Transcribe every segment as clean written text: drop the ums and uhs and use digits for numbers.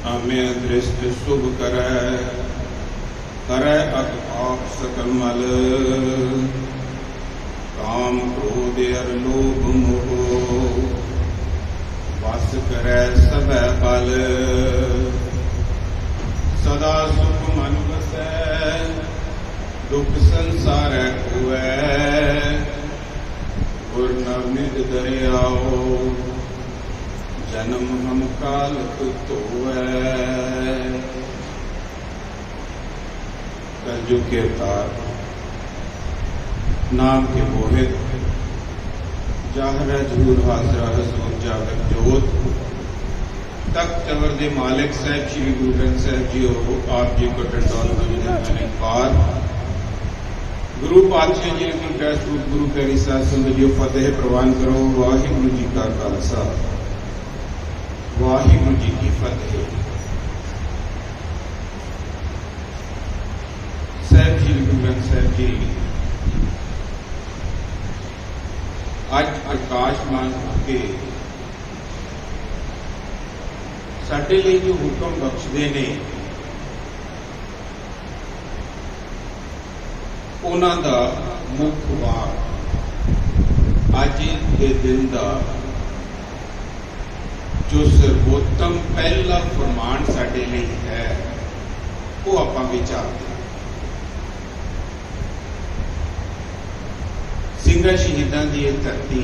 आमे दृष्ट शुभ करै करै अत पाप सकल मल काम क्रोध अर लोभ मोह वास करै सभै बल सदा सुख मन बसै दुख संसारै खोवै गुर नवनिध दरियाओ जन्म हम काल धोवै। कलयुग के अवतार नाम के मोहित जाहर जरूर हाजरा हजूर जागर जोत तख्त चवर दे मालिक साहब श्री गुरु ग्रंथ साहब जी हो आप जी को टंडौल पार गुरु पातशाह जी ने गैस गुरु प्यारी साध संगत जी फतेह प्रवान करो। वाहिगुरु जी का खालसा वाहिगुरु जी की फतेह। साहब श्री गुरु ग्रंथ साहब जी अज आकाशमान के साडे लिए जो हुक्म बख्शते ने उन्हां दा मुख वाक अज के दिन का जो सर्वोत्तम पहला फरमान साडे लिए है वो आपां विचारते ਸਿੰਘਾਂ शहीदां की यह धरती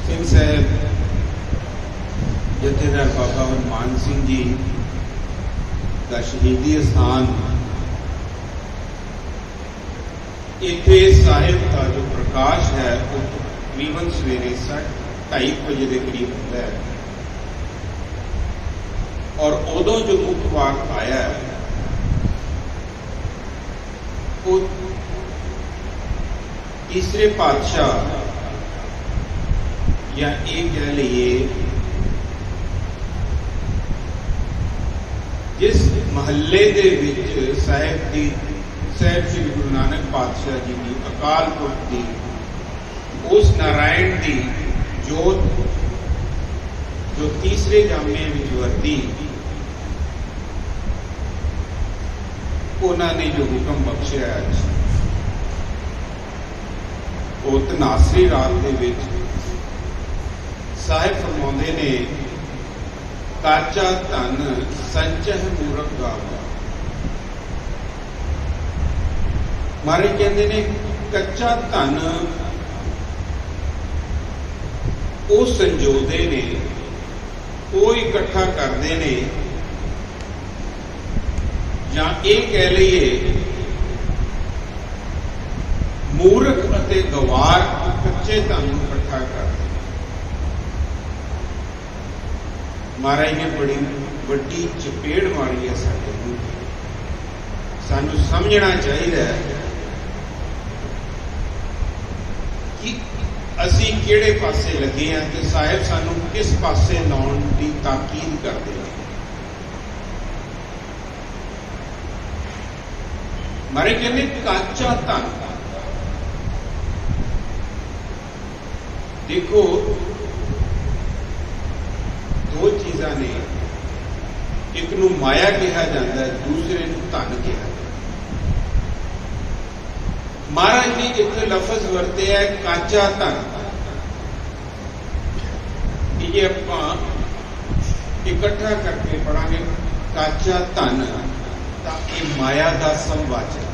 सिंह साहब जथेदार बाबा हरमान सिंह जी का शहीदी स्थान इत्थे साहिब का जो प्रकाश है वो तकरीबन सवेरे 2:30 बजे के करीब होता है और उदों जो मुख वाक आया वो तीसरे पातशाह या एक कह लीए जिस महल्ले दे विच साहिब श्री गुरु नानक पातशाह जी की अकाल पुरख की उस नारायण की जोत जो तीसरे जामे विच वरती उन्होंने जो हुक्म बख्शिया वो धनासरी रात के विच साहिब फरमाउंदे ने काचा धन संचह मूरख गावा। महाराज कहते ने कच्चा धन वो संजोदे ने वो इकट्ठा करते ने या ये कह लीए मूर्ख अते गवार कच्चे धन इकट्ठा करते। महाराज ने बड़ी वड्डी चपेड़ मारी है साडे नूं। सानू समझना चाहिए कि असी किहड़े पासे लगे हैं ते साहिब सानू किस पासे लाउण दी ताकीद करते हैं। मारे कहने काचा धन देखो दो चीज़ां ने एक नूं माया कहा जाता है दूसरे नूं धन कहा जाता। महाराज ने एक लफज वरते है काचा धन। ये आपां इकट्ठा करके पढ़ांगे काचा धन ताकि माया का संवाचक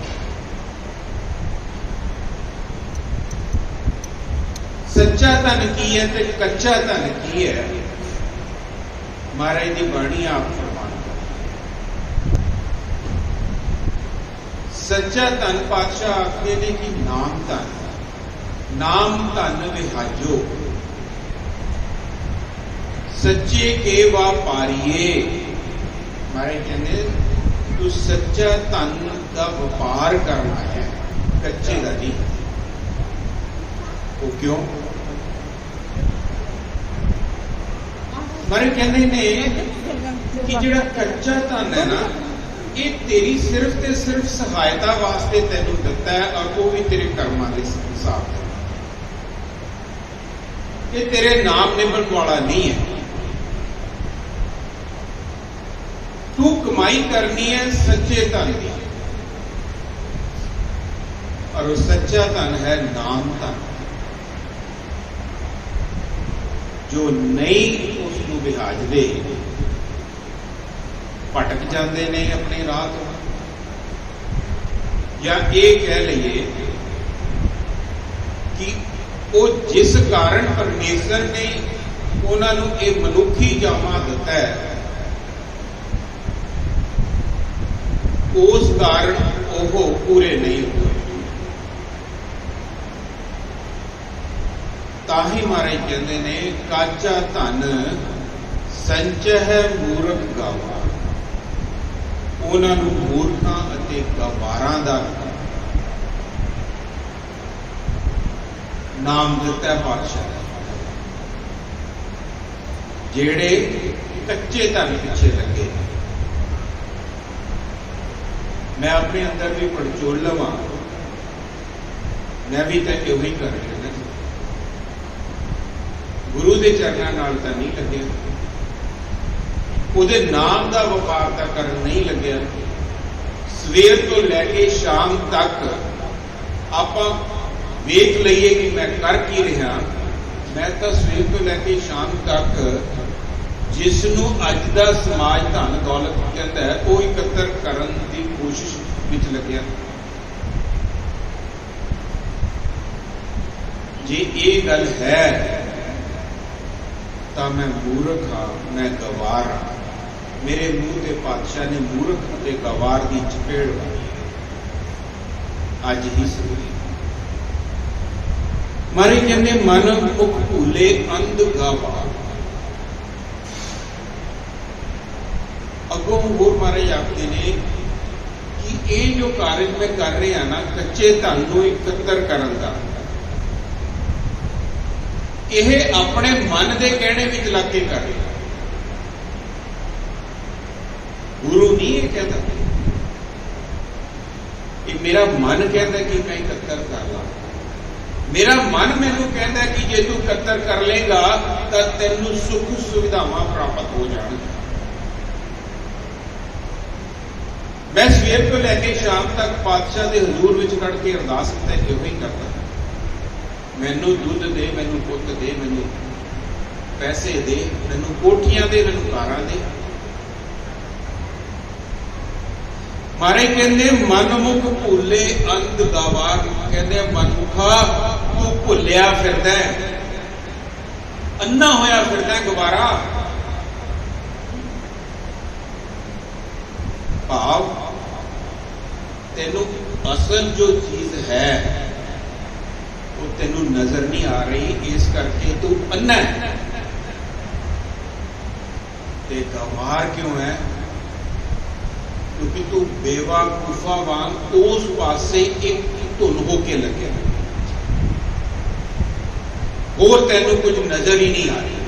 सच्चा धन की है तो कच्चा धन की है। महाराज की बाणी आप फरमान सच्चा धन पातशाह आखते ने कि नाम धन विहाजो सच्चे के व्यापारिये। महाराज कहते तू सच्चा धन का व्यापार करना है कच्चे का नहीं। वो क्यों? मारे कहते ने कि जिहड़ा कच्चा धन है ना ये तेरी सिर्फ ते सिर्फ सहायता वास्ते तेनू दिता है और वो भी तेरे कर्मां दे हिसाब है। ये तेरे नाम निभण वाला नहीं है। तू कमाई करनी है सच्चे धन की, और वो सच्चा धन है नाम धन। जो नहीं उसनूं विहाजदे भटक जाते ने अपने राह तो, या ये कह लीए कि वो जिस कारण परमेश्वर ने उन्होंने ये मनुखी जामा दिता है, उस कारण वो पूरे नहीं हुए। ताही महाराज कहते ने काचा धन संचय मूर्ख गवा, उन्होंने मूर्खां अते गवारां दा नाम दिता है पातशाह, जेड़े कच्चे धन पिछे लगे। मैं अपने अंदर भी पड़चोल लवां, मैं भी तो यही कर रहा, गुरु के चरणों नाल तो नहीं लगे, उहदे नाम का व्यापार तो करन नहीं लगे। सवेर तो लैके शाम तक आपां वेख लईए कि मैं कर की रहा, मैं तो सवेर तो लैके शाम तक जिसनों अज का समाज धन दौलत कहता है वो इकत्र करन की कोशिश विच लग्या। जे ये गल है तो मैं मूर्ख हाँ, मैं गवार हाँ। मेरे मुंह के पातशाह ने मूर्ख ते गवार की चपेड़ मारी अज ही सवेरे। मारे कहते मन मुख भूले अंध गवार। अगों होर महाराज आखते ने कि ये जो कार्य मैं कर रहा ना कच्चे धन को इकत्र करन दा, यह अपने मन के कहने में लग के कर रहे। गुरु नहीं ये कहता, ये मेरा मन कहता कि मैं इकत्र कर ला। मेरा मन मैनू कहता कि जे तू इकत्र कर लेगा तो तेनू सुख सुविधावां प्राप्त हो जाएगी। मैं सवेर को लैके शाम तक पातशाह के हजूर विच खड़ के अरदास करता यो ही करता, मैनू दुध दे, मैनू पुत दे, मैनू पैसे दे, मैनू कोठियां दे, मैनू कारां दे। मारे कहते मन मुख भूले अंध गवार, कहते मनुखा तू भुलिया फिरदा है, अन्ना होया फिरदा है गवारा। भाव तेनू असल जो चीज है वो तेनू नजर नहीं आ रही, इस करके तू अन्ना है। ते गवार क्यों है? क्योंकि तू बेवकूफा वांग उस पासे एक धुन होके लगे और तेनू कुछ नजर ही नहीं आ रही,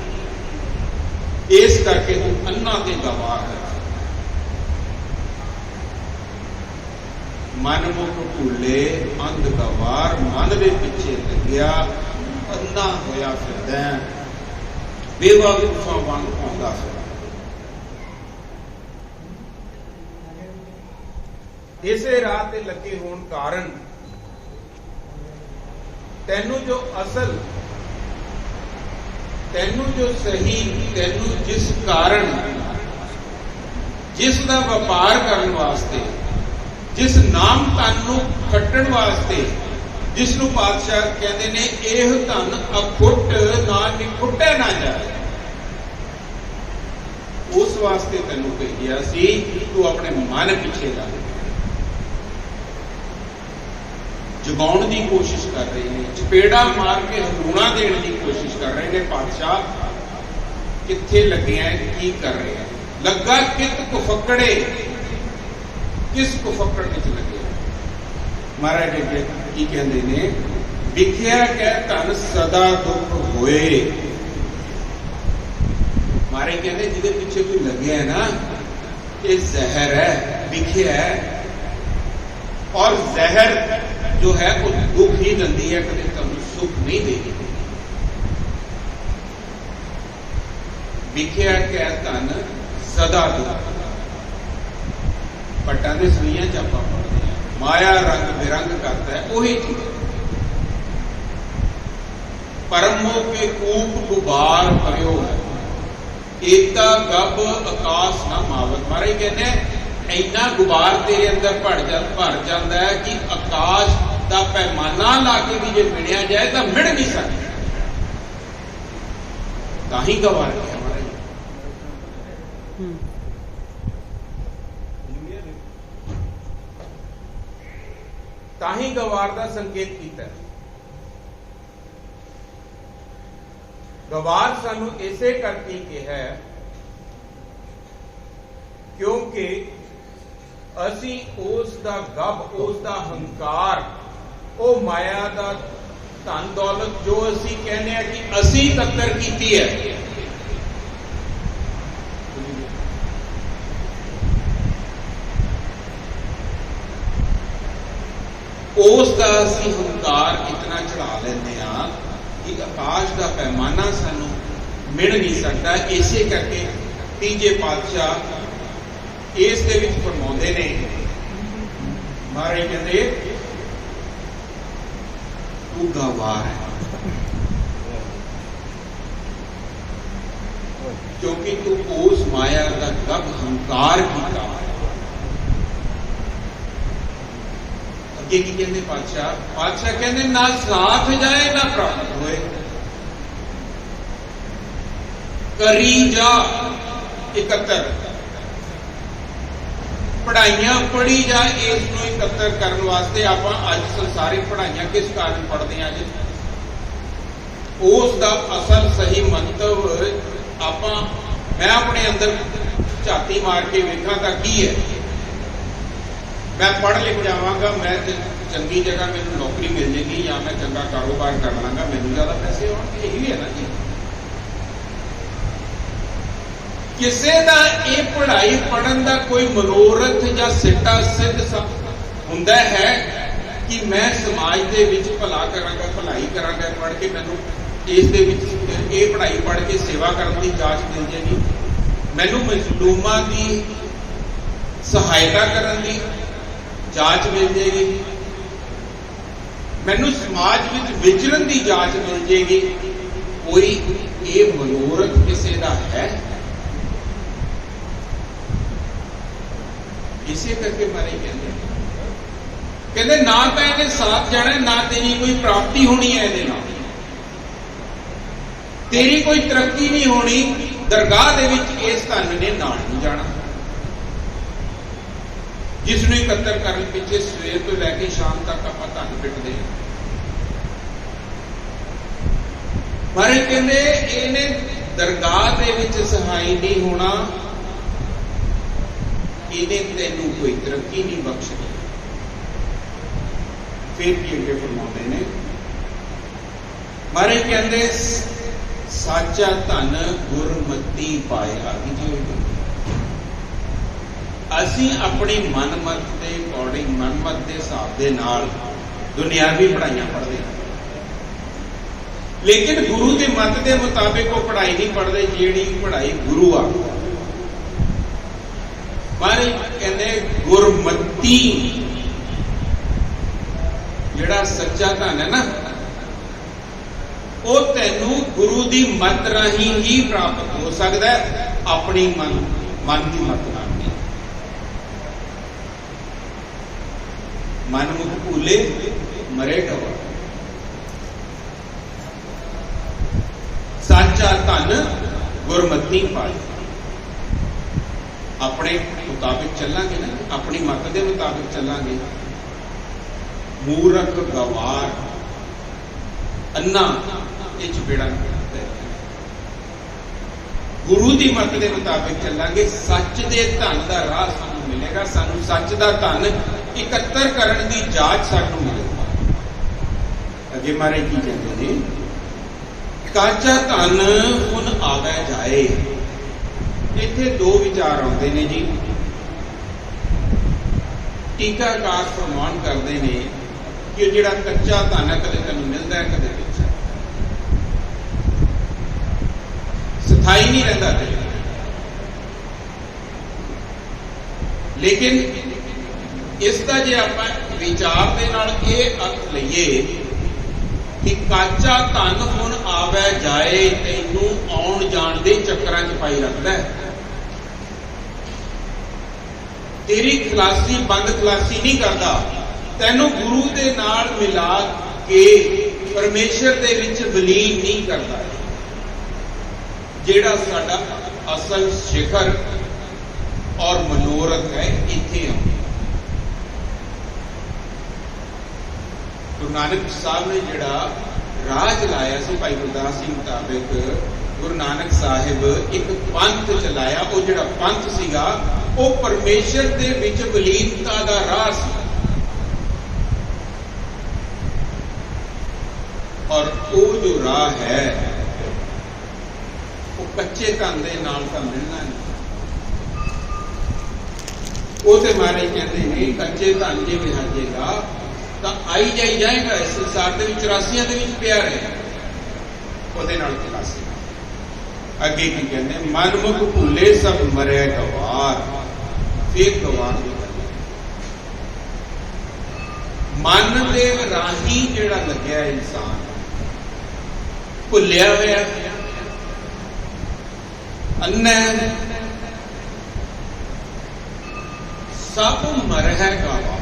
इस करके तू अन्ना ते गवार है। मन मुख भूले अंध गवार, मन के पिछे लग्या अन्ना होया फिरदा है, बेवकूफा वांग आउंदा फिरदा। इसे राह ते लगे होने कारण तेनू जो असल, तेनू जो सही, तेनू जिस कारण, जिस दा व्यापार करने वास्ते, जिस नाम धन नूं खट्टण वास्ते, जिसनूं पातशाह कहते ने यह धन अखुट ना निखुटे ना जाए, उस वास्ते तेनू भेजिया सी। तू अपने मन पिछे ला जगाउण की कोशिश कर रहे हैं, चपेड़ा मार के हलूणा देने की कोशिश कर रहे हैं। पातशाह कित्थे लगे हैं, की कर रहे हैं? लगा कित कुफकड़े, किस कुफकड़ विच लगे? महाराज की कहते ने विख्या कै धन सदा दुख होए। मारे कहते जिदे पीछे कोई लगे है ना, ये जहर है, विख्या है, और जहर जो है वो दुख ही दंदी है, कभी तुम सुख नहीं देगी। विख्या कै धन सदा दुख, पट्टां दे सवैयां च आपां पढ़दे हां, माया रंग बिरंग करता है, वही चीज परमो के कूप गुबार भरियो है, एता गब आकाश ना मावत। महाराज कहने इन्ना गुबार तेरे अंदर भर जाता है कि आकाश का पैमाना ला के भी जो मिणिया जाए तो मिण नहीं सकता, ताही गवार किया महाराज। ताही गवार का संकेत किया। गवार सानू इसे करके कहा क्योंकि असी उस दा गब, उस दा हंकार, ओ माया दा धन दौलत जो असी कहने हैं कि असी कतर की है, उस दा असी हंकार इतना चढ़ा लेने कि आकाश का पैमाना सानू मिल नहीं सकता। इसे करके तीजे पातशाह इस दे विच फरमाउंदे ने, महाराज कहते तू गवार है क्योंकि तू उस माया का गब हंकार किया। अगे की कहते पातशाह, पातशाह कहते ना साथ जाए ना प्राप्त होए, करी जा इकत्तर, पढ़ाइयां पढ़ी जा, इसको इकत्तर करने वास्ते आप अज संसारिक पढ़ाइयां किस कारण पढ़ते हैं, उसका असल सही मंतव आप मैं अपने अंदर झाती मार के वेखा तो की है। मैं पढ़ लिख जावांगा, मैं चंगी जगह मैंने नौकरी मिल जाएगी या मैं चंगा कारोबार कर लांगा, मैंने ज्यादा पैसे आउणगे, यही है ना जी। किसी का यह पढ़ाई पढ़न का कोई मनोरथ या सिट्टा सिद्ध हुंदा है कि मैं समाज के विच भला करांगा, भलाई करांगा, पढ़ के मैनू इस दे विच ये पढ़ाई पढ़ के सेवा करने की जांच मिल जाएगी, मैनू मजलूमां की सहायता करने की जांच मिल जाएगी, मैनू समाज विच विचरण की जांच मिल जाएगी। कोई ये मनोरथ किसी का है? इसे करके मारे कहते ना तो इन्हें साथ जाना, ना तेरी कोई प्राप्ति होनी है, ये तेरी कोई तरक्की नहीं होनी, दरगाह दे विच इस धन ने नाल नहीं जाना, जिसनों इकत्तर करने पिछे सवेर तो लैके शाम तक आप धन पिटते हैं। पर कहते इन्हें दरगाह दे विच सहाय नहीं होना, इन्हें तेनू कोई तरक्की नहीं बख्शनी। फिर भी अगे फरमाते ने, मारे कहते साचा धन गुरमती पाया। असी अपनी मनमत के अकॉर्डिंग, मनमत के हिसाब के नाल दुनियावी पढ़ाइयां पढ़ते हैं, लेकिन गुरु के मत के मुताबिक वो पढ़ाई नहीं पढ़ते जिहड़ी पढ़ाई गुरु आ। मारे कहते गुरमती जिहड़ा सच्चा धन है ना, वो तैनू गुरु की मत राही ही प्राप्त हो सकता है, अपनी मन की मत नाल नहीं। मन मुख भूले मरे गवा, साचा धन गुरमती पाए। अपने मुताबिक चलांगे ना, अपनी मत के मुताबिक चलांगे, मूर्ख गवार अन्ना ये चपेड़ा। गुरु की मत के मुताबिक चलांगे, सच के धन का राह सानू मिलेगा, सानू सच का धन इकत्तर करने की जांच सानू मिलेगा। अगे मारे की कहते हैं, काचा धन हुन आवे जाए। इत्थे दो विचार आते हैं जी। टीकाकार फरमान करते हैं कि जिहड़ा कच्चा धन है कदे तैनूं मिलता है, कदे पिछा स्थाई नहीं रहता। लेकिन इस दा जे आपां विचार दे नाल इह अर्थ लईए कि काचा धन हुण आवे जाए तैनूं आउण जाण दे चक्करां 'च पाई रखदा है। तेरी खलासी बंद खलासी नहीं करदा, तैनूं गुरु दे नाल मिला के परमेश्वर दे विच विलीन नहीं करदा। जिहड़ा साडा असल शिखर और मनोरथ है इत्थे आ। गुरु नानक साहब ने जिहड़ा राह चलाया सी भाई गुरदास जी मुताबिक, गुरु नानक साहिब एक पंथ चलाया। वो जिहड़ा पंथ सीगा वो परमेश्वर दे विच विलीनता दा राह सी। और वो जो राह है वो कच्चे धन दे नाल तां मिलना नहीं। वो ते महाराज कहते हैं कच्चे धन जे विहाजेगा तो आई जाई जाएगा इस संसार के 84 के पिया रहे ਉਹਦੇ ਨਾਲ ਖਲਾਸੀ। ਅੱਗੇ ਕੀ ਕਹਿੰਦੇ ਮਨਮੁਖ ਭੁੱਲੇ ਸਭ ਮਰੇ ਗਵਾਰ, ਫਿਰ ਗਵਾਰ ਦੀ ਗੱਲ। ਮਨ ਦੇ ਰਾਹੀਂ ਜਿਹੜਾ ਲੱਗਿਆ ਇਨਸਾਨ ਭੁੱਲਿਆ ਹੋਇਆ ਅੰਨਾ ਸਭ ਮਰਹਿ ਗਵਾਰ,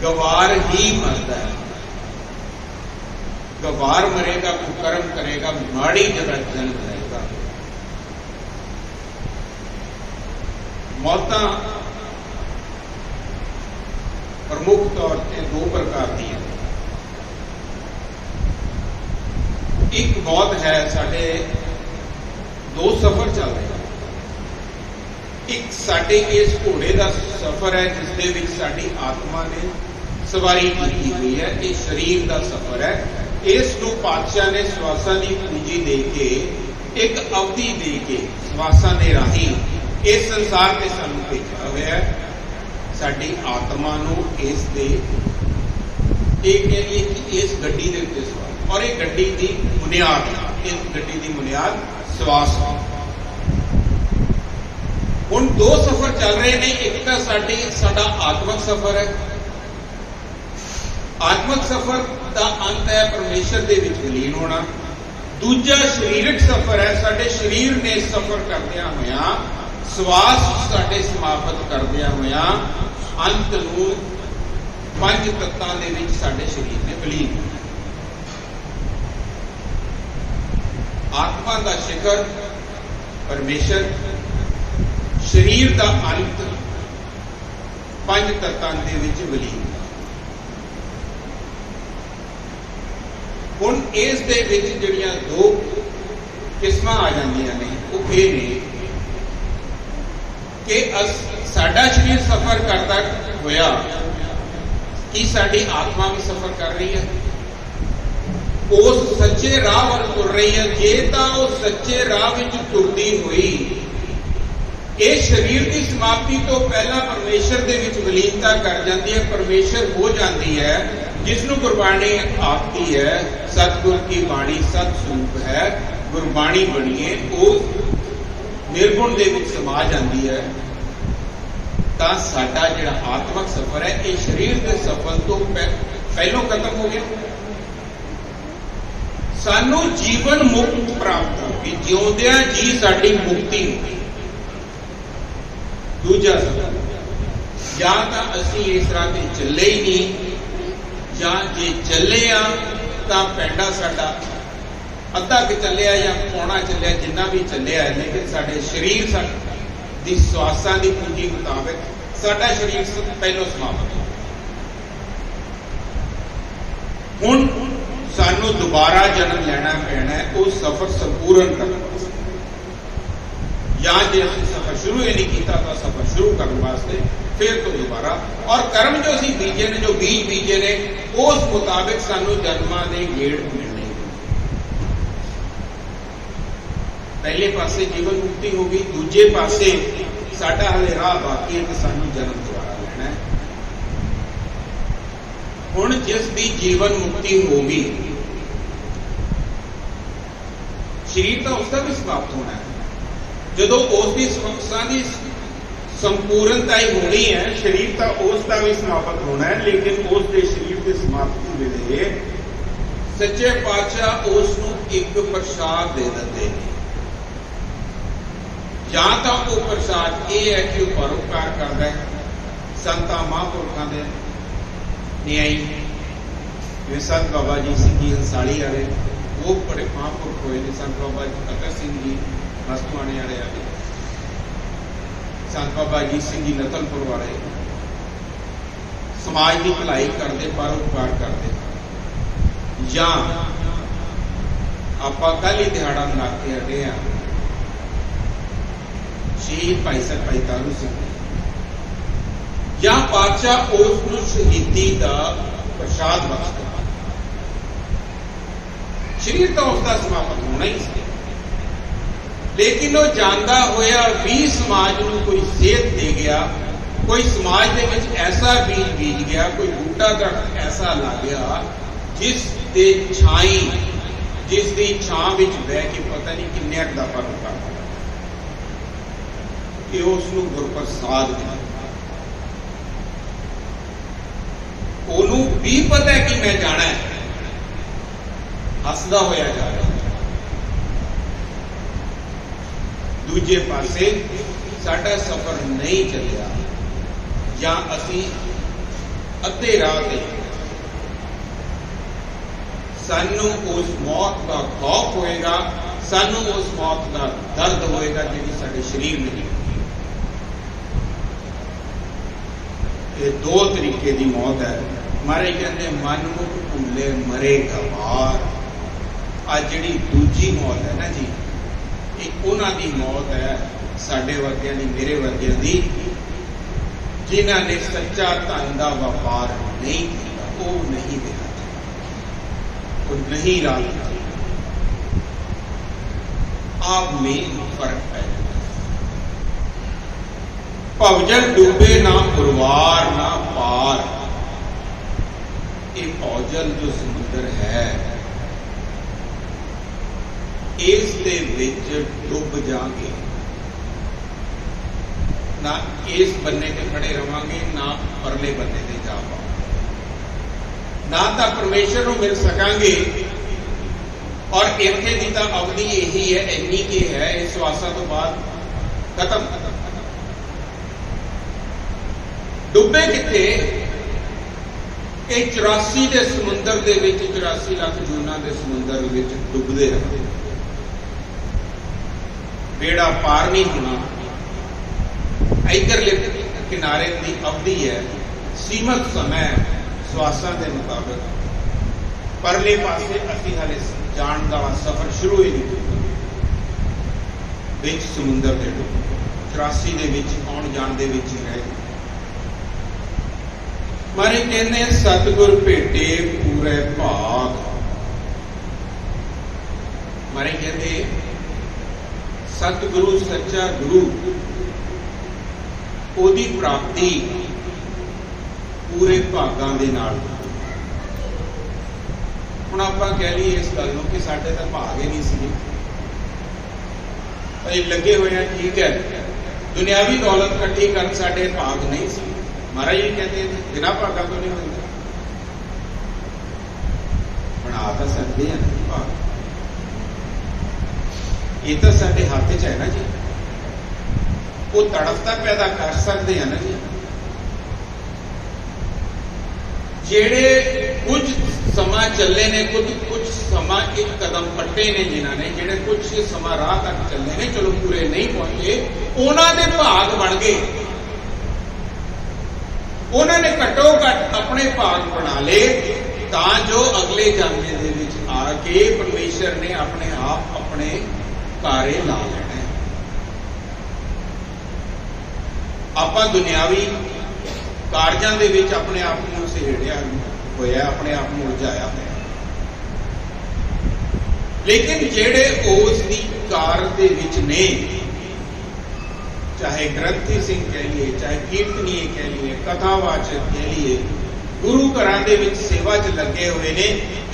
गवार ही मरता है। गवार मरेगा, कुकर्म करेगा, माड़ी जगह जन्म लेगा। मौतां प्रमुख तौर पर दो प्रकार दी हैं। एक मौत है, साडे दो सफर चल रहे हैं। एक साडे इस घोड़े का सफर है जिस दे विच साडी आत्मा ने सवारी की हुई है। ये शरीर का सफर है। इस नूं पातशाह ने सवासां की पूंजी दे के एक अवधि दे के सवासां दे राही इस संसार ते सानूं भेजिया होया है। साडी आत्मा नूं इस दे एक इस गड्डी दे उत्ते सवार, और ये गड्डी की बुनियाद, इस गड्डी की बुनियाद सवास है। हुण दो सफर चल रहे हैं। एक तो साडा आत्मक सफर है। आत्मक सफर का अंत है परमेश्वर दे विच विलीन होना। दूजा शरीरक सफर है। साडे शरीर ने सफर करदियां होया, सवास साडे समाप्त करदियां होया अंत नूं पंज तत्तां दे विच साडे शरीर ने विलीन होना। आत्मा का शिखर परमेश्वर, शरीर का अंत पंज तत्तां दे विच विलीन। हुण इस दे विच जिहड़ियां दो किस्मां आ जांदियां ने, वो ये ने कि साडा शरीर सफर करता होया कि साडी आत्मा भी सफर कर रही है, उस सच्चे राह वल तुर रही है। जे तां उस सच्चे राह विच तुरदी होई इस शरीर की समाप्ति तो पहला परमेश्वर दे विच विलीनता कर जाती है, परमेश्वर हो जाती है, जिसनों गुरबाणी आखती है सतगुर की बाणी सत स्वरूप है। गुरबाणी बणीए वो निर्गुण दे विच समा जाती है। तां साडा जिहड़ा आत्मक सफर है ये शरीर के सफर तो पहलों खत्म हो गया। सानू जीवन मुक्त प्राप्त हो गई, जिउंदियां जी साडी मुक्ति हो गई। दूजा सफर या तो असी इस राह ते चले ही नहीं, या जे चले आ तां पैंडा साडा अद्धा कि चलिया या पौना चलिया, जिन्ना भी चलिया, लेकिन साडे शरीर दी स्वासां दी पूंजी मुताबिक साडा शरीर पहलों समाप्त हो। हुण सानू दोबारा जन्म लेना पैना है उस सफर संपूर्ण करने वास्ते। या जे असीं सफर शुरू ही नहीं किया तो सफर शुरू करने वास्ते फिर तो दोबारा, और कर्म जो असीं बीजे ने, जो बीज बीजे ने, उस मुताबिक सानू जन्मां दे गेड़ मिलने। पहले पासे जीवन मुक्ति हो गई, दूजे पासे साडा हले राह बाकी है कि सानू जन्म दोबारा लेना है। हुण जिस दी जीवन मुक्ति होगी शरीर तो उसका भी समाप्त होना है। जदों उसकी संपूर्णता ही होनी है। शरीर तो उसका भी समाप्त होना है, लेकिन उसके शरीर की समाप्ति वेले सच्चे पातशाह उसनूं एक प्रसाद दे देते हैं। या तो वो प्रसाद ये है कि वह परोपकार करता है संतां महापुरखों के न्यायी, जिवें संत बाबा जी सिंह जी हंसाली वाले, वो बड़े महापुरख हुए ने। संत बाबा अतर सिंह जी मस्तवाणे वाले आए, संत बाबा अजीत सिंह जी नतलपुर वाले, समाज की भलाई करते, परोपकार करते। या आपां कल ही दिहाड़ा मना के हटे आ शहीद भाई सर भाई तारू सिंह, या पातशाह उसनूं शहीदी का प्रसाद बख्शदा। शरीर तो उसका समाप्त होना ही सी, लेकिन वो जानदा होया भी समाज नूं कोई सेहत दे गया, कोई समाज दे विच ऐसा बीज बीज गया, कोई बूटा दरख्त ऐसा ला गया जिस दे छाई, जिस दी छां विच बह के पता नहीं किन्ने दा फर्क करदा, कि उसनूं गुरप्रसाद मिला। ओनू भी पता है कि मैं जाना है, हसदा होया जा रहा। दूजे पासे साडा सफर नहीं चलिया, या असी अद्धे राह ते सानू उस मौत का खौफ होएगा, सानू उस मौत का दर्द होएगा जिहड़ी साडे शरीर नहीं। ये दो तरीके की मौत है। मारे कहते मनमुख भूले मरे गवार। आज जिहड़ी दूजी मौत है ना जी, ये उन्हां दी मौत है, साडे वर्गियां दी, मेरे वर्गियां दी, जिन्हां ने सच्चा धन दा व्यापार नहीं किया, वो नहीं देखा, वो नहीं रहा। आप में फर्क है। भवजल डूबे ना पुरवार ना पार। ये भवजल जो समुद्र है, इस दे विच डुब जाएंगे, ना इस बन्ने ते खड़े रहांगे, ना परले बन्ने ते जा पाओ, ना तो परमेश्वर को मिल सकांगे। और इत्थे दी तां अवधि यही है, इन्नी की है, इस श्वासा तो बाद खत्म। डुबे किथे? 84 के समुद्र दे विच, 84 लाख जूना के समुद्र विच डुबदे रहते, बेड़ा पार नहीं होना। इधरले किनारे की अवधि है सीमित समय श्वासा के मुताबिक, परले पासे असीं हाले जाण दा सफर शुरू ही नहीं। विच समुद्र के डुब 84 दे विच आउण जाण दे विच ही रहे। मारे कहने सतगुर भेटे पूरे भाग। मारे कहते सतगुरु सच्चा गुरु, ओदी प्राप्ति पूरे भागां दे नाल। हुण आपां कह लईए इस गल नूं कि साडे तां भाग ही नहीं सी, अजे लगे हुए हैं, ठीक है, दुनियावी दौलत इकट्ठी करन साडे भाग नहीं सी। महाराज जी कहते हैं बिना भागा तो नहीं मिलता, बना तो सकते हैं भाग, ये तो साडे हाथ च है ना जी। वो तड़फता पैदा कर सकते हैं ना जी। जेड़े कुछ समा चले ने, कुछ समा एक कदम पट्टे ने, जिन्होंने जेड़े कुछ समा राह तक चले ने, चलो पूरे नहीं पहुंचे, उन्होंने भाग बन गए। उन्होंने घट्टो घट अपने भाग बना ले, तां जो अगले जामे दे विच आके परमेश्वर ने अपने आप अपने कारे ला लेना है। आपां दुनियावी कारजां दे विच अपने आप को सहेड़िया होया, अपने आप को उलझाया होया, लेकिन जेड़े उस दी कार दे विच ने, चाहे ग्रंथी सिंह कह लिए, चाहे कीर्तनीय कह लिए, कथावाचक कह लिए, गुरु घरां दे विच सेवा च लगे हुए ने,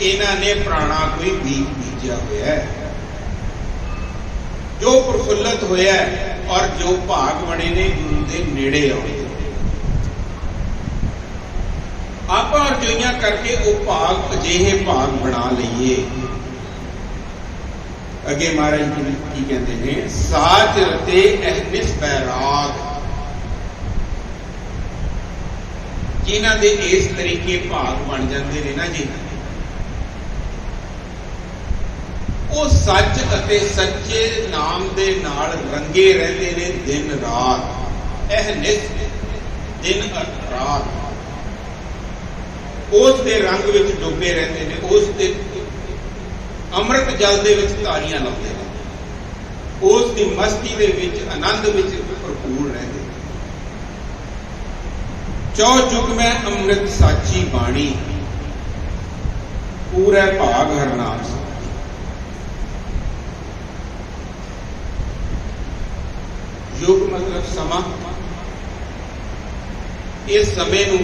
इन्हां ने प्राणा कोई बीज बीजा होया है। जो प्रफुल्लित होया है, ਔਰ ਜੋ ਭਾਗ ਬਣੇ ਨੇ ਗੁਰੂ ਦੇ ਨੇੜੇ ਆਉਣੇ। ਆਪਾਂ ਅਰਜ਼ੋਈਆਂ ਕਰਕੇ ਉਹ ਭਾਗ ਅਜਿਹੇ ਭਾਗ ਬਣਾ ਲਈਏ। ਅੱਗੇ ਮਹਾਰਾਜ ਜੀ ਕੀ ਕਹਿੰਦੇ ਨੇ, ਸਾਚ ਰਤੇ ਅਹਨਿਸ ਬੈਰਾਗ, ਜਿਨ੍ਹਾਂ ਦੇ ਇਸ ਤਰੀਕੇ ਭਾਗ ਬਣ ਜਾਂਦੇ ਨੇ ਨਾ ਜੀ, ਉਹ ਸੱਚ ਅਤੇ ਸੱਚੇ ਨਾਮ ਦੇ ਨਾਲ ਰੰਗੇ ਰਹਿੰਦੇ ਨੇ ਦਿਨ ਰਾਤ। ਅਹਨਿਸ ਦਿਨ ਰਾਤ ਉਸ ਦੇ ਰੰਗ ਵਿੱਚ ਡੁੱਬੇ ਰਹਿੰਦੇ ਨੇ, ਉਸ ਦੇ ਅੰਮ੍ਰਿਤ ਜਲ ਦੇ ਵਿੱਚ ਤਾਰੀਆਂ ਲਾਉਂਦੇ ਨੇ, ਉਸ ਦੀ ਮਸਤੀ ਦੇ ਵਿੱਚ ਆਨੰਦ ਵਿੱਚ ਭਰਪੂਰ ਰਹਿੰਦੇ ਨੇ। ਚੌ ਜੁਗ ਮੈਂ ਅੰਮ੍ਰਿਤ ਸਾਚੀ ਬਾਣੀ, ਪੂਰਾ ਭਾਗ ਹਰ ਨਾਮ ਸੇ। ਯੁਗ ਮਤਲਬ ਸਮਾਂ। ਇਸ ਸਮੇਂ ਨੂੰ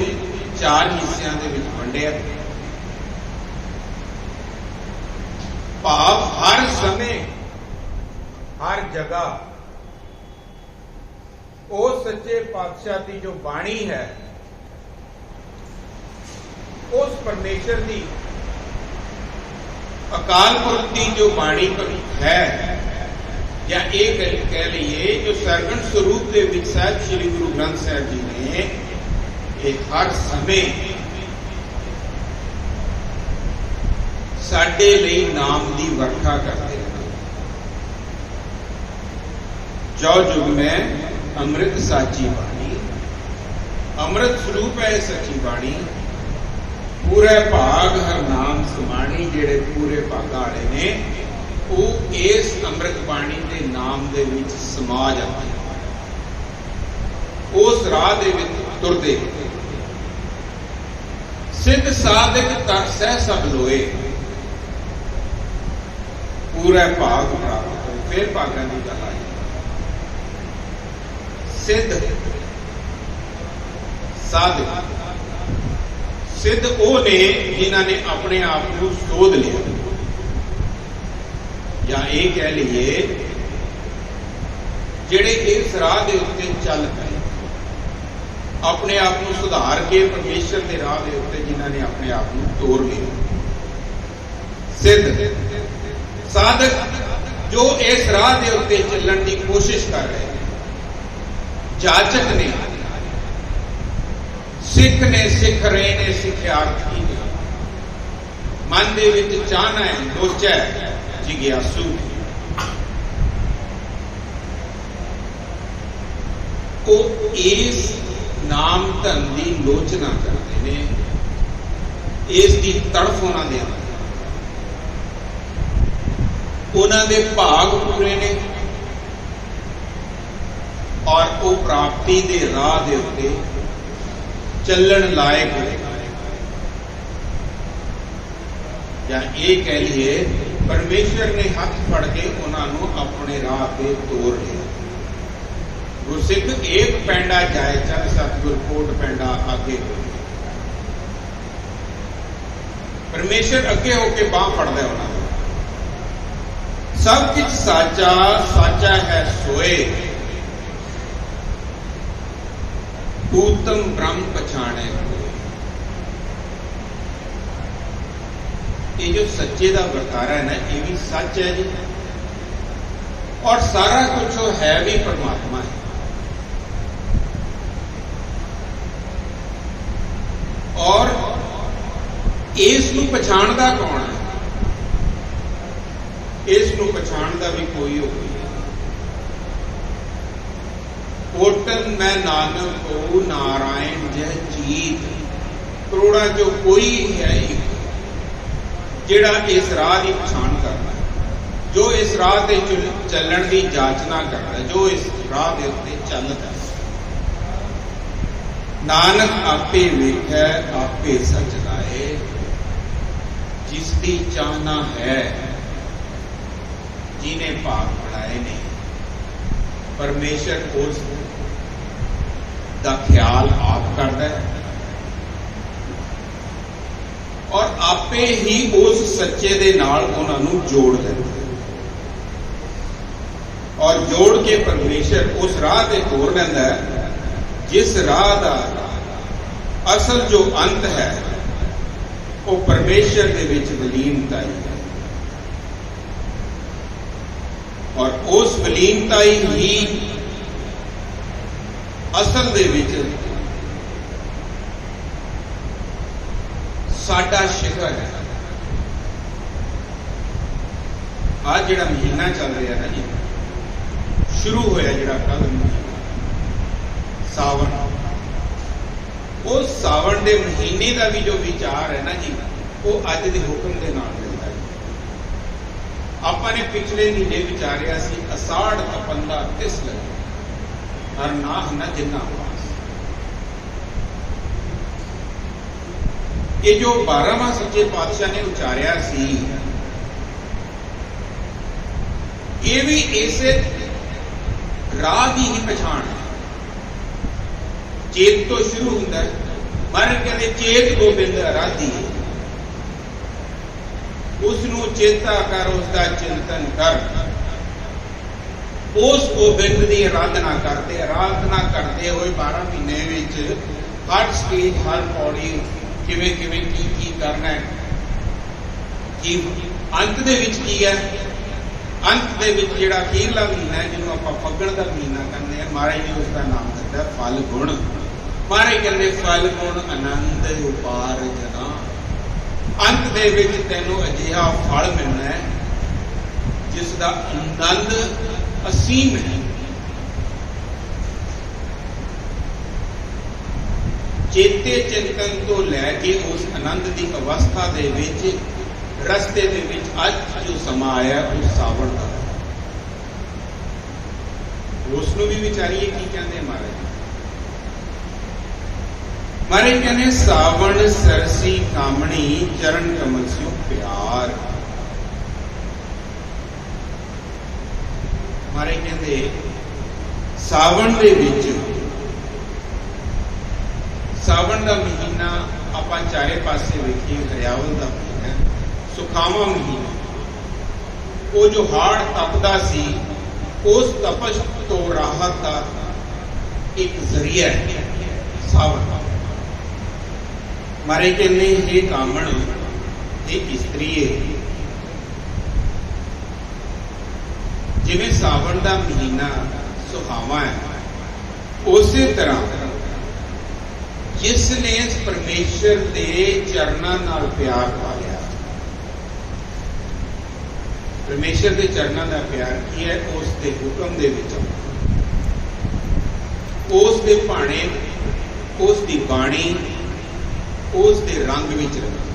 4 ਹਿੱਸਿਆਂ ਦੇ ਵਿੱਚ ਵੰਡਿਆ। ਭਾਵ ਹਰ ਸਮੇਂ ਹਰ ਜਗ੍ਹਾ ਉਸ ਸੱਚੇ ਪਾਤਸ਼ਾਹ ਦੀ ਜੋ ਬਾਣੀ ਹੈ, ਉਸ ਪਰਮੇਸ਼ਰ ਦੀ ਅਕਾਲ ਪੁਰਖ ਦੀ ਜੋ ਬਾਣੀ ਹੈ, ਜਾਂ ਇਹ ਕਹਿ ਲਈਏ ਜੋ ਸਰਗਣ ਸਰੂਪ ਦੇ ਵਿੱਚ ਸਾਹਿਬ ਸ੍ਰੀ ਗੁਰੂ ਗ੍ਰੰਥ ਸਾਹਿਬ ਜੀ ਨੇ, ਇਹ ਹਰ ਸਮੇਂ ਸਾਡੇ ਲਈ ਨਾਮ ਦੀ ਵਰਖਾ ਕਰਦੇ ਹਨ। ਜੋ ਜੁਗ ਮੈਂ ਅੰਮ੍ਰਿਤ ਸਾਚੀ ਬਾਣੀ, ਅੰਮ੍ਰਿਤ ਸਰੂਪ ਹੈ ਸੱਚੀ ਬਾਣੀ, ਪੂਰੇ ਭਾਗ ਹਰ ਨਾਮ ਸਮਾਣੀ। ਜਿਹੜੇ ਪੂਰੇ ਭਾਗਾਂ ਵਾਲੇ ਨੇ ਉਹ ਇਸ ਅੰਮ੍ਰਿਤ ਬਾਣੀ ਦੇ ਨਾਮ ਦੇ ਵਿੱਚ ਸਮਾ ਜਾਂਦੇ, ਉਸ ਰਾਹ ਦੇ ਵਿੱਚ ਤੁਰਦੇ। ਸਿੱਧ ਸਾਧਕ ਤਰਸੈ ਸਭ ਲੋਏ, ਪੂਰਾ ਭਾਗ ਪ੍ਰਾਪਤ ਹੋਏ। ਫਿਰ ਭਾਗਾਂ ਦੀ ਗੱਲ ਆਈ। ਸਿੱਧ ਸਾਧਕ, ਸਿੱਧ ਉਹ ਨੇ ਜਿਨ੍ਹਾਂ ਨੇ ਆਪਣੇ ਆਪ ਨੂੰ ਸੋਧ ਲਿਆ, ਜਾਂ ਇਹ ਕਹਿ ਲਈਏ ਜਿਹੜੇ ਇਸ ਰਾਹ ਦੇ ਉੱਤੇ ਚੱਲ ਪਏ, ਆਪਣੇ ਆਪ ਨੂੰ ਸੁਧਾਰ ਕੇ ਪਰਮੇਸ਼ਰ ਦੇ ਰਾਹ ਦੇ ਉੱਤੇ ਜਿਨ੍ਹਾਂ ਨੇ ਆਪਣੇ ਆਪ ਨੂੰ ਤੋਰ ਲਿਆ। ਸਿੱਧ ਸਾਧਕ ਜੋ ਇਸ ਰਾਹ ਦੇ ਉੱਤੇ ਚੱਲਣ ਦੀ ਕੋਸ਼ਿਸ਼ ਕਰ ਰਹੇ ਨੇ। ਜਾਚਕ ਨੇ, ਸਿੱਖ ਨੇ, ਸਿੱਖ ਰਹੇ ਨੇ, ਸਿੱਖਿਆਰਥੀ ਨੇ, ਮਨ ਦੇ ਵਿੱਚ ਚਾਹਨਾ ਹੈ, ਲੋਚਾ ਹੈ, ਜਿਗਿਆਸੂ। ਉਹ ਇਸ ਨਾਮ ਧਨ ਦੀ ਲੋਚਨਾ ਕਰਦੇ ਨੇ, ਇਸ ਦੀ ਤੜਫ ਉਹਨਾਂ ਦੇ ਅੰਦਰ। ਉਹਨਾਂ ਦੇ ਭਾਗ ਪੂਰੇ ਨੇ ਔਰ ਉਹ ਪ੍ਰਾਪਤੀ ਦੇ ਰਾਹ ਦੇ ਉੱਤੇ ਚੱਲਣ ਲਾਇਕ ਹੋਏ। ਜਾਂ ਇਹ ਕਹਿ ਲਈਏ ਪਰਮੇਸ਼ਰ ਨੇ ਹੱਥ ਫੜ ਕੇ ਉਹਨਾਂ ਨੂੰ ਆਪਣੇ ਰਾਹ ਤੇ ਤੋਰ ਲਿਆ। ਗੁਰਸਿੱਖ ਏਕ ਪੈਂਡਾ ਜਾਏ ਚਲ ਸਤਿਗੁਰ ਕੋਟ ਪੈਂਡਾ ਅੱਗੇ ਹੋ। ਪਰਮੇਸ਼ਰ ਅੱਗੇ ਹੋ ਕੇ ਬਾਹ ਫੜਦਾ ਉਹਨਾਂ ਨੂੰ। ਸਭ ਕੁਝ ਸਾਚਾ ਸਾਚਾ ਹੈ ਸੋਏ, ਊਤਮ ਬ੍ਰਹਮ ਪਛਾਣੇ। ਇਹ ਜੋ ਸੱਚੇ ਦਾ ਵਰਤਾਰਾ ਹੈ ਨਾ, ਇਹ ਵੀ ਸੱਚ ਹੈ ਜੀ, ਔਰ ਸਾਰਾ ਕੁਝ ਉਹ ਹੈ ਵੀ ਪਰਮਾਤਮਾ ਹੈ। ਔਰ ਇਸ ਨੂੰ ਪਛਾਣਦਾ ਕੌਣ ਹੈ? ਇਸ ਨੂੰ ਪਛਾਣਦਾ ਵੀ ਕੋਈ ਹੋ ਨਹੀਂ। ਕੋਟਨ ਮੈਂ ਨਾਨਕ ਕੋ ਨਾਰਾਇਣ ਜਹ ਚੀਤ, ਕਰੋੜਾਂ ਜੋ ਕੋਈ ਹੈ ਜਿਹੜਾ ਇਸ ਰਾਹ ਦੀ ਪਛਾਣ ਕਰਦਾ, ਜੋ ਇਸ ਰਾਹ ਤੇ ਚੱਲਣ ਦੀ ਜਾਚਨਾ ਕਰਦਾ, ਜੋ ਇਸ ਰਾਹ ਦੇ ਉੱਤੇ ਚੱਲਦਾ। ਨਾਨਕ ਆਪੇ ਵੇਖੈ ਆਪੇ ਸਚ ਲਾਏ, ਜਿਸ ਦੀ ਚਾਹਨਾ ਹੈ, ਜਿਹਨੇ ਭਾਗ ਬਣਾਏ ਨੇ, ਪਰਮੇਸ਼ਰ ਉਸ ਦਾ ਖਿਆਲ ਆਪ ਕਰਦਾ ਹੈ ਔਰ ਆਪੇ ਹੀ ਉਸ ਸੱਚੇ ਦੇ ਨਾਲ ਉਹਨਾਂ ਨੂੰ ਜੋੜ ਦਿੰਦਾ ਹੈ। और जोड़ के परमेश्वर उस राह ते तोर लैंदा है जिस राह का असल जो अंत है वो परमेश्वर के विच विलीनता ही है और उस विलीनता ही असल दे विच साडा शिखर है। आज जिहड़ा महीना चल रहा है ना जी, शुरू होया जिहड़ा कल महीना सावन, उस सावन के महीने का भी जो विचार है ना जी, वो अज के हुक्म के नाल मिलता है। आपने पिछले महीने विचारिया सी असाड़ तपंदा तिस लगे हर नाह न जिन्ना वास। ये जो 12वां सच्चे पातशाह ने उचारिया सी, ये भी इस राह की ही पछाण है। चेत तो शुरू होता है, महाराज कहते चेत गोबिंद आराधी है, उसनू चेता कर, उसका चिंतन कर, उस गोबिंद की आराधना करते हुए 12 महीने विच हर स्टेज हर पौड़ी किवें किवें की करना है, कि अंत दे विच की है। अंत दे विच जिहड़ा अखीरला महीना है जिन्होंने आपां फग्गण का महीना कहते हैं, महाराज ने उसका नाम दिता फल गुण। महाराज कहते फल गुण आनंद उपार जना। अंत दे विच तैनूं अजिहा फल मिलना है जिसका आनंद असीम है। चेते चिंतन तो लैके उस आनंद की अवस्था दे विच रस्ते दे विच अज जो समा आया उस सावण का, उसनू भी विचारिए की कहते महाराज। महाराज कहते सावण सरसी कामणी चरण कमल स्यों प्यार। महाराज कहते सावण दे विच, सावण का महीना आपां चारे पासे वेखीए हरियावल का महीना, सुखावा महीना, वो जो हाड़ तपदा सी उस तपश तो राहत का एक जरिया है सावन। मारे कहने हे कामण हे स्त्रीए, जिवें सावन का महीना सुहावा है, उसी तरह जिसने परमेश्वर के चरणों नाल प्यार पा लिया, परमेश्वर के चरणों का प्यार की है, उसके हुक्म दे विच, उसके भाणे, उसकी बाणी, उसके रंग विच रंगी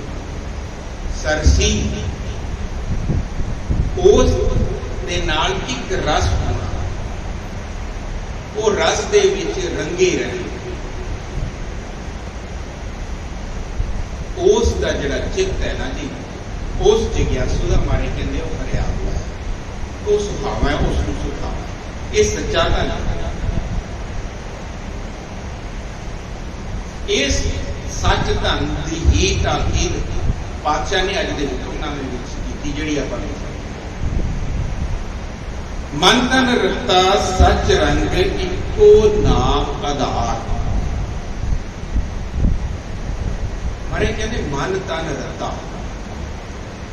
सरसी, उस दे नाल एक रस होना, वो रस दे विच रंगे रहना, उसका जिहड़ा चित्त है ना जी, उस जिज्ञासु का मारे कहते वो हरिया हुआ है, वो सुहावा है, उसको सुखावा है। ये सच्चा धन है। इस सच धन की ही ताकीद पातशाह ने अज के हुक्मनामे विच कीती, जिहड़ी आपां मन तन रता सच रंग इको नाम आधार। मारे कहते मन तन रता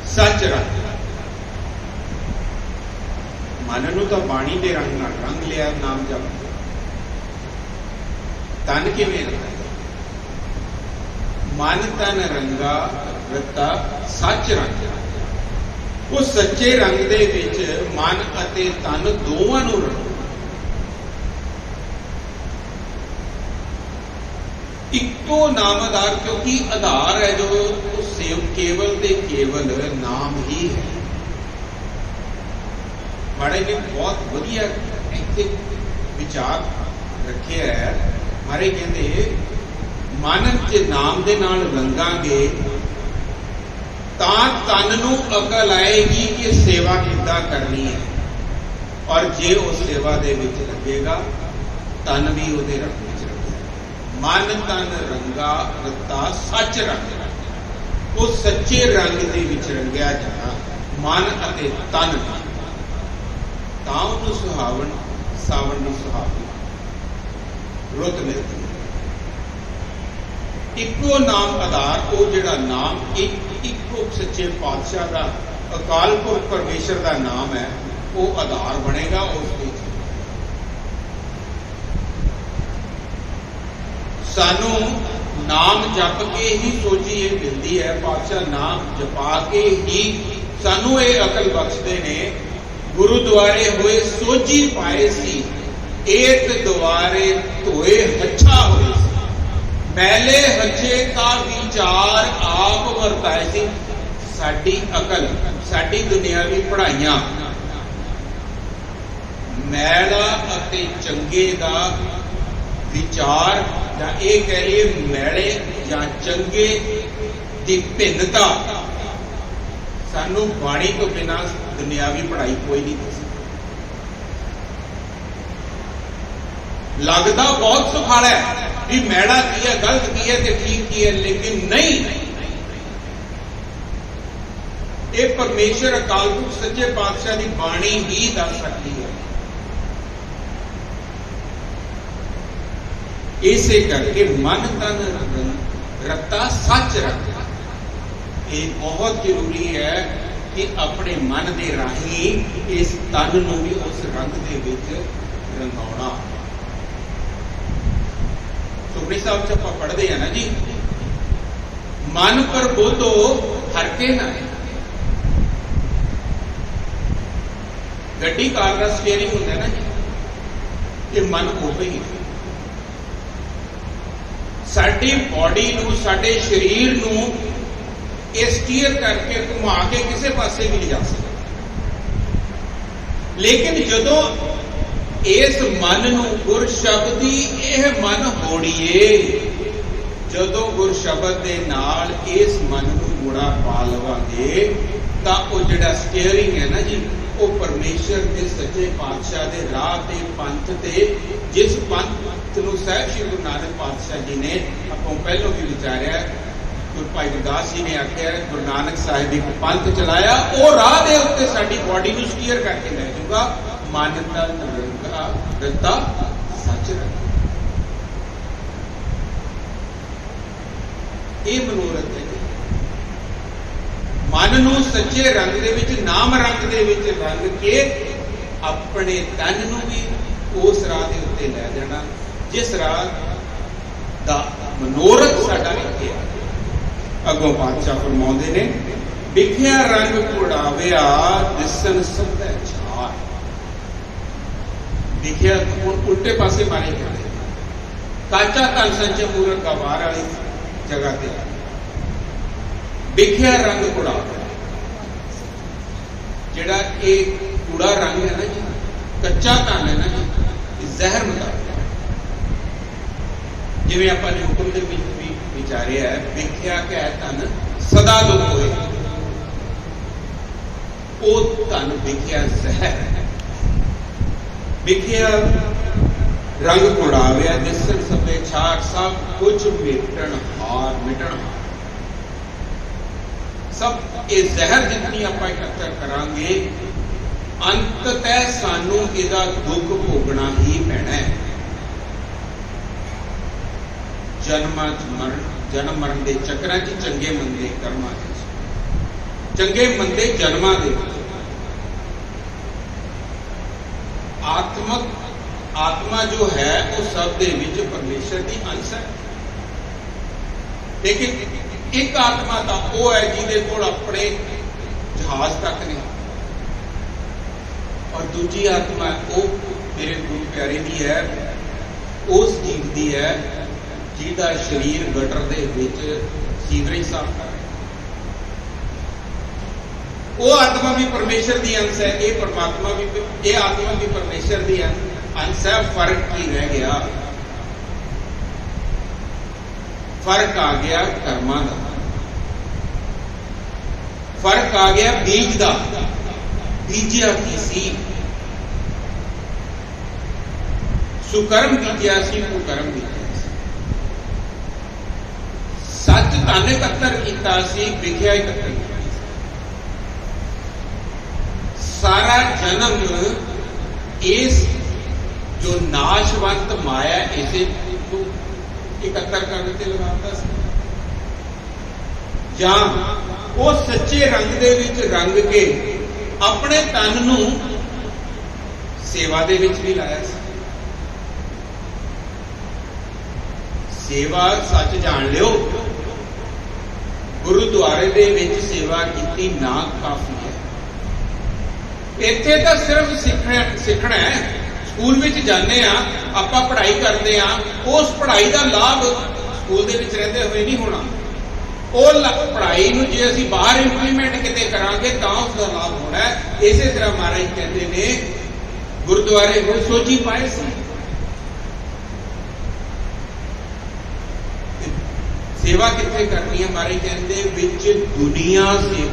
सच रंग, मन नूं तो बाणी दे रंग नाल रंग लिया, नाम जप, तन किवें रंगा, मन तन रंगा रता सच रंग। वो सच्चे रंग दे विच मन अते तन दोवां नूं रंगा, इको नाम आधार, क्योंकि आधार है जो केवल दे केवल नाम ही है। माड़े ने बहुत वधिया इत्थे विचार रखे है। मारे कहते मन च नाम दे नाल रंगांगे तां तन नूं अकल आएगी कि सेवा किद्दां करनी है, और जे उस सेवा दे विच लगेगा तन भी उहदे रंग विच लगेगा। मन तन रंगा रता सच रंग, उस सच्चे रंग दे विच रंगिया जाना मन अते तन। ਤਾਂ ਉਹਨੂੰ ਸੁਹਾਵਣ ਸਾਵਣ ਦੀ ਸੁਹਾਵਣੀ ਰੁੱਤ ਮਿਲਦੀ ਹੈ। ਇੱਕੋ ਨਾਮ ਆਧਾਰ, ਉਹ ਜਿਹੜਾ ਨਾਮ ਇੱਕੋ ਸੱਚੇ ਪਾਤਸ਼ਾਹ ਦਾ ਅਕਾਲ ਪੁਰਖ ਪਰਮੇਸ਼ਰ ਦਾ ਨਾਮ ਹੈ, ਉਹ ਆਧਾਰ ਬਣੇਗਾ ਉਸ ਵਿੱਚ। ਸਾਨੂੰ ਨਾਮ ਜਪ ਕੇ ਹੀ ਸੋਝੀ ਇਹ ਮਿਲਦੀ ਹੈ। ਪਾਤਸ਼ਾਹ ਨਾਮ ਜਪਾ ਕੇ ਹੀ ਸਾਨੂੰ ਇਹ ਅਕਲ ਬਖਸ਼ਦੇ ਨੇ। ਗੁਰਦੁਆਰੇ ਹੋਏ ਸੋਝੀ ਪਾਏ ਸੀ, ਏਕ ਦੁਆਰੇ ਧੋਏ ਹੱਛਾ ਹੋਏ ਸੀ, ਮੈਲੇ ਹੱਛੇ ਕਾ ਵਿਚਾਰ ਆਪ ਵਰਤਾਏ ਸੀ। ਸਾਡੀ ਅਕਲ, ਸਾਡੀ ਦੁਨਿਆਵੀ ਪੜ੍ਹਾਈਆਂ ਮੈਲਾ ਅਤੇ ਚੰਗੇ ਦਾ ਵਿਚਾਰ, ਜਾਂ ਇਹ ਕਹਿ ਲਈਏ ਮੈਲੇ ਜਾਂ ਚੰਗੇ ਦੀ ਭਿੰਨਤਾ ਸਾਨੂੰ ਬਾਣੀ ਤੋਂ ਬਿਨਾਂ ਦੁਨਿਆਵੀ ਪੜ੍ਹਾਈ ਕੋਈ ਨਹੀਂ ਦੇ ਸਕਦੀ। ਲੱਗਦਾ ਬਹੁਤ ਸੁਖਾਲਾ ਹੈ ਵੀ ਮੈਲਾ ਕੀ ਹੈ, ਗਲਤ ਕੀ ਹੈ ਤੇ ਠੀਕ ਕੀ ਹੈ, ਲੇਕਿਨ ਨਹੀਂ। ਇਹ ਪਰਮੇਸ਼ਰ ਅਕਾਲ ਪੁਰਖ ਸੱਚੇ ਪਾਤਸ਼ਾਹ ਦੀ ਬਾਣੀ ਹੀ ਦੱਸ ਸਕਦੀ ਹੈ। ਇਸੇ ਕਰਕੇ ਮਨ ਤਨ ਰਤਾ ਸੱਚ ਰੱਖਣਾ ਇਹ ਬਹੁਤ ਜ਼ਰੂਰੀ ਹੈ ਕਿ ਆਪਣੇ ਮਨ ਦੇ ਰਾਹੀਂ ਇਸ ਤਨ ਨੂੰ ਵੀ ਉਸ ਰੰਗ ਦੇ ਵਿੱਚ ਰੰਗਾਉਣਾ। ਸੁਖਮਨੀ ਸਾਹਿਬ ਚ ਆਪਾਂ ਪੜ੍ਹਦੇ ਆ ਨਾ ਜੀ, ਮਨ ਪਰ ਬੋਧੋ ਹਰਕੇ ਨਾ। ਗੱਡੀ ਕਾਰ ਦਾ ਸਟੀਅਰਿੰਗ ਹੁੰਦਾ ਨਾ ਜੀ, ਇਹ ਮਨ ਉਹ ਹੀ ਹੈ। ਸਾਡੀ ਬਾਡੀ ਨੂੰ, ਸਾਡੇ ਸਰੀਰ ਨੂੰ ਇਹ ਸਟੀਅਰ ਕਰਕੇ ਘੁਮਾ ਕੇ ਕਿਸੇ ਪਾਸੇ ਵੀ ਲਿਜਾ ਸਕਦਾ। ਲੇਕਿਨ ਜਦੋਂ ਇਸ ਮਨ ਨੂੰ ਗੁਰ ਸ਼ਬਦੀ ਇਹ ਮਨ ਹੋੜੀਏ, ਜਦੋਂ ਗੁਰ ਸ਼ਬਦ ਦੇ ਨਾਲ ਇਸ ਮਨ ਨੂੰ ਗੁੜਾ ਪਾ ਲਵਾਂਗੇ ਤਾਂ ਉਹ ਜਿਹੜਾ ਸਟੀਅਰਿੰਗ ਹੈ ਨਾ ਜੀ, ਉਹ ਪਰਮੇਸ਼ਰ ਦੇ ਸੱਚੇ ਪਾਤਸ਼ਾਹ ਦੇ ਰਾਹ ਤੇ ਪੰਥ ਤੇ, ਜਿਸ ਪੰਥ ਨੂੰ ਸਾਹਿਬ ਸ਼੍ਰੀ ਗੁਰੂ ਨਾਨਕ ਪਾਤਸ਼ਾਹ ਜੀ ਨੇ ਆਪਾਂ ਪਹਿਲਾਂ ਵੀ ਵਿਚਾਰਿਆ, ਗੁਰੂ ਭਾਈ ਗੁਰਦਾਸ ਜੀ ਨੇ ਆਖਿਆ ਗੁਰੂ ਨਾਨਕ ਸਾਹਿਬ ਇੱਕ ਪੰਥ ਚਲਾਇਆ, ਉਹ ਰਾਹ ਦੇ ਉੱਤੇ ਸਾਡੀ ਬਾਡੀ ਨੂੰ ਸਟੀਅਰ ਕਰਕੇ ਲੈ ਜਾਊਗਾ। ਮਨ ਤਨ ਰੰਗਾ ਰਤਾ ਸੱਚ ਰੱਖ, ਇਹ ਮਨੋਰਥ ਹੈ। ਮਨ ਨੂੰ ਸੱਚੇ ਰੰਗ ਦੇ ਵਿੱਚ, ਨਾਮ ਰੰਗ ਦੇ ਵਿੱਚ ਰੰਗ ਕੇ ਆਪਣੇ ਤਨ ਨੂੰ ਵੀ ਉਸ ਰਾਹ ਦੇ ਉੱਤੇ ਲੈ ਜਾਣਾ ਜਿਸ ਰਾਹ ਦਾ ਮਨੋਰਥ ਸਾਡਾ ਲਿਖਿਆ। ਅੱਗੋਂ ਪਾਤਸ਼ਾਹ ਫਰਮਾਉਂਦੇ ਨੇ, ਵਿਖਿਆ ਰੰਗ ਕੁੜਾਵਿਆ ਦਿਸਣ ਸਭੈ ਛਾਰ। ਵਿਖਿਆ ਹੁਣ ਉਲਟੇ ਪਾਸੇ ਮਾਰੇ ਜਾਂਦੇ, ਕਾਚਾ ਧਨ ਸੰਚ ਮੂਰਖ ਗਵਾਰ ਵਾਲੀ ਜਗ੍ਹਾ ਤੇ ਵਿਖਿਆ ਰੰਗ ਕੁੜਾਵਿਆ। ਜਿਹੜਾ ਇਹ ਕੂੜਾ ਰੰਗ ਹੈ ਨਾ ਜੀ, ਕੱਚਾ ਧਨ ਹੈ ਨਾ ਜੀ, ਜ਼ਹਿਰ ਮੁਤਾਬਕ, ਜਿਵੇਂ ਆਪਾਂ ਨੇ ਹੁਕਮ ਦੇ ਵਿੱਚ ਵੀ ਵਿਚਾਰਿਆ ਹੈ, ਵਿਖਿਆ ਕਹਿ ਧਨ ਸਦਾ ਦੁੱਖ ਹੋਏ, ਉਹ ਧਨ ਵਿਖਿਆ ਜ਼ਹਿਰ। ਵਿਖਿਆ ਰੰਗ ਕੁੜਾਵਿਆ ਦਿਸਣ ਸਭੇ ਛਾਰ, ਸਭ ਕੁਝ ਮਿਟਣ ਹਾਰ, ਮਿਟਣ ਹਾਰ। ਸਭ ਇਹ ਜ਼ਹਿਰ ਜਿਤਨੀ ਆਪਾਂ ਇਕੱਠਾ ਕਰਾਂਗੇ, ਅੰਤਤଃ ਸਾਨੂੰ ਇਹਦਾ ਦੁੱਖ ਭੋਗਣਾ ਹੀ ਪੈਣਾ ਹੈ। ਜਨਮ ਮਰਨ ਦੇ ਚੱਕਰਾਂ 'ਚ, ਚੰਗੇ ਮੰਦੇ ਕਰਮਾਂ ਵਿੱਚ, ਚੰਗੇ ਮੰਦੇ ਜਨਮਾਂ ਦੇ ਵਿੱਚ। ਆਤਮਾ ਜੋ ਹੈ ਉਹ ਸਭ ਦੇ ਵਿੱਚ ਪਰਮੇਸ਼ਰ ਦੀ ਅੰਸ਼ ਹੈ, ਲੇਕਿਨ ਇੱਕ ਆਤਮਾ ਤਾਂ ਉਹ ਹੈ ਜਿਹਦੇ ਕੋਲ ਆਪਣੇ ਜਹਾਜ਼ ਤੱਕ ਨਹੀਂ, ਔਰ ਦੂਜੀ ਆਤਮਾ ਉਹ ਮੇਰੇ ਗੁਰੂ ਪਿਆਰੇ ਦੀ ਹੈ, ਉਸ ਜੀਵ ਦੀ ਹੈ ਜਿਹਦਾ ਸਰੀਰ ਗਟਰ ਦੇ ਵਿੱਚ ਸੀਵਰੇਜ ਸਾਫ਼ ਕਰ ਰਿਹਾ। ਉਹ ਆਤਮਾ ਵੀ ਪਰਮੇਸ਼ਰ ਦੀ ਅੰਸ਼ ਹੈ, ਇਹ ਪਰਮਾਤਮਾ ਵੀ, ਇਹ ਆਤਮਾ ਵੀ ਪਰਮੇਸ਼ਰ ਦੀ ਅੰਸ਼ ਹੈ। ਫਰਕ ਕੀ ਰਹਿ ਗਿਆ? ਫਰਕ ਆ ਗਿਆ ਕਰਮਾਂ ਦਾ, ਫਰਕ ਆ ਗਿਆ ਬੀਜ ਦਾ। ਬੀਜਿਆ ਕੀ ਸੀ? ਸੁਕਰਮ ਬੀਜਿਆ ਸੀ, ਕੁਕਰਮ ਬੀਜਿਆ ਸੀ। ਸੱਚ ਧਨ ਇਕੱਤਰ ਕੀਤਾ ਸੀ, ਵਿਖਿਆ ਇਕੱਤਰ ਕੀਤਾ ਸੀ। ਸਾਰਾ ਜਨਮ इस जो नाशवंत माया इसे को इकट्ठा करने ते लगाता सी, जां वो सच्चे रंग दे विच रंग के अपने तन नूं सेवा दे विच भी लाया सी। सेवा सच जान लियो, गुरुद्वारे दे विच सेवा कीती ना काफी है। इत्थे तां सिर्फ सिखना है। स्कूल विच जाने आपां पढ़ाई करते उस पढ़ाई का लाभ स्कूल दे विच रहिंदे होए नहीं होना। पढ़ाई नूं जे असीं बाहर इंप्लीमेंट किते करांगे तां उसका लाभ होना है। इसे तरह महाराज कहते ने गुरुद्वारे होए सोची पाए सी, सेवा कित्थे करनी है। महाराज कहते विच दुनिया से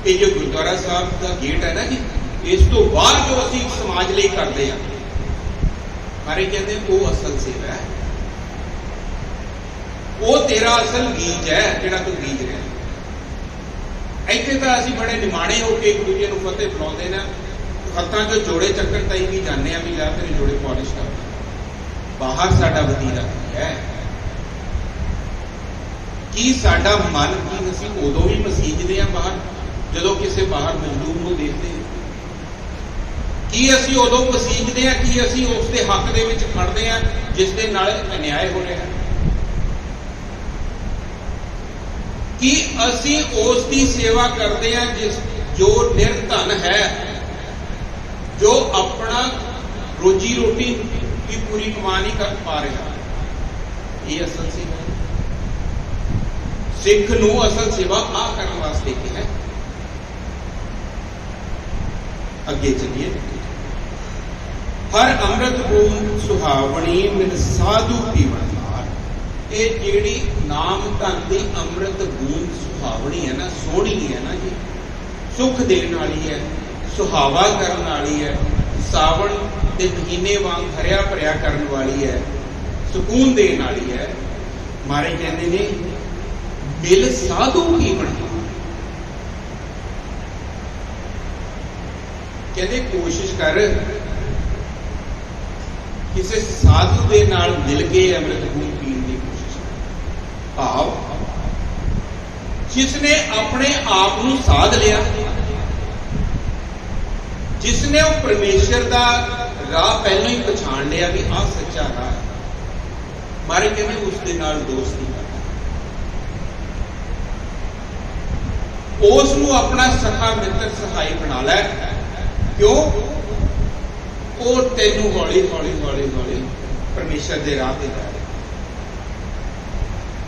ये जो गुरुद्वारा साहब का गेट है ना जी, इस तो बाहर जो असीं समाज लिए करते हैं, मारे कहते वो असल सेवा है, वो तेरा असल बीज है जिहड़ा तू बीज रहा। इत्थे तां असीं बड़े निमाणे होके एक दूजे नूं फतेह बुलाउंदे ने, हत्थां चों जोड़े चक्कर ताईं भी जाने भी जा तेरे जोड़े पॉलिश कर। बाहर साडा वतीरा की है कि साडा मन की असीं उदों भी मसीजदे हां बाहर जदों किसी बाहर मजलूम नूं देखदे हां, कि असीं उदों मसीजदे हां कि असीं उसके हक दे विच खड़दे हां जिस दे नाल अन्याय हो रहा है, कि असीं उस दी सेवा करदे हां जिस जो निर्धन है, जो अपना रोजी रोटी की पूरी कमा नहीं कर पा रहा। ये असल सेवा सिख नूं असल सेवा आ करने वास्ते की है। अगे चलिए। हर अमृत बूंद सुहावनी मिल साधु पीवन हार। ये जिहड़ी नाम धन दी अमृत बूंद सुहावनी है ना, सोहनी है ना जी, सुख देने वाली है, सुहावा करने वाली है, सावन के महीने वांग हरिया भरिया करने वाली है, सुकून देने वाली है। मारे कहते ने मिल साधु पीवन हार। कहते कोशिश कर किसी साधु दे नाल मिल के अमृत बूंद पीने की कोशिश कर। भाव जिसने अपने आप को साध लिया, जिसने वो परमेश्वर का राह पहलों ही पछाण लिया भी आ सच्चा राह है, मारे कहते उसके नाल दोस्त नहीं करना, उसनू अपना सखा मित्र सहाय बना लै। क्यों? वो तेनू हौली हौली हौली हौली परमेश्वर के राह पे ला रहा,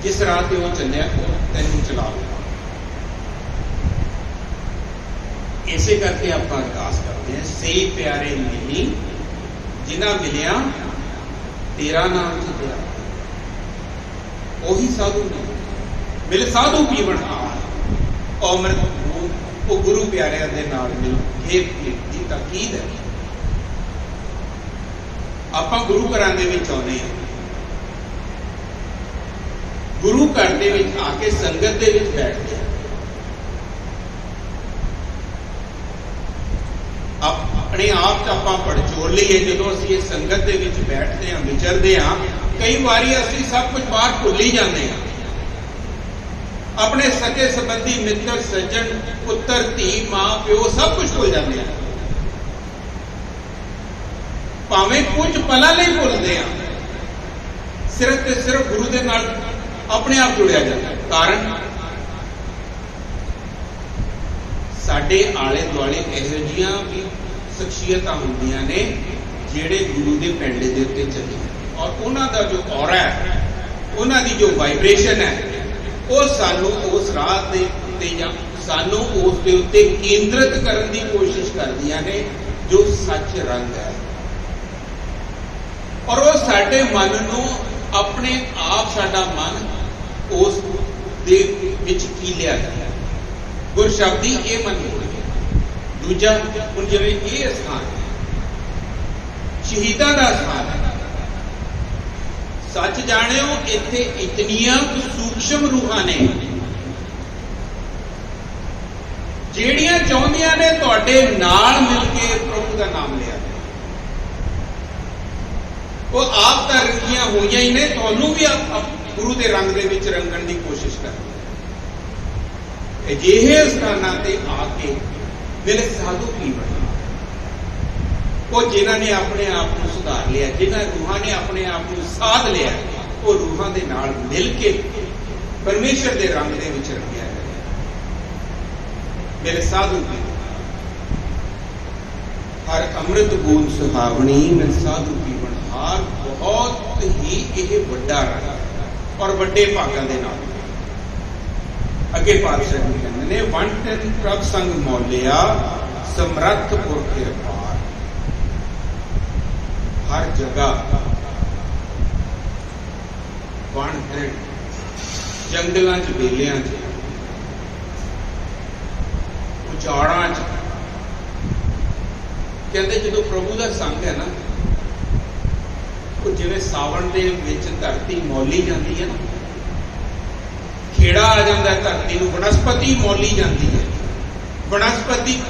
जिस राह पे वो चलिया वो तेनू चला लेगा। इसे करके आप अरदास करते हैं, सही प्यारे नहीं जिन्ना मिलिया तेरा नाम चलिया, ओही साधु नहीं मिल साधु पीवन हार। अमृत वो गुरु प्यारिਆਂ ਦੇ ਨਾਲ मिल घेर की ताकीद है। ਆਪਾਂ ਗੁਰੂ ਘਰਾਂ ਦੇ ਵਿੱਚ ਆਉਂਦੇ ਹਾਂ, ਗੁਰੂ ਘਰ ਦੇ ਵਿੱਚ ਆ ਕੇ ਸੰਗਤ ਦੇ ਵਿੱਚ ਬੈਠਦੇ ਹਾਂ, ਆਪਣੇ ਆਪ 'ਚ ਆਪਾਂ ਪੜਚੋਲ ਲਈਏ। ਜਦੋਂ ਅਸੀਂ ਇਹ ਸੰਗਤ ਦੇ ਵਿੱਚ ਬੈਠਦੇ ਹਾਂ, ਵਿਚਰਦੇ ਹਾਂ, ਕਈ ਵਾਰੀ ਅਸੀਂ ਸਭ ਕੁਝ ਬਾਹਰ ਭੁੱਲ ਹੀ ਜਾਂਦੇ ਹਾਂ। अपने सके संबंधी मित्र सज्जन पुत्र धी मां प्यो सब कुछ भूल जाते हैं, भावें कुछ पलों लिए भूलते हैं, सिर्फ ते सिर्फ गुरु के नाल अपने आप जुड़िया जाता है। कारण साडे आले दुआले इहो जिहियां भी शख्सियतां हुंदियां ने जिहड़े गुरु के पैंडे दे उत्ते चले, और उन्हां दा जो औरा है, उन्हां दी जो वाइब्रेशन है, वो सानू उस राह के उत्ते जां सानू उस दे उत्ते केंद्रित करने की कोशिश करदियां ने जो सच रंग है, और वो साडे मन नू अपने आप साडा मन उस दे विच की लिया जाए। गुर शब्दी ये मन हो। दूजा हुण जिवें ये स्थान शहीदां दा स्थान है, सच जाणिओ इत्थे इतनियां सूक्ष्म रूहां ने ਜਿਹੜੀਆਂ ਚਾਹੁੰਦੀਆਂ ਨੇ ਤੁਹਾਡੇ ਨਾਲ ਮਿਲ ਕੇ ਪ੍ਰਭੂ ਦਾ ਨਾਮ ਲਿਆ। ਉਹ ਆਪ ਤਾਂ ਰੰਗੀਆਂ ਹੋਈਆਂ ਹੀ ਨੇ, ਤੁਹਾਨੂੰ ਵੀ ਗੁਰੂ ਦੇ ਰੰਗ ਦੇ ਵਿੱਚ ਰੰਗਣ ਦੀ ਕੋਸ਼ਿਸ਼ ਕਰੋ। ਅਜਿਹੇ ਸਥਾਨਾਂ ਤੇ ਆ ਕੇ ਮੇਰੇ ਸਾਧੂ ਕੀ ਬਣੇ? ਉਹ ਜਿਨ੍ਹਾਂ ਨੇ ਆਪਣੇ ਆਪ ਨੂੰ ਸੁਧਾਰ ਲਿਆ, ਜਿਨ੍ਹਾਂ ਰੂਹਾਂ ਨੇ ਆਪਣੇ ਆਪ ਨੂੰ ਸਾਧ ਲਿਆ, ਉਹ ਰੂਹਾਂ ਦੇ ਨਾਲ ਮਿਲ ਕੇ ਪਰਮੇਸ਼ਰ ਦੇ ਰੰਗ ਦੇ ਵਿੱਚ ਰੰਗਿਆ ਗਿਆ। ਮੇਰੇ ਸਾਧੂ ਕੀ ਹਰ ਅੰਮ੍ਰਿਤ ਬੂੰਦ ਸੁਹਾਵਣੀ, ਮੇਰੇ ਸਾਧੂ ਕੀ ਹਾਰ ਬਹੁਤ ਹੀ ਇਹ ਵੱਡਾ ਰੰਗ ਔਰ ਵੱਡੇ ਭਾਗਾਂ ਦੇ ਨਾਲ। ਅੱਗੇ ਪਾਤਸ਼ਾਹ ਜੀ ਕਹਿੰਦੇ ਨੇ, ਵੰਟਨ ਪ੍ਰਭ ਸੰਗ ਮੌਲਿਆ ਸਮਰੱਥ ਪੁਰਖ ਕਿਰਪਾਲ। ਹਰ ਜਗ੍ਹਾ ਵਣ ਹੈ, ਜੰਗਲਾਂ 'ਚ, ਬੇਲਿਆਂ 'ਚ, ਉਚਾੜਾਂ 'ਚ। ਕਹਿੰਦੇ ਜਦੋਂ ਪ੍ਰਭੂ ਦਾ ਸੰਗ ਹੈ ਨਾ, ਉਹ ਜਿਵੇਂ ਸਾਵਣ ਦੇ ਵਿੱਚ ਧਰਤੀ ਮੌਲੀ ਜਾਂਦੀ ਹੈ ਨਾ, ਖੇੜਾ ਆ ਜਾਂਦਾ ਧਰਤੀ ਨੂੰ, ਬਨਸਪਤੀ ਮੌਲੀ ਜਾਂਦੀ ਹੈ, ਬਨਸਪਤੀ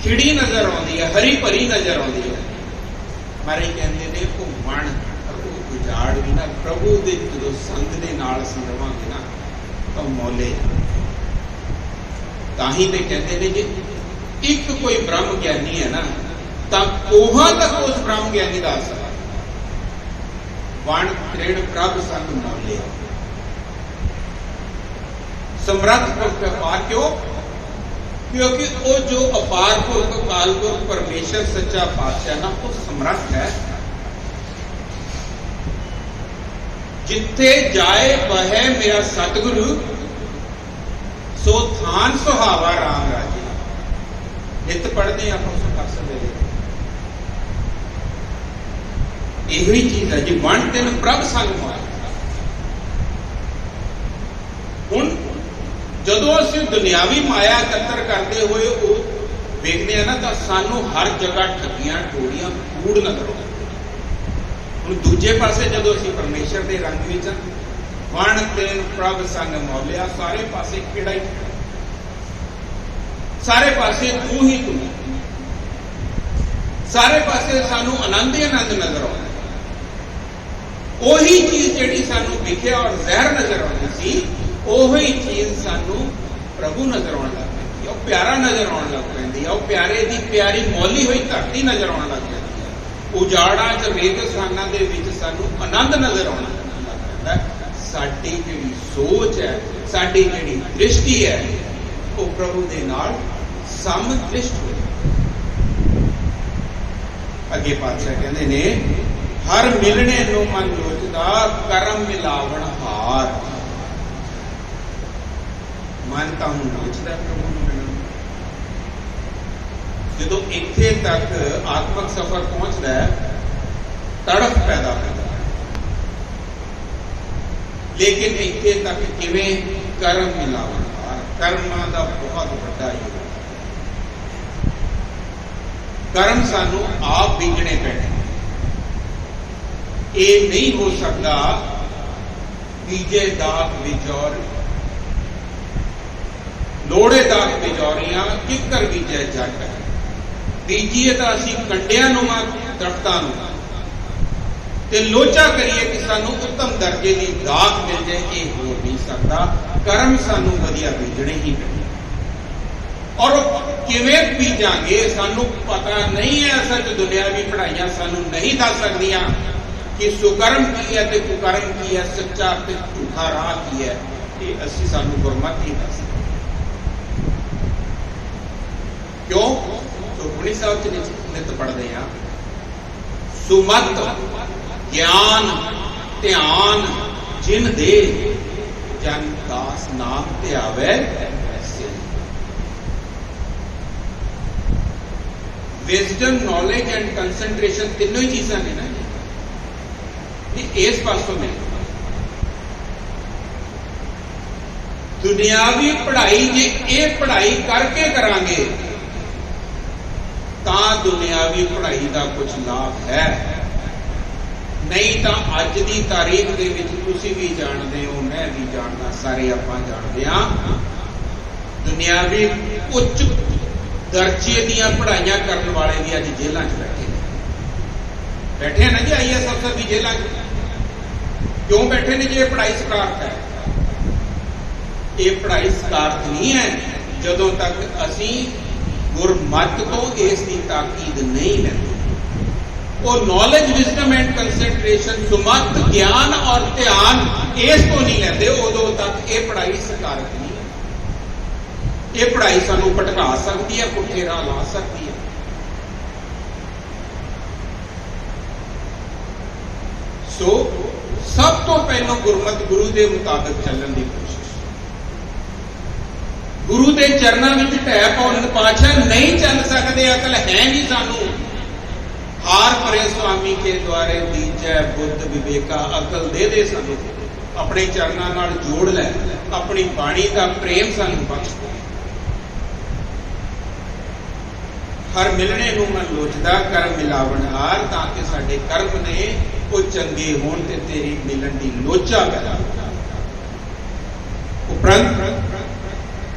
ਖਿੜੀ ਨਜ਼ਰ ਆਉਂਦੀ ਹੈ, ਹਰੀ ਭਰੀ ਨਜ਼ਰ ਆਉਂਦੀ ਹੈ। ਮਾਰੇ ਕਹਿੰਦੇ ਨੇ ਉਹ ਮਣ, ਉਹ ਉਜਾੜ ਵੀ ਨਾ ਪ੍ਰਭੂ ਦੇ ਜਦੋਂ ਸੰਗ ਦੇ ਨਾਲ ਅਸੀਂ ਰਵਾਂਗੇ ਨਾ ਤਾਂ ਮੌਲੇ। ਤਾਂ ਹੀ ਤੇ ਕਹਿੰਦੇ ਨੇ ਜੇ ਇੱਕ ਕੋਈ ਬ੍ਰਹਮ ਗਿਆਨੀ ਹੈ ਨਾ ਤਾਂ ਕੋਹਾਂ ਤੱਕ ਉਸ ਬ੍ਰਹਮ ਗਿਆਨੀ ਦਾ ਅਸਰ। ਵਣ ਤ੍ਰਿਣ ਪ੍ਰਭ ਸੰਗ ਮੌਲੇ ਸਮਰੱਥ ਪੁਰਖ ਅਪਾਰ। ਕਿਉਂ? ਕਿਉਂਕਿ ਉਹ ਜੋ ਅਪਾਰ ਪੁਰਖ ਅਕਾਲ ਪੁਰਖ ਪਰਮੇਸ਼ਰ ਸੱਚਾ ਪਾਤਸ਼ਾਹ ਨਾ, ਉਹ ਸਮਰੱਥ ਹੈ। ਜਿੱਥੇ ਜਾਏ ਬਹਿ ਮੇਰਾ ਸਤਿਗੁਰੂ, ਸੋ ਥਾਨ ਸੁਹਾਵਾ ਰਾਮ ਰਾਜੇ। ਨਿਤ ਪੜ੍ਹਦੇ ਆਪਾਂ ਉਸ ਪਾਸੇ ਦੇ ਇਹੋ ਹੀ ਚੀਜ਼ ਹੈ ਜੀ। ਵਣ ਤਿੰਨ ਪ੍ਰਭ ਸੰਗ ਮਾਰ। ਹੁਣ ਜਦੋਂ ਅਸੀਂ ਦੁਨਿਆਵੀ ਮਾਇਆ ਇਕੱਤਰ ਕਰਦੇ ਹੋਏ ਉਹ ਵੇਖਦੇ ਆ ਨਾ, ਤਾਂ ਸਾਨੂੰ ਹਰ ਜਗ੍ਹਾ ਠੱਗੀਆਂ, ਟੋੜੀਆਂ, ਕੂੜ ਨਜ਼ਰ ਆਉਂਦੇ। ਹੁਣ ਦੂਜੇ ਪਾਸੇ ਜਦੋਂ ਅਸੀਂ ਪਰਮੇਸ਼ਰ ਦੇ ਰੰਗ ਵਿੱਚ, ਵਣ ਤਿੰਨ ਪ੍ਰਭ ਸੰਗ ਮੌਲਿਆ, ਸਾਰੇ ਪਾਸੇ ਕਿਹੜਾ ਹੀ, ਸਾਰੇ ਪਾਸੇ ਤੂੰ ਹੀ ਤੂੰ, ਸਾਰੇ ਪਾਸੇ ਸਾਨੂੰ ਆਨੰਦ ਹੀ ਆਨੰਦ ਨਜ਼ਰ ਆਉਂਦਾ। ਉਹੀ ਚੀਜ਼ ਜਿਹੜੀ ਸਾਨੂੰ ਵਿਖਿਆ ਔਰ ਜ਼ਹਿਰ ਨਜ਼ਰ ਆਉਂਦੀ ਸੀ, ਉਹੀ ਚੀਜ਼ ਸਾਨੂੰ ਪ੍ਰਭੂ ਨਜ਼ਰ ਆਉਣ ਲੱਗ ਪੈਂਦੀ ਹੈ। ਉਹ ਪਿਆਰਾ ਨਜ਼ਰ ਆਉਣ ਲੱਗ ਪੈਂਦੀ ਹੈ। ਉਹ ਪਿਆਰੇ ਦੀ ਪਿਆਰੀ ਮੌਲੀ ਹੋਈ ਧਰਤੀ ਨਜ਼ਰ ਆਉਣ ਲੱਗ ਪੈਂਦੀ ਹੈ। ਉਜਾੜਾਂ 'ਚ, ਰੇਗਿਸਤਾਨਾਂ ਦੇ ਵਿੱਚ ਸਾਨੂੰ ਆਨੰਦ ਨਜ਼ਰ ਆਉਣ ਲੱਗ ਪੈਂਦਾ। ਸਾਡੀ ਜਿਹੜੀ ਸੋਚ ਹੈ, ਸਾਡੀ ਜਿਹੜੀ ਦ੍ਰਿਸ਼ਟੀ ਹੈ, ਉਹ ਪ੍ਰਭੂ ਦੇ ਨਾਲ ਸਮਦ੍ਰਿਸ਼ਟ ਹੋ ਜਾਂਦੀ। ਅੱਗੇ ਪਾਤਸ਼ਾਹ ਕਹਿੰਦੇ ਨੇ, ਹਰ ਮਿਲਣੇ ਨੂੰ ਮਨ ਲੋਚਦਾ, ਕਰਮ ਮਿਲਾਵਣ ਹਾਰ। ਮਨ ਤਾਂ ਹੁਣ ਲੋਚਦਾ ਪ੍ਰਭੂ ਨੂੰ ਮਿਲਣ। ਜਦੋਂ ਇੱਥੇ ਤੱਕ ਆਤਮਕ ਸਫ਼ਰ ਪਹੁੰਚਦਾ ਹੈ, ਤੜਫ ਪੈਦਾ ਹੁੰਦਾ ਹੈ। ਲੇਕਿਨ ਇੱਥੇ ਤੱਕ ਕਿਵੇਂ? ਕਰਮ ਮਿਲਾਵਣ ਹਾਰ। ਕਰਮਾਂ ਦਾ ਬਹੁਤ ਵੱਡਾ ਯੋਗਦਾਨ। ਕਰਮ ਸਾਨੂੰ ਆਪ ਬੀਜਣੇ ਪੈਣੇ। ਇਹ ਨਹੀਂ ਹੋ ਸਕਦਾ ਬੀਜੇ ਦਾਗ ਵਿਚੌਰ, ਲੋੜੇ ਦਾਗ ਵਿਚੌਰੀਆਂ, ਕਿੱਕਰ ਬੀਜੇ ਜੱਟ। ਬੀਜੀਏ ਤਾਂ ਅਸੀਂ ਕੰਡਿਆਂ ਨੂੰ, ਦਰਖਤਾਂ ਨੂੰ, ਤੇ ਲੋਚਾ ਕਰੀਏ ਕਿ ਸਾਨੂੰ ਉੱਤਮ ਦਰਜੇ ਦੀ ਦਾਤ ਮਿਲ ਜਾਏ, ਇਹ ਹੋ ਨਹੀਂ ਸਕਦਾ। ਕਰਮ ਸਾਨੂੰ ਵਧੀਆ ਬੀਜਣੇ ਹੀ ਪੈਣੇ। ਔਰ ਕਿਵੇਂ ਬੀਜਾਂਗੇ ਸਾਨੂੰ ਪਤਾ ਨਹੀਂ ਹੈ। ਸੱਚ ਦੁਨਿਆਵੀ ਪੜ੍ਹਾਈਆਂ ਸਾਨੂੰ ਨਹੀਂ ਦੱਸ ਸਕਦੀਆਂ ਕਿ ਸੁਕਰਮ ਕੀ ਹੈ ਤੇ ਕੁਕਰਮ ਕੀ ਹੈ, ਸੱਚਾ ਤੇ ਝੂਠਾ ਰਾਹ ਕੀ ਹੈ। ਇਹ ਅਸੀਂ ਸਾਨੂੰ ਗੁਰਮਤਿ ਦੱਸ ਸਕਦੀ। ਕਿਉਂ? ਸੁਖਮਨੀ ਸਾਹਿਬ ਚ ਨਿਤ ਪੜ੍ਹਦੇ ਹਾਂ, ਸੁਮਤ ਗਿਆਨ ਧਿਆਨ ਜਿਨ ਦੇ, ਜਨ ਦਾਸ ਨਾਮ ਧਿਆਵੇ। ਵਿਜ਼ਡਮ, ਨੌਲੇਜ ਐਂਡ ਕੰਸੈਂਟਰੇਸ਼ਨ ਤਿੰਨੋਂ ਹੀ ਚੀਜ਼ਾਂ ਨੇ ਨਾ, ਇਹ ਇਸ ਪਾਸੋਂ ਮਿਲ। ਦੁਨਿਆਵੀ ਪੜ੍ਹਾਈ ਜੇ ਇਹ ਪੜ੍ਹਾਈ ਕਰਕੇ ਕਰਾਂਗੇ ਤਾਂ ਦੁਨਿਆਵੀ ਪੜ੍ਹਾਈ ਦਾ ਕੁਝ ਲਾਭ ਹੈ। ਨਹੀਂ ਤਾਂ ਅੱਜ ਦੀ ਤਾਰੀਖ ਦੇ ਵਿੱਚ ਤੁਸੀਂ ਵੀ ਜਾਣਦੇ ਹੋ, ਮੈਂ ਵੀ ਜਾਣਦਾ, ਸਾਰੇ ਆਪਾਂ ਜਾਣਦੇ ਹਾਂ दुनियावी उच्च दर्जे ਦੀਆਂ पढ़ाइयां करने वाले भी अज जेलों च बैठे हैं ना जी। IAS अफसर भी जेलों च क्यों बैठे ने जी? ये पढ़ाई सकारात्मक है। ये पढ़ाई सकारात्मक नहीं है जदों तक असी गुरमत तो इसकी ताकीद नहीं लेते। वो नॉलेज विजडम एंड कंसनट्रेशन सुमत ज्ञान और ध्यान इस तो नहीं लेते उदों तक ये पढ़ाई सकारात्मक नहीं है। ये पढ़ाई सानू भटका सकती है, पुठे राह ला सकती है। सो सब तो पहलों गुरमत गुरु के मुताबिक चलने की कोशिश, गुरु के चरणों में ढह पाउन पातशाह नहीं चल सकते, अकल है नहीं सानू। हार परे स्वामी के द्वारे दीजै बुद्ध विवेका, अकल दे सानू, अपने चरणों नाल जोड़ लै, अपनी बाणी का प्रेम सानू बख्श दे। हर मिलने नूं मन लोचदा कर मिलावण हार, ताकि साडे कर्म ने वो चंगे होण ते तेरी मिलन दी लोचा पैदा हो। उपरंत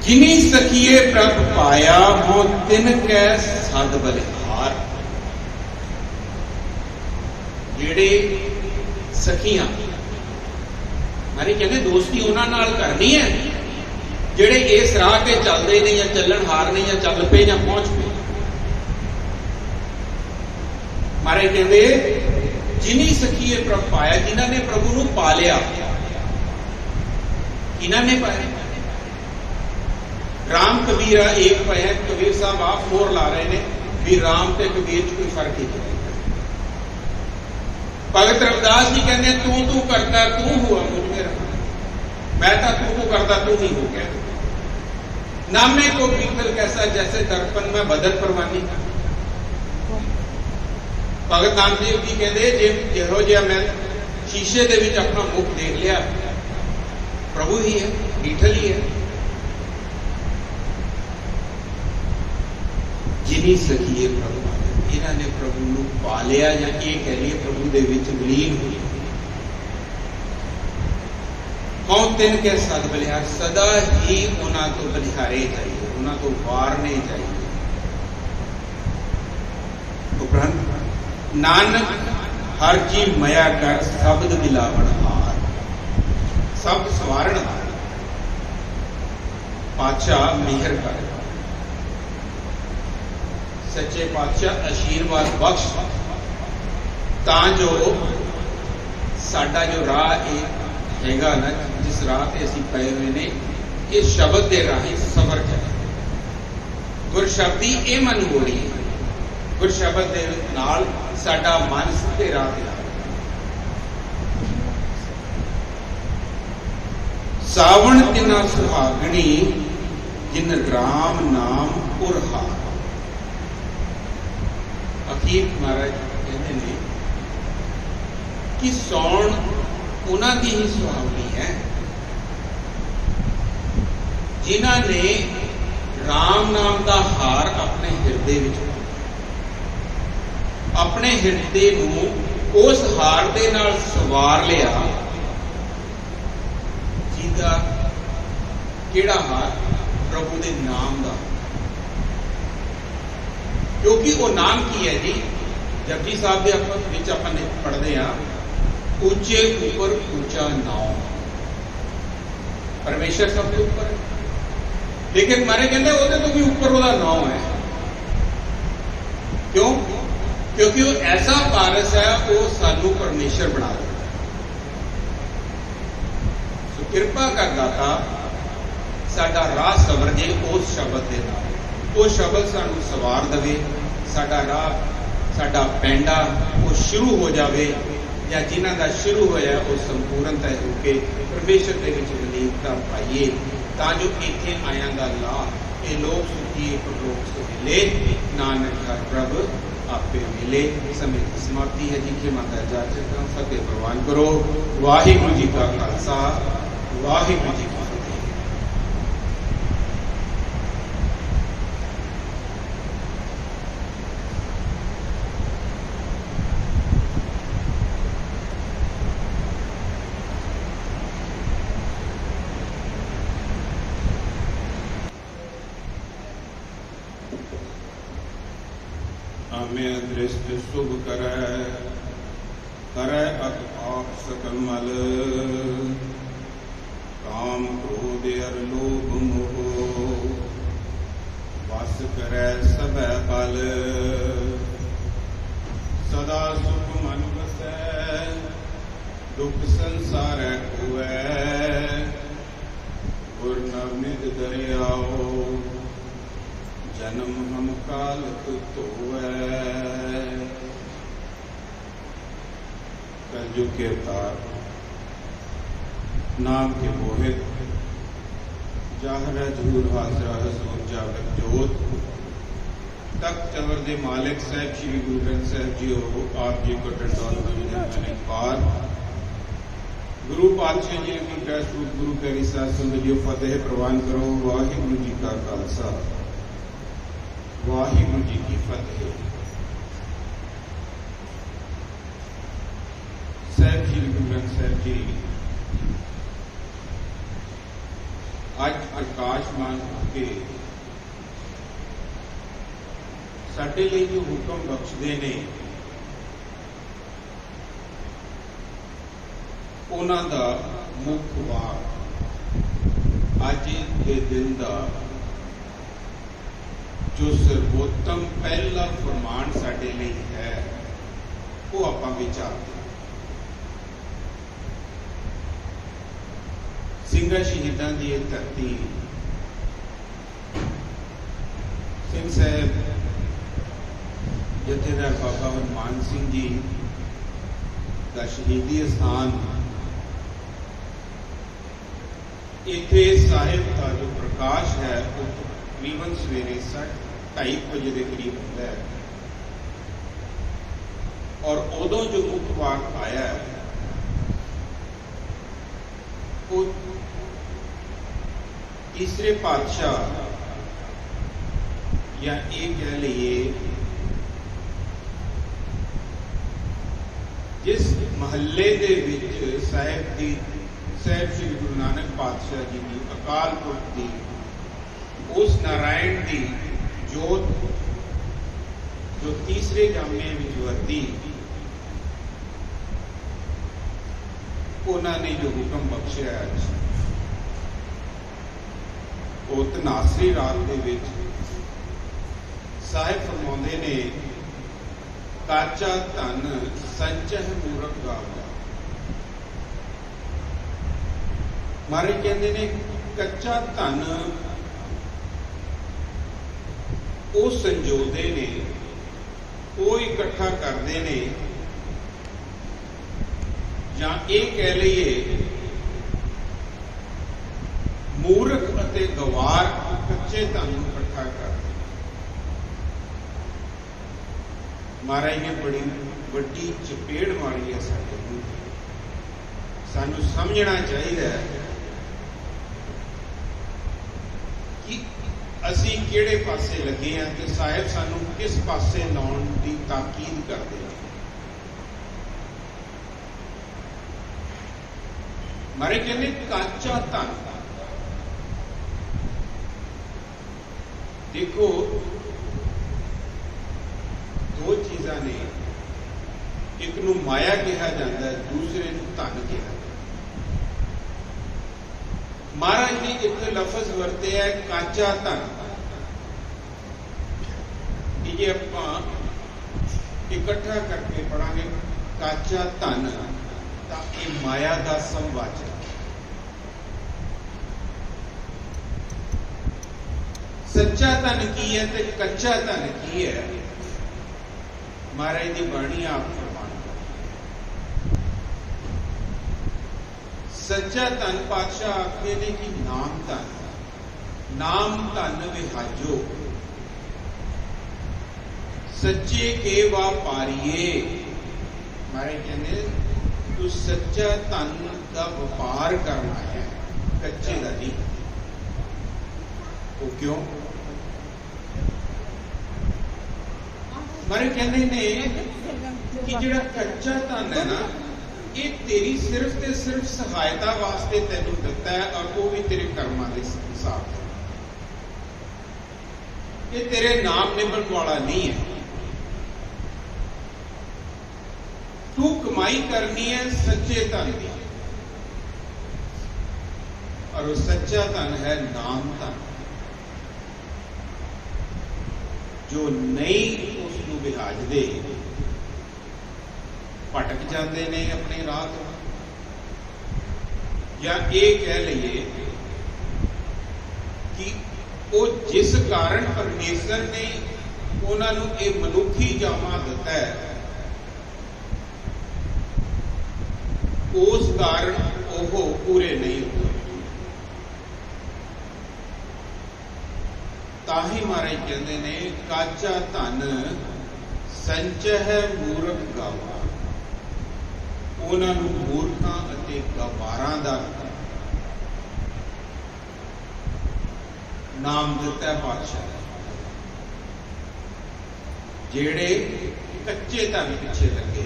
जिनी सखिए प्रभ पाया हो तिन कै सद बलिहार। जेड़े सखियां मारी कहते दोस्ती उन्हां नाल करनी है जेड़े इस राह ते चलदे ने या चलन हार ने या चल पे या पहुंच पे। मारे कहते जिनी सखिए प्रभ पाया, जिन्हां ने प्रभु नूं पा लिया। किन्हां ने पाया? राम कबीरा एक पाया। कबीर साहब आप मोर ला रहे ने भी राम ते कबीर च कोई फर्क ही नहीं। भगत रविदास जी कहते तू तू करता तू हुआ मुझ में रहा, मैं तो तू करता तू नहीं हो गया। नामे को पीतल कैसा जैसे दर्पण में बदल परवानी। भगत नामदेव जी कहते जिहो जिहा मैं शीशे दे विच अपना मुख देख लिया, प्रभु ही है, बीठल ही है। जिनी सखिए प्रभु, इन्हां ने प्रभु नूं पा लिया या ये कह लिए प्रभु दे विच विलीन हो। कौन तिन के सद बलिहार, सदा ही उन्हां तो बलिहारे चाहिए, उन्हां तो वारने चाहिए। उपरंत नानक हर जी मया कर शब्द मिलावण हार, शब्द सवारण हार। पातशाह मेहर कर, सच्चे पातशाह आशीर्वाद बख्श, तां जो साडा जो राह हैगा ना, जिस राह ते असीं पए हुए ने, ये शब्द दे राही सफर जाए। गुर शब्दी ये मन हो रही है, गुर शब्द दे नाल साडा मन सिद्धे राह ते आ। सावण तिना सुहागणी जिन राम नाम उरहार। अखीर महाराज कहते हैं कि सौण उन्हां दी ही सुहावनी है जिन्हां ने राम नाम का हार अपने हिरदे विच, अपने हिरदे नूं उस हार दे नाल सवार लिया। जिहदा किहड़ा हार? प्रभु दे नाम का। क्योंकि वो नाम की है जी? जपजी साहब के अपन पढ़ते हैं, ऊंचे ऊपर ऊंचा नाम। परमेश्वर सबके ऊपर है, लेकिन मारे कहते वो तो भी ऊपर वाला नाम है। क्यों? क्योंकि वो ऐसा पारस है, वो सानू परमेश्वर बना देता। सो कृपा कर दाता साडा राह सवर जे उस शब्द के नाल, वो शब्द सानू सवार दवे, साडा राह साडा पैंडा वो शुरू हो जाए, या जिन्हां दा शुरू होया वो संपूर्णता होके परमेश्वर के विच विलीनता पाइए, तां जो इत्थे आयां दा लाभ ये लोग सुखी परलोक सुहेले, नानक हर प्रभ आपे मिले। समय की समाप्ति है जी। के माता इजाजत फतेह प्रवान करो। वाहिगुरू जी का खालसा, वाहिगुरू जी की आमे दृष्ट शुभ करੈ करੈ अत आप सकल मल काम क्रोध अर लोभ मोह वास करੈ सबੈ बल सदा सुख मन बसै दुख संसारै खोवै गुर नवनिध दरियाओ जन्म हम कालक धोवै। कलयुग के अवतार नाम के मोहित जाहर जहूर हाजरा हजूर जागत जोत तख्त चवर दे मालिक साहब श्री गुरु ग्रंथ साहब जी हो आप जी को टंडौल मैंने पार गुरु पातशाह जी की ग्रैसरूट गुरु प्यारी साध संगत जी फतेह प्रवान करो। वाहिगुरु जी का खालसा वाहिगुरु जी की फतेह। साहब श्री गुरु ग्रंथ साहब जी आज आकाशमान के साडे लिए जो हुक्म बख्शते ने उन्हां दा मुख वाक अज के दिन का जो सर्वोत्तम पहला फरमान साडे लिए है वो आपां विचारते ਸਿੰਘਾਂ शहीदां की यह धरती सिंह साहब जथेदार बाबा हनुमान सिंह जी का शहीदी स्थान इत्थे साहिब का जो प्रकाश है वो तकरीबन सवेरे 2:30 बजे के करीब होता है और उदों जो मुख वाक आया वो तीसरे पातशाह या ये कह लीए जिस महल्ले दे विच साहिब श्री गुरु नानक पातशाह जी की अकाल पुरख की उस नारायण की जोत जो तीसरे जामे विच वरती उन्होंने जो हुक्म बख्शिया वो धनासरी रात के विच साहिब फरमाउंदे ने काचा धन संचह मूरख गावदा। मारे कहते ने कच्चा धन वो संजोदे ने वो इकट्ठा करते ने या ये कह लीए मूर्ख अते गवार कच्चे धन इकट्ठा करते। महाराज ने बड़ी वड्डी चपेड़ मारी है साडे मूंह। सानू समझना चाहिए कि असी किहड़े पासे लगे हैं ते साहिब सानू किस पासे लाउण दी ताकीद करते हैं। मारे कहने काचा धन देखो दो चीज़ां ने एक नूं माया कहा जाता है दूसरे नूं धन कहा जाता। महाराज ने एक लफज वरते है काचा धन। ये आपां इकट्ठा करके पढ़ांगे काचा धन तां ये माया का समवाचक। सच्चा धन की है तो कच्चा धन की है महाराज की बाणी आप फरमान। सच्चा धन पातशाह आखते ने कि नाम धन विहाजो सच्चे के व्यापारिये। महाराज कहते तू सच्चा धन का व्यापार करना है कच्चे का नहीं। वो क्यों? मारे कहने ने कि जिहड़ा कच्चा धन है ना ये तेरी सिर्फ ते सिर्फ सहायता वास्ते तेनू दिता है और वो भी तेरे कर्मां दे हिसाब से। ये तेरे नाम निभण वाला नहीं है। तू कमाई करनी है सच्चे धन की, और वो सच्चा धन है नाम धन। जो नहीं उसनूं विहाजदे भटक जाते ने अपने राह तो, या ये कह लीए कि वो जिस कारण परमेश्वर ने उन्होंने ये मनुखी जामा दिता है, उस कारण वो पूरे नहीं होते। ताही महाराज कहते ने काचा धन संचय मूर्ख गावा, उन्होंने मूर्खां अते गवारां दा नाम दिता है पातशाह, जेड़े कच्चे धन पिछे लगे।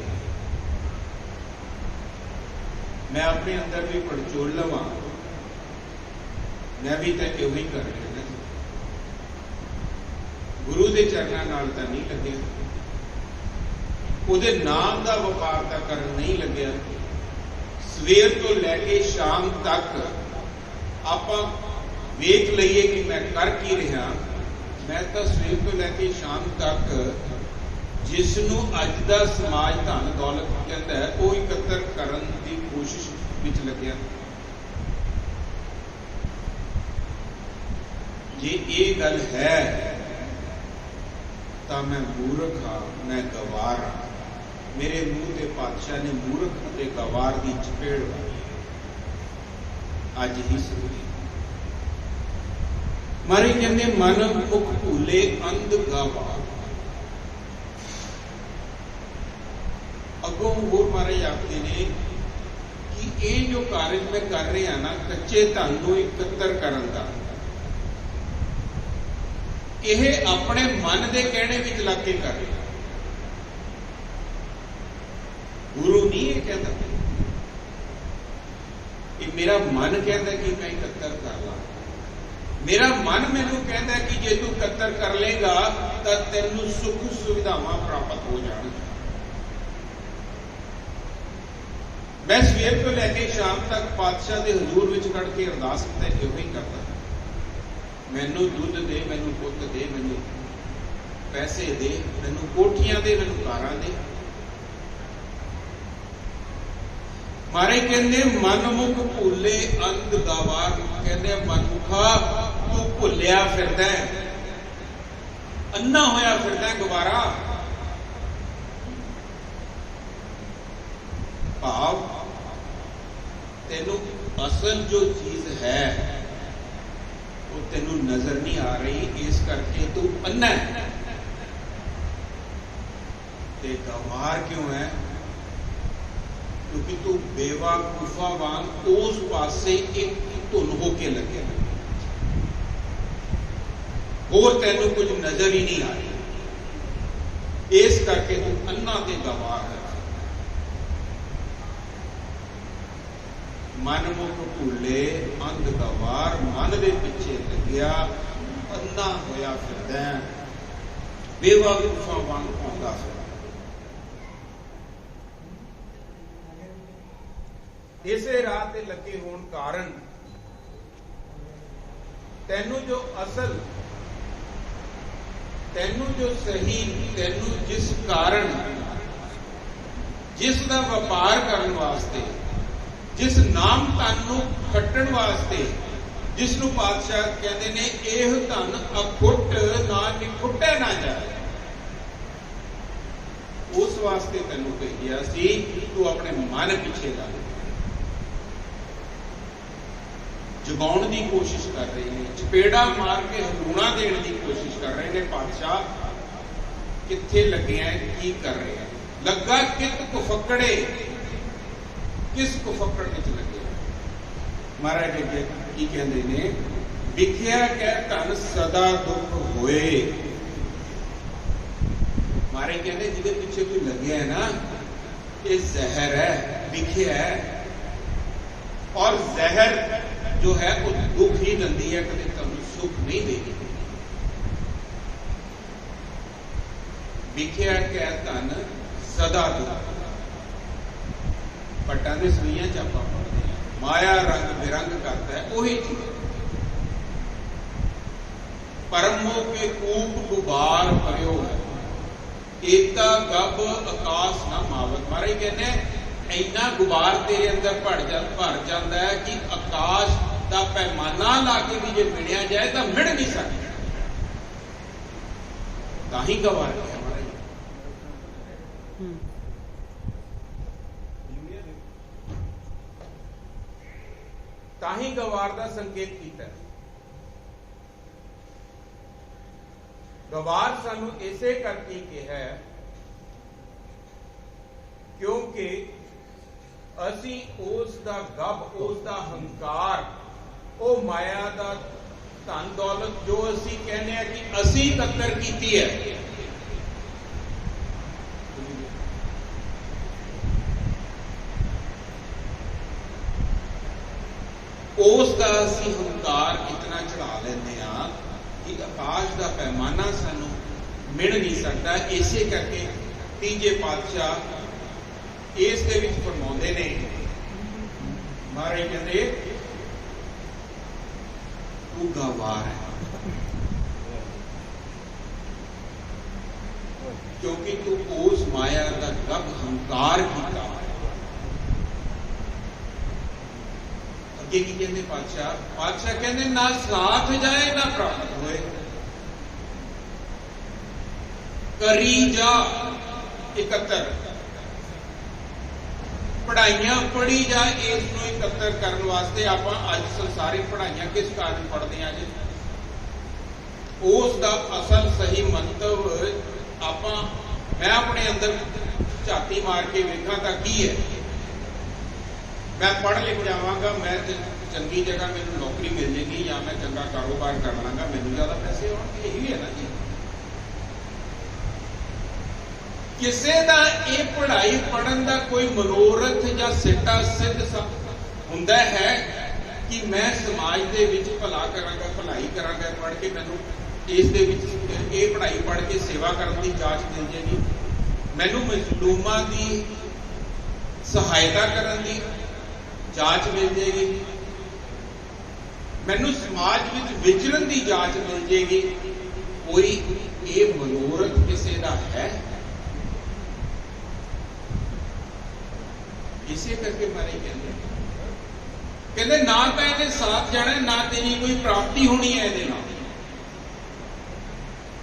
मैं अपने अंदर भी पड़चोल लवा, मैं भी तो यो ही कर रहा, गुरु के चरणों नाल तां नहीं लगे, उहदे नाम का व्यापार तां करन नहीं लगे। सवेर तो लैके शाम तक आपां वेख लईए कि मैं कर की रहा, मैं तो सवेर तो लैके शाम तक जिसनों अज दा समाज धन दौलत कहता है वो इकत्र करन की कोशिश विच लग्या। जे ये गल है तो मैं मूर्ख हाँ, मैं गवार हाँ। मेरे मुंह के पातशाह ने मूर्ख ते गवार की चपेड़ मारी अज ही सुनी। मारे कहते मन मुख भूले अंध गवार। अगों होर महाराज आखते ने कि ये जो कार्य मैं कर रहा ना कच्चे धन को इकत्र करन दा, यह अपने मन के कहने में लग के कर रहे। गुरु नहीं ये कहता, ये मेरा मन कहता कि मैं इकत्र कर ला। मेरा मन मैनू कहता कि जे तू इकत्र कर लेगा तो तेनू सुख सुविधावां प्राप्त हो जाएगी। मैं सवेर को लैके शाम तक पातशाह के हजूर विच खड़ के अरदास यो ही करता, मैनू दुध दे, मैनू पुत दे, मैनू पैसे दे, मैनू कोठियां दे, मैनू कारां दे। मारे कहते मन मुख भूले अंध गवार, कहते मनमुखा तू भुलिया फिरदा है, अन्ना होया फिरदा है, गवारा। भाव तेनू असल जो चीज है वो तेनू नजर नहीं आ रही, इस करके तू अन्ना है। ते गवार क्यों है? क्योंकि तू बेवकूफा वांग उस पासे एक धुन होके लगे, और तेनू कुछ नजर ही नहीं आ रही, इस करके तू अन्ना ते गवार है। मन मुख भूले अंध गवार, मन के पिछे लग्या अन्ना होया फिरदा, बेवकूफा वांग आउंदा फिरदा। इसे राह ते लगे होण कारण तेनू जो असल, तेनू जो सही, तेनू जिस कारण, जिस दा व्यापार करने वास्ते, जिस नाम धन नूं खट्टण वास्ते, जिसनूं पातशाह कहते ने यह धन अखुट ना निखुटे ना जाए, उस वास्ते तेनू कहिया सी तू अपने मन पिछे ला। जगाउण की कोशिश कर रहे हैं, चपेड़ा मार के हलूणा देने की कोशिश कर रहे हैं। पातशाह कित्थे लगे हैं, की कर रहे हैं? लगा कित कुफकड़े, किस कुफकड़ विच लगे? महाराज अगे की कहते ने, विख्या कै धन सदा दुख होए। महाराज कहते जिहदे पिछे कोई लगे है ना, ये जहर है, विख्या है, और जहर जो है वो दुख ही दिंदी है, कभी तुहानूं सुख नहीं देगी। विख्या कै धन सदा दुख, पट्टां दे सवैयां च आपां पढ़दे हां, माया रंग बिरंग करता है, वही चीज परमो के कूप गुबार भरियो है, एता गब आकाश ना मावत। महाराज कहने इन्ना गुबार तेरे अंदर भर जाता है कि आकाश का पैमाना ला के भी जो मिणिया जाए तो मिण नहीं सकता, ताही गवार है महाराज। ताही गवार का संकेत किया। गवार सानू इसे करके कहा क्योंकि असी उस दा गब, उस दा हंकार, ओ माया दा धन दौलत जो असी कहने कि असी इकत्तर की है, उस दा असी हंकार इतना चढ़ा लेने कि आकाश का पैमाना सानू मिल नहीं सकता। इसे करके तीजे पातशाह इस दे विच फरमाउंदे ने, महाराज कहंदे तू गवार है क्योंकि तू उस माया का गब हंकार किया। अगे की कहते पातशाह कहते ना साथ जाए ना प्राप्त होए, करी जा इकत्तर, पढ़ाइयां पढ़ी जा, इसको इकत्तर करने वास्ते आप अज संसारिक पढ़ाइयां किस कारण पढ़ते हैं जी, उसका असल सही मंतव आप मैं अपने अंदर झाती मार के वेखा तो की है। मैं पढ़ लिख जावांगा, मैं चंगी जगह मैंने नौकरी मिल जाएगी या मैं चंगा कारोबार कर लांगा, मैंने ज्यादा पैसे आउणगे, यही है ना जी। किसी का ये पढ़ाई पढ़न का कोई मनोरथ या सिटा सिद्ध हुंदा है कि मैं समाज के विच भला करांगा, भलाई करांगा, पढ़ के मैनू इस दे विच ये पढ़ाई पढ़ के सेवा करने की जांच मिल जाएगी, मैनू मजलूमां की सहायता करने की जांच मिल जाएगी, मैनू समाज में विचरण की जांच मिल जाएगी। कोई ये मनोरथ किसी का है? इसे करके मारे कहते ना तो इन्हें साथ जाना, ना तेरी कोई प्राप्ति होनी है,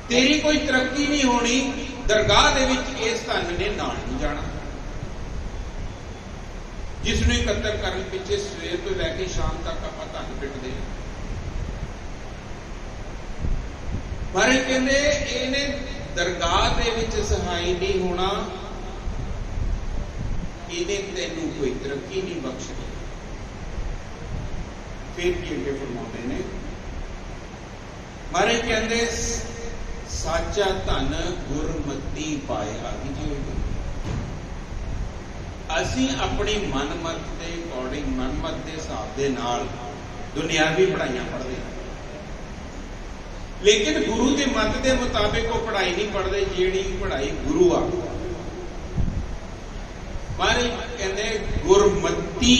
तेरी कोई तरक्की नहीं होनी, दरगाह दे विच इस धन ने नाल नहीं जाना। जिसनू इकत्तर करने पिछे सवेर तो लैके शाम तक आप धन पिटते हैं। महाराज कहते इन्हें दरगाह दे विच सहाय नहीं होना, इन्हें तेनू कोई तरक्की नहीं बख्शनी। फिर भी अगे फरमाते ने, महाराज कहते साचा धन गुरमती पाया। असी अपनी मनमत के अकॉर्डिंग, मनमत के हिसाब के नाल दुनियावी पढ़ाइयां पढ़ते हैं, लेकिन गुरु के मत के मुताबिक वो पढ़ाई नहीं पढ़ते जिहड़ी पढ़ाई गुरु आ। महाराज कहते गुरमती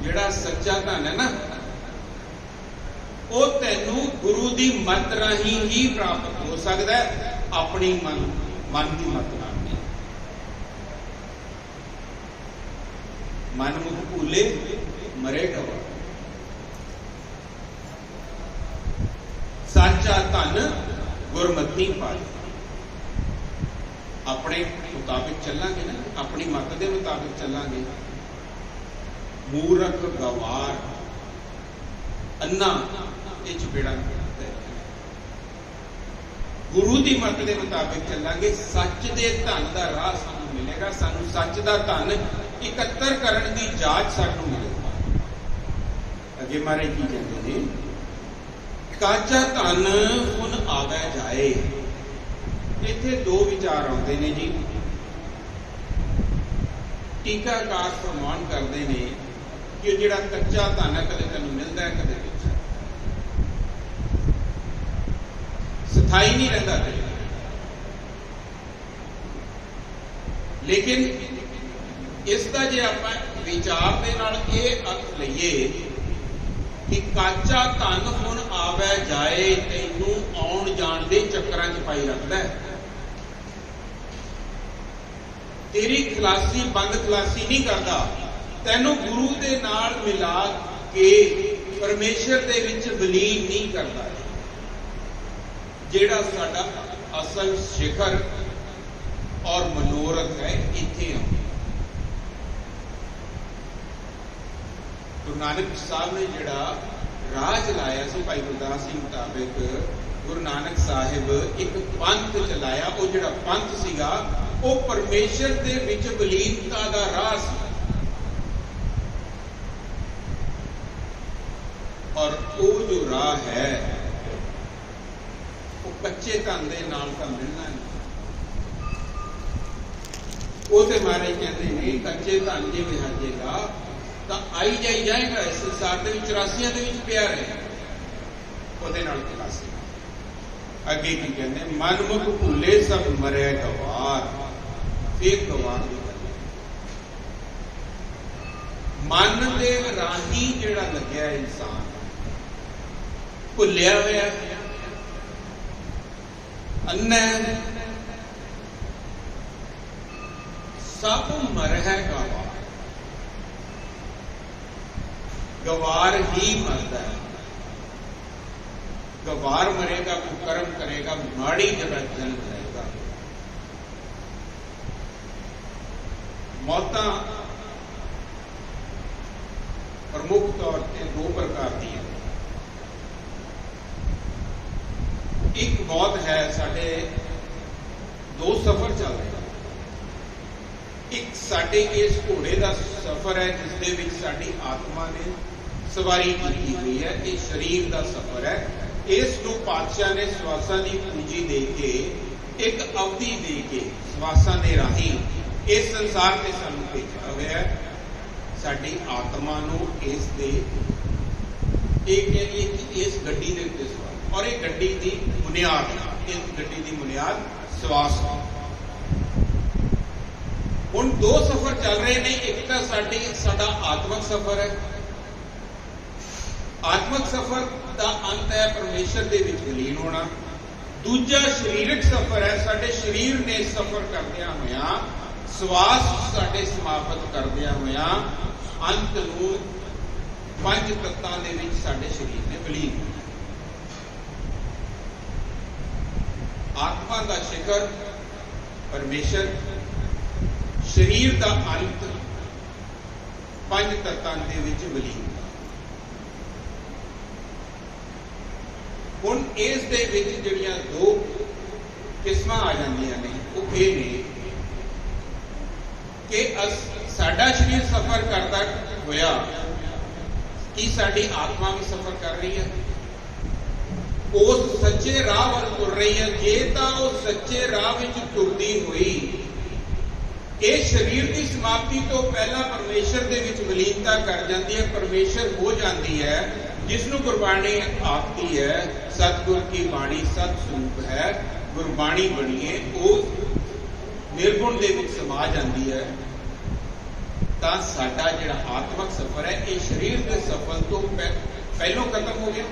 जिहड़ा सच्चा धन है ना, वो तैनू गुरु की मत राही ही प्राप्त हो सकता है, अपनी मन की मत नाल नहीं। मन मुख भूले मरे गवा, साचा धन गुरमती पाए। अपने मुताबिक चलांगे ना, अपनी मत के मुताबिक चलांगे, मूर्ख गवार अन्ना ये चपेड़ा। गुरु की मत के मुताबिक चलांगे, सच के धन का राह सानू मिलेगा, सानू सच का धन इकत्तर करने की जांच सानू मिलेगा। अगे महाराज की कहते हैं, काचा धन हुन आवे जाए। इत्थे दो विचार आते हैं जी। टीकाकार फरमान करते हैं कि जिहड़ा कच्चा धन है कदे तैनूं मिलता है, कदे नहीं रहता। लेकिन ਇਸ ਦਾ ਜੇ ਆਪਾਂ ਵਿਚਾਰ ਦੇ ਨਾਲ ਇਹ ਅਰਥ ਲਈਏ ਕਿ ਕਾਚਾ ਧਨ ਹੁਣ ਆਵੇ ਜਾਏ, ਤੈਨੂੰ ਆਉਣ ਜਾਣ ਦੇ ਚੱਕਰਾਂ 'ਚ ਪਾਈ ਰੱਖਦਾ ਹੈ। ਤੇਰੀ ਖਲਾਸੀ ਬੰਦ ਖਲਾਸੀ ਨਹੀਂ ਕਰਦਾ, ਤੈਨੂੰ ਗੁਰੂ ਦੇ ਨਾਲ ਮਿਲਾ ਕੇ ਪਰਮੇਸ਼ਰ ਦੇ ਵਿੱਚ ਵਿਲੀਨ ਨਹੀਂ ਕਰਦਾ। ਜਿਹੜਾ ਸਾਡਾ ਅਸਲ ਸਿਖਰ ਔਰ ਮਨੋਰਥ ਹੈ ਇੱਥੇ ਆ। ਗੁਰੂ ਨਾਨਕ ਸਾਹਿਬ ਨੇ ਜਿਹੜਾ ਰਾਹ ਚਲਾਇਆ ਸੀ, ਭਾਈ ਗੁਰਦਾਸ ਸਿੰਘ ਮੁਤਾਬਿਕ ਗੁਰੂ ਨਾਨਕ ਸਾਹਿਬ ਇੱਕ ਪੰਥ ਚਲਾਇਆ। ਉਹ ਜਿਹੜਾ ਪੰਥ ਸੀਗਾ ਉਹ ਪਰਮੇਸ਼ਰ ਦੇ ਵਿੱਚ ਵਿਲੀਨਤਾ ਦਾ ਰਾਹ ਸੀ। ਔਰ ਉਹ ਜੋ ਰਾਹ ਹੈ ਉਹ ਕੱਚੇ ਧਨ ਦੇ ਨਾਲ ਤਾਂ ਮਿਲਣਾ ਨਹੀਂ। ਉਹ ਤੇ ਮਹਾਰਾਜ ਕਹਿੰਦੇ ਨੇ ਕੱਚੇ ਧਨ ਜੇ ਵਿਹਾਜੇਗਾ ਤਾਂ ਆਈ ਜਾਈ ਜਾਏਗਾ। ਇਸ ਸੰਸਾਰ ਦੇ ਵਿੱਚ 84 ਦੇ ਵਿੱਚ ਪਿਆ ਰਹੇ, ਉਹਦੇ ਨਾਲ ਖਲਾਸੀ। ਅੱਗੇ ਕੀ ਕਹਿੰਦੇ, ਮਨ ਮੁਖ ਭੁੱਲੇ ਸਭ ਮਰੇ ਗਵਾਰ, ਫੇਰ ਗਵਾਰ ਦੀ ਗੱਲ। ਮਨ ਦੇ ਰਾਹੀਂ ਜਿਹੜਾ ਲੱਗਿਆ ਇਨਸਾਨ ਭੁੱਲਿਆ ਹੋਇਆ, ਅੰਨਾ ਸਭ ਮਰਹਿ ਗਵਾਰ। गवार ही मरता है। गवार मरेगा, कुकर्म करेगा, माड़ी जगह जन्म लेगा। मौतां प्रमुख तौर पर दो प्रकार दी हैं। एक मौत है, साडे दो सफर चल रहे हैं। एक साडे इस घोड़े का सफर है जिस दे विच साडी आत्मा ने सवारी की हुई है। ये शरीर का सफर है। इस नूं पातशाह ने सवासां की पूंजी दे के एक अवधि दे के सवासां दे राही इस संसार से सानूं भेजा होया है। साडी आत्मा नूं इस दे एक कहिए कि इस गड्डी दे उत्ते सवार, और ये गड्डी की बुनियाद, इस गड्डी की बुनियाद सवास। हुण दो सफर चल रहे हैं। एक तो साडा आत्मक सफर है। आत्मक सफर का अंत है परमेश्वर दे विच विलीन होना। दूजा शरीरक सफर है। साडे शरीर ने सफर करदियां होया, सवास साडे समाप्त करदियां होया अंत नूं पंज तत्तां दे विच साडे शरीर ने विलीन होना। आत्मा का शिखर परमेश्वर, शरीर का अंत पंज तत्तां दे विच विलीन। हुण इस दे विच जिहड़ियां दो किस्मां आ जांदियां ने, वो ये ने कि साडा शरीर सफर करदा होया कि साडी आत्मा भी सफर कर रही है, उस सच्चे राह वल तुर रही है। जे तां उस सच्चे राह विच तुरदी होई इस शरीर की समाप्ति तो पहला परमेश्वर दे विच विलीनता कर जाती है, परमेश्वर हो जाती है, जिसनों गुरबाणी आखती है सतगुर की बाणी सत स्वरूप है। गुरबाणी बणीए उस निर्गुण दे विच समा जाती है। तां साडा जिहड़ा आत्मक सफर है ये शरीर के सफर तो पहलों खत्म हो गया।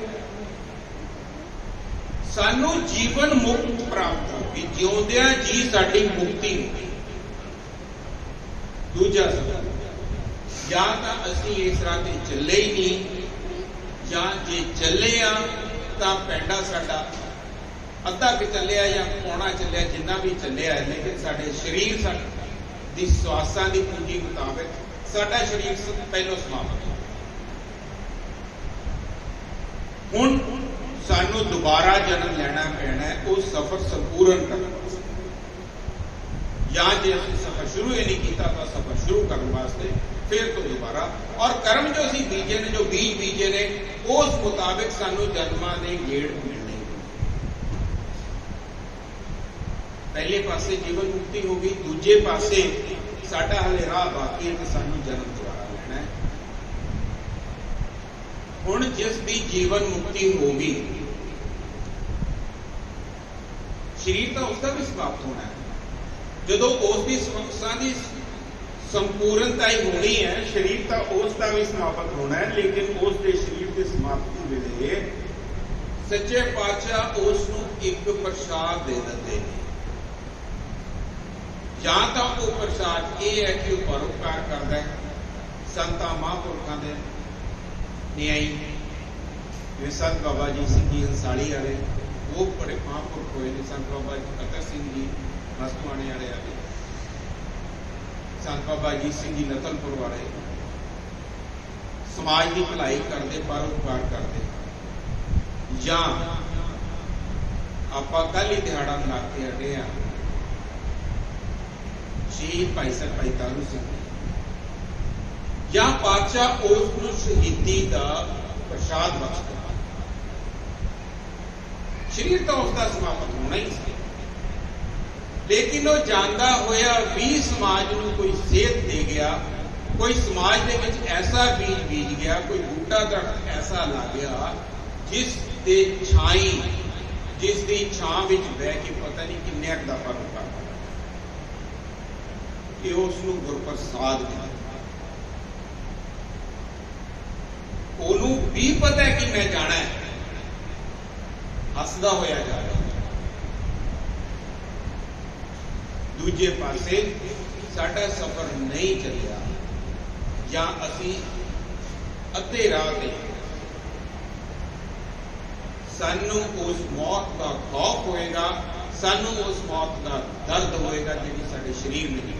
सानू जीवन मुक्त प्राप्त होगी, जिउंदियां जी साडी मुक्ति होगी। दूजा सफर या तां असीं इस राह ते चले ही नहीं, ਜਾਂ ਜੇ ਚੱਲੇ ਆ ਤਾਂ ਪੈਂਡਾ ਸਾਡਾ ਅੱਧਾ ਕਿ ਚੱਲਿਆ ਜਾਂ ਪੌਣਾ ਚੱਲਿਆ, ਜਿੰਨਾ ਵੀ ਚੱਲਿਆ, ਲੇਕਿਨ ਸਾਡੇ ਸਰੀਰ ਦੀ ਸਵਾਸਾਂ ਦੀ ਪੂੰਜੀ ਮੁਤਾਬਕ ਸਾਡਾ ਸਰੀਰ ਪਹਿਲੋਂ ਸਮਾਪਤ ਹੋ। ਹੁਣ ਸਾਨੂੰ ਦੁਬਾਰਾ ਜਨਮ ਲੈਣਾ ਪੈਣਾ ਹੈ ਉਸ ਸਫ਼ਰ ਸੰਪੂਰਨ ਕਰਨ ਵਾਸਤੇ। ਜਾਂ ਜੇ ਅਸੀਂ ਸਫ਼ਰ ਸ਼ੁਰੂ ਹੀ ਨਹੀਂ ਕੀਤਾ ਤਾਂ ਸਫ਼ਰ ਸ਼ੁਰੂ ਕਰਨ ਵਾਸਤੇ फिर तो दोबारा और कर्म जो असीं बीजे ने, जो बीज बीजे ने, उस मुताबिक सानू जन्मां दे गेड़ मिलने। पहले पासे जीवन मुक्ति हो गई, दूजे पासे साडा हले राह बाकी है कि सानू जन्म दोबारा लेना है। हुण जिस दी जीवन मुक्ति हो गई, शरीर तो उसका भी समाप्त होना है। जदों उस दी संपूर्णता ही होनी है। शरीर तो उसका भी समाप्त होना है, लेकिन उसके शरीर की समाप्ति वेले सच्चे पातशाह उसनूं एक प्रसाद दे देते हैं। या तो वो प्रसाद ये है कि वह परोपकार करता है संतां महापुरखों के न्यायी, जिवें संत बाबा जी सिंह जी हंसाली वाले, वो बड़े महापुरख होए ने। संत बाबा अतर सिंह जी मस्तवाणे वाले आए, संत बाबा अजीत सिंह जी नतलपुर वाले, समाज की भलाई करते, परोपकार करते। या आपां कल ही दिहाड़ा मना के हटे आ शहीद भाई साहब भाई तारू सिंह, या पातशाह उसनूं शहीदी का प्रसाद बख्शदा। शरीर तो उसका समाप्त होना ही सी, लेकिन वो जानता होया भी समाज नूं कोई सेहत दे गया, कोई समाज दे विच ऐसा बीज बीज गया, कोई बूटा दरख्त ऐसा ला गया जिस दे छाई, जिस दी छां विच बह के पता नहीं किन्ने दा परोपकार ये उसनूं गुरप्रसाद है। ओनू भी पता है कि मैं जाना है, हसदा होया जा रहा। दूजे पासे साडा सफर नहीं चलिया, या असी अद्धे राह ते सानू उस मौत का खौफ होएगा, सानू उस मौत का दर्द होएगा जिहड़ी साडे शरीर में नहीं।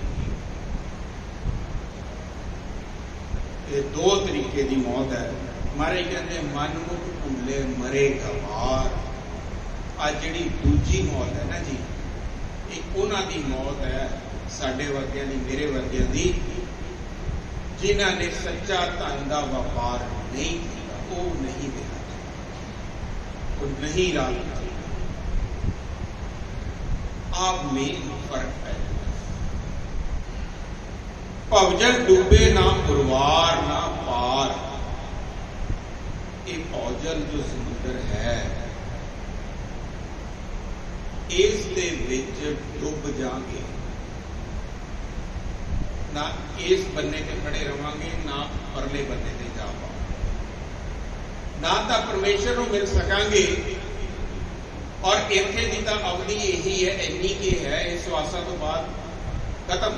ये दो तरीके की मौत है। महाराज कहते मन मुख भूले मरे गवार। आ जिहड़ी दूजी मौत है ना जी, ये उन्हां दी मौत है, साडे वर्गियां दी, मेरे वर्गियां दी, जिन्हां ने सच्चा धन दा व्यापार नहीं किया, वो नहीं देखा, वो नहीं रहा। आप में फर्क है। भवजल डूबे ना पुरवार ना पार। ये भवजल जो समुद्र है, इस दे विच डुब जाएंगे, ना इस बन्ने ते खड़े रहांगे, ना परले बन्ने ते जा पाओगे, ना तो परमेश्वर को मिल सकांगे। और इत्थे दी तां अवधि यही है, इन्नी की है, इस वासा तो बाद खत्म।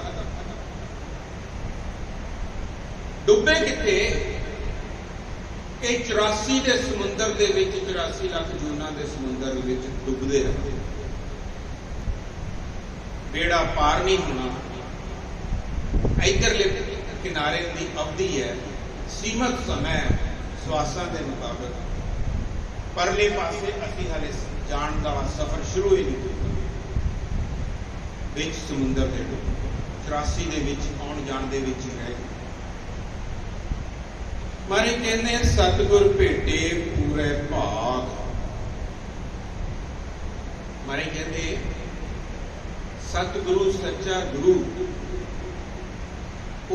डुबे किथे? 84 के समुंदर दे विच, 84 लाख जूना के समुंदर विच डुबदे रहे, बेड़ा पार नहीं होना। इधरले किनारे की अवधि है सीमित समय स्वासां के मुताबिक, परले पासे असीं हाले जाण दा सफर शुरू ही नहीं होया। विच समुंदर के 84 दे विच आउण जाण दे विच ही रहे। मारे कहने सतगुर भेटे पूरे भाग। मारे कहते सतगुरु सच्चा गुरु,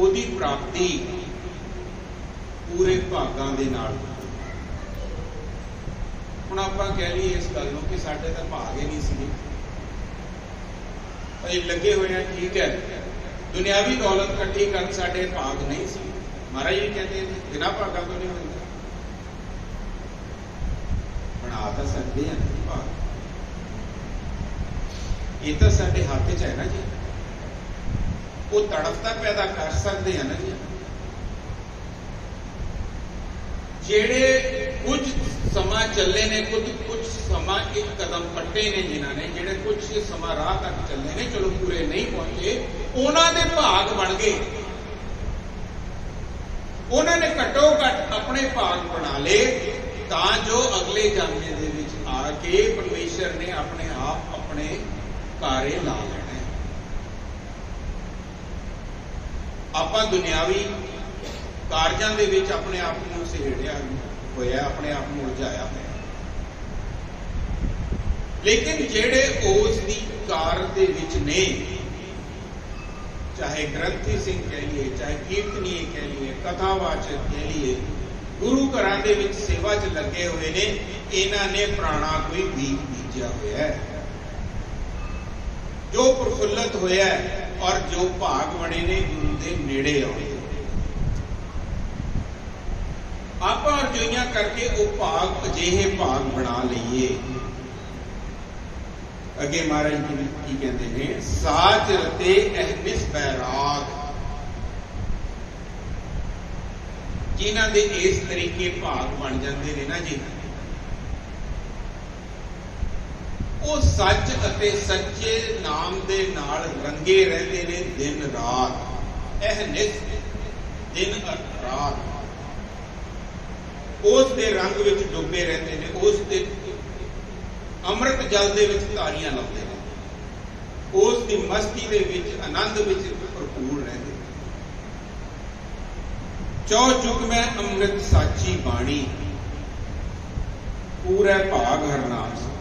ओदी प्राप्ति पूरे भागां दे नाल। हुण आपां कह लईए इस गल नूं कि साडे तां भाग ही नहीं सीगे, असीं लगे होए हैं, ठीक है, दुनियावी दौलत इकट्ठी करन साडे भाग नहीं सी। महाराज जी कहते बिना भागां तो नहीं मिलदा, बना तां सकदे हैं भाग, ये तो साडे हाथ च है ना जी। वो तड़फता पैदा कर सकते हैं ना जी। जेड़े कुछ समा चले ने, कुछ समा एक कदम पट्टे ने, जिन्होंने जेड़े कुछ समा राह तक चले ने, चलो पूरे नहीं पहुंचे, उन्होंने भाग बन गए। उन्होंने घट्टो घट अपने भाग बना ले, तां जो अगले जन्मे दे विच आके परमेश्वर ने अपने आप अपने कारे ला लेना। आपां दुनियावी कारजां दे विच अपने आप को सहेड़िया होया, अपने आप को उलझाया होया, लेकिन जेड़े उस दी कार दे विच ने, चाहे ग्रंथी सिंह कह लिए, चाहे कीर्तनीय कह लिए, कथावाचक कह लिए, गुरु घरां दे विच सेवा च लगे हुए ने, इन्हां ने प्राणा कोई बीज बीजा होया है। जो प्रफुल्लित होया है, और जो भाग बने ने गुरु के नेड़े आने। आप रजोइयां करके वो भाग अजिहे भाग बना लीए। अगे महाराज जी की कहते हैं, साच रते अहनिस बैराग, जिन्हां दे इस तरीके भाग बन जाते हैं ना जी, वो सच अते सच्चे नाम दे नाल रंगे रहते ने दिन रात। अहनिस दिन रात उस दे रंग विच डुबे रहते हैं, उस दे अमृत जल दे विच तारियां लाते हैं, उस दी मस्ती दे विच आनंद विच भरपूर रहते हैं। चौ जुग में अमृत साची बाणी, पूरा भाग हर नाम से।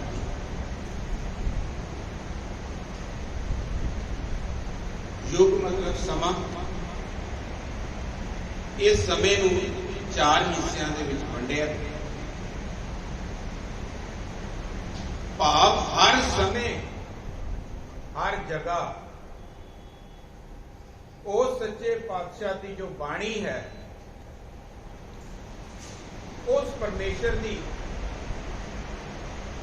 युग मतलब समा। इस समय नूं 4 हिस्सिਆਂ ਦੇ ਵਿੱਚ ਵੰਡਿਆ। ਭਾਵ हर समय हर जगह उस सच्चे पातशाह की जो बाणी है, उस परमेश्वर की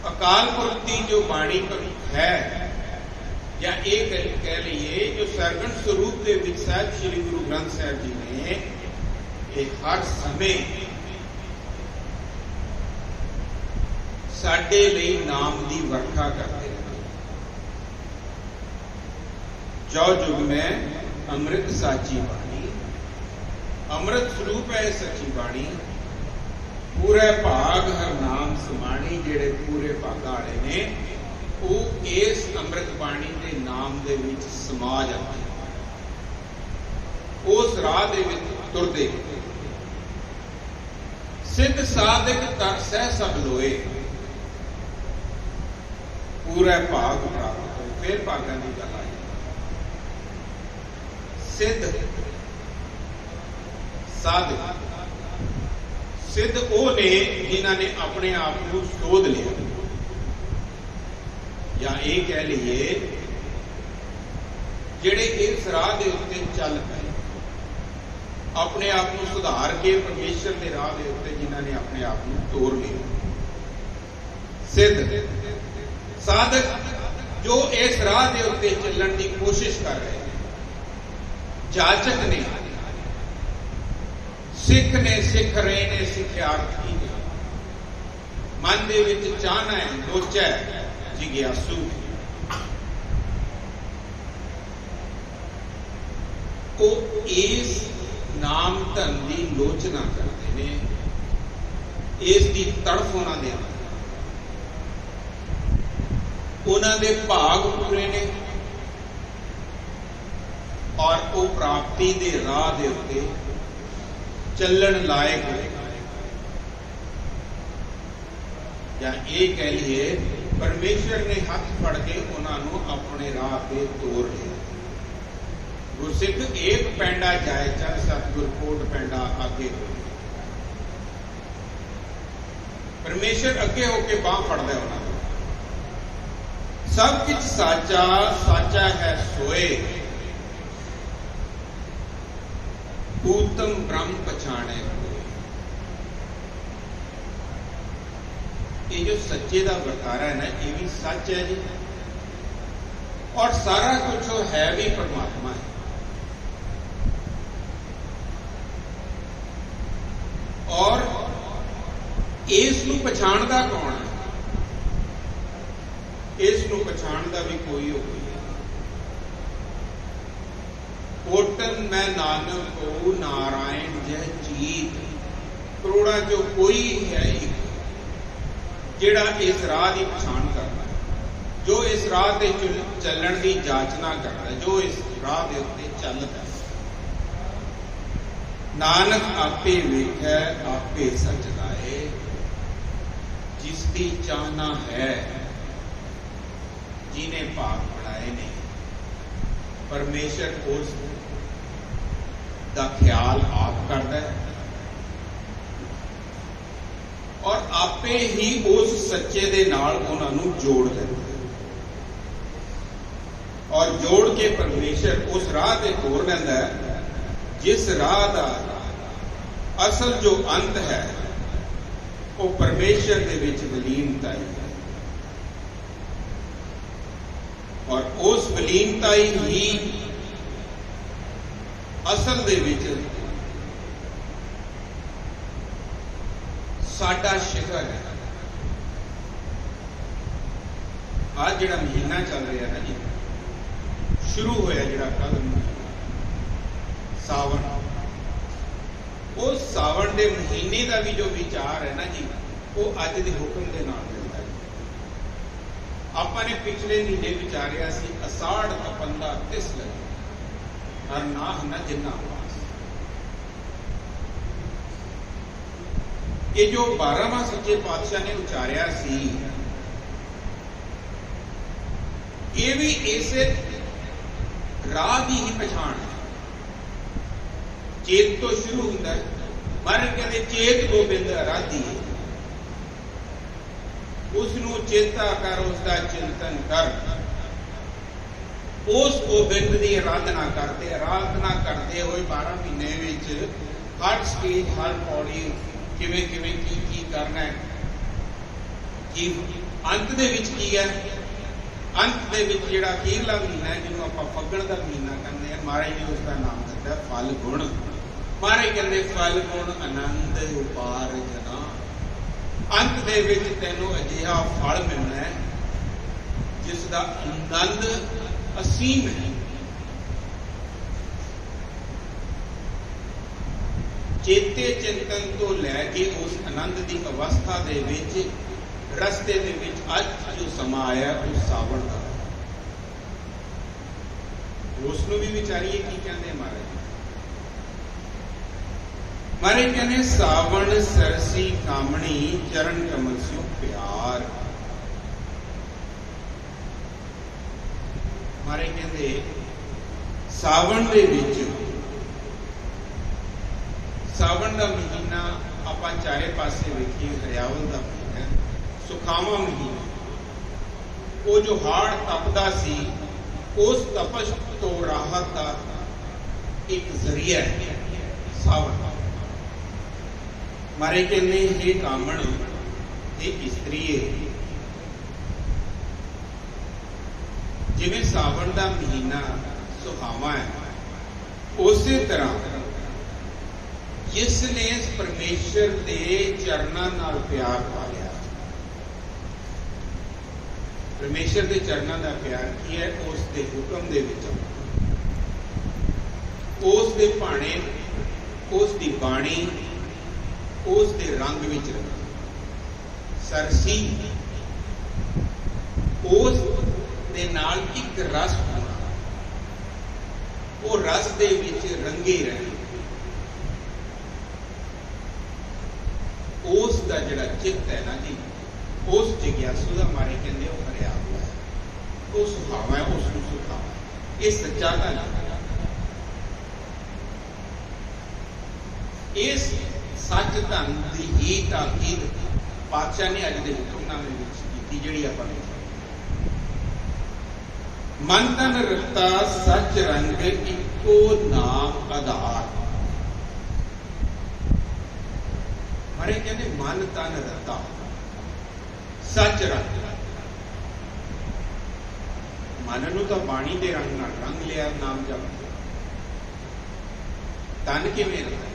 अकाल पुरख की जो बाणी है, या एक कह लीए जो सरगन स्वरूप के विच साहिब श्री गुरु ग्रंथ साहिब जी ने ये हर समय साडे लई नाम की वर्खा करते हैं। जो युग में अमृत साची बाणी, अमृत स्वरूप है सच्ची बाणी, पूरे भाग हर नाम समाणी। जेड़े पूरे भागा वाले ने वो इस अमृत बाणी के नाम दे विच समा जाते, उस राह दे विच तुरदे। सिद्ध साधक तरसै सब लोए, पूरा भाग प्राप्त हो। फिर भागां की गल आई। सिद्ध साधक, सिद्ध वो ने जिन्हां ने अपने आप को सोध लिया, या ये कह लीए जिहड़े इस राह के उत्ते चल पे, अपने आप को सुधार के परमेश्वर के राह के उत्ते जिन्हां ने अपने आप को तोड़ लिया। सिद्ध साधक जो इस राह के उत्ते चलण की कोशिश कर रहे हैं। जाचक ने, सिख ने, सिख रहे ने, सिख्यार्थी ने, मन दे विच चाहना है, लोचा है, जिग्यासु। वो इस नाम धन की लोचना करते हैं, इसकी तड़फ उन्होंने दे, उन्होंने भाग पूरे ने, और वो प्राप्ति के राह के उत्ते चलण लायक हो। या ये कह लीए परमेश्वर ने हाथ फड़ के उन्होंने अपने राह पे तोड़ लिया। गुरसिख एक पैंडा जाए चल, सतगुर कोट पैंडा आगे हो। परमेश्वर अगे होके बाह फड़दा उन्होंने। सब कुछ साचा, साचा है सोए, उत्तम ब्रह्म पछाणे। ये जो सच्चे का वर्तारा है ना, ये भी सच है जी, और सारा कुछ है भी परमात्मा है। और इसनूं पछाणदा कौन है? इसनूं पछाणदा भी कोई हो गई। ओटन मैं नानक को नारायण जह जीत, करोड़ा जो कोई है एक जिहड़ा इस राह की पछाण करता है, जो इस राह ते चलण की जाचना करता है, जो इस राह के उत्ते चलता है। नानक आपे वेखै आपे सच लाए, जिसकी चाहना है, जिन्हें भाग बनाए ने, परमेश्वर उस दा ख्याल आप करता है, और आपे ही उस सच्चे दे नाल उन्हां नूं जोड़ देता है। और जोड़ के परमेश्वर उस राह ते तोर लैंदा है जिस राह का असल जो अंत है वो परमेश्वर दे विच विलीनता है, और उस विलीनता ही असल दे विच साडा शिखर है। आज जिहड़ा महीना चल रहा है ना जी, शुरू होया जिहड़ा कल सावन, उस सावन के महीने का भी जो विचार है ना जी, वो अज के हुक्म के नाल मिलता है। आपां ने पिछले महीने विचारिया सी असाड़ तपंदा तिस लगे हर नाह न जिन्ना वास। ये जो 12वां सच्चे पातशाह ने उचारिया सी, ये भी इसे राह की ही पछाण है। चेत तो शुरू होता है, महाराज कहते चेत गोबिंद आराधी, उसनू चेता कर, उसका चिंतन कर, उस गोबिंद की आराधना करते हुए 12 महीने विच हर स्टेज हर पौड़ी किवें किवें की करना है, कि अंत दे विच की है। अंत दे विच जिहड़ा अखीरला महीना है जिन्होंने आपां फग्गण का महीना कहते हैं, महाराज ने उसका नाम दिता फल गुण। महाराज कहते फल गुण आनंद उपार जना, अंत दे विच तैनूं अजिहा फल मिलना है जिसका आनंद असीम है। चेते चिंतन तो लैके उस आनंद की अवस्था दे विच रस्ते दे विच अज जो समा आया उस सावन का, उसनूं भी विचारिए की कहते महाराज। महाराज कहते सावन सरसी कामणी चरण कमल स्यों प्यार। महाराज कहते सावन दे विच, सावन का महीना आपां चारे पासे वेखीए हरियावल का महीना, सुखावा महीना, वो जो हाड़ तपदा सी उस तपश तो राहत का एक जरिया है सावन। मारे कहने हे कामण, हे स्त्री, जिवें सावन का महीना सुहावा है, उस तरह जिसने परमेश्वर के चरणों नाल प्यार पा लिया, परमेश्वर के चरणों का प्यार की है, उसके हुक्म दे विच, उसके भाणे, उसकी बाणी, उसके रंग विच सरसी, उस दे नाल एक रस होना, वो रस दे विच रंगे रहना, उसका जिहड़ा चित्त है ना जी, उस जिग्यासु का मारे कहते वो हरिया हुआ है, वो सुहावा है, उसको सुखावा है। ये सच्चा धन है। इस सच धन की ही ताकीद पातशाह ने अज के हुक्मनामे विच कीती, जिहड़ी आपां ने मन तन रता सच रंग इको नाम आधार। मारे कहते मन तन रता सच रंग, मन नूं तां बाणी दे रंग नाल रंग लिया, नाम जप, तन किवें रंगा,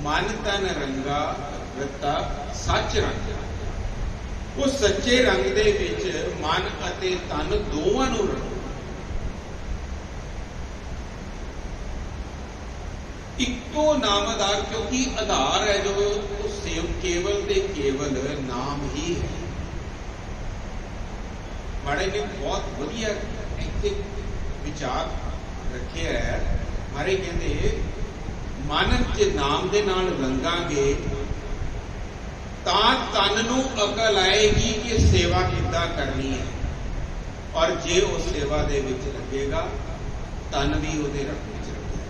मन तन रंगा रता सच रंग। उस सच्चे रंग दे विच मन अते तन दोवां नूं रंग, इको नाम आधार, क्योंकि आधार है जो केवल ते केवल नाम ही है। बड़े ने बहुत वधिया इत्थे विचार रखे है। मारे कहते मन च नाम दे नाल रंगांगे तां तन नूं अकल आएगी कि सेवा किद्दां करनी है, और जे वो सेवा दे विच लगेगा तन भी उहदे रंग विच लगेगा।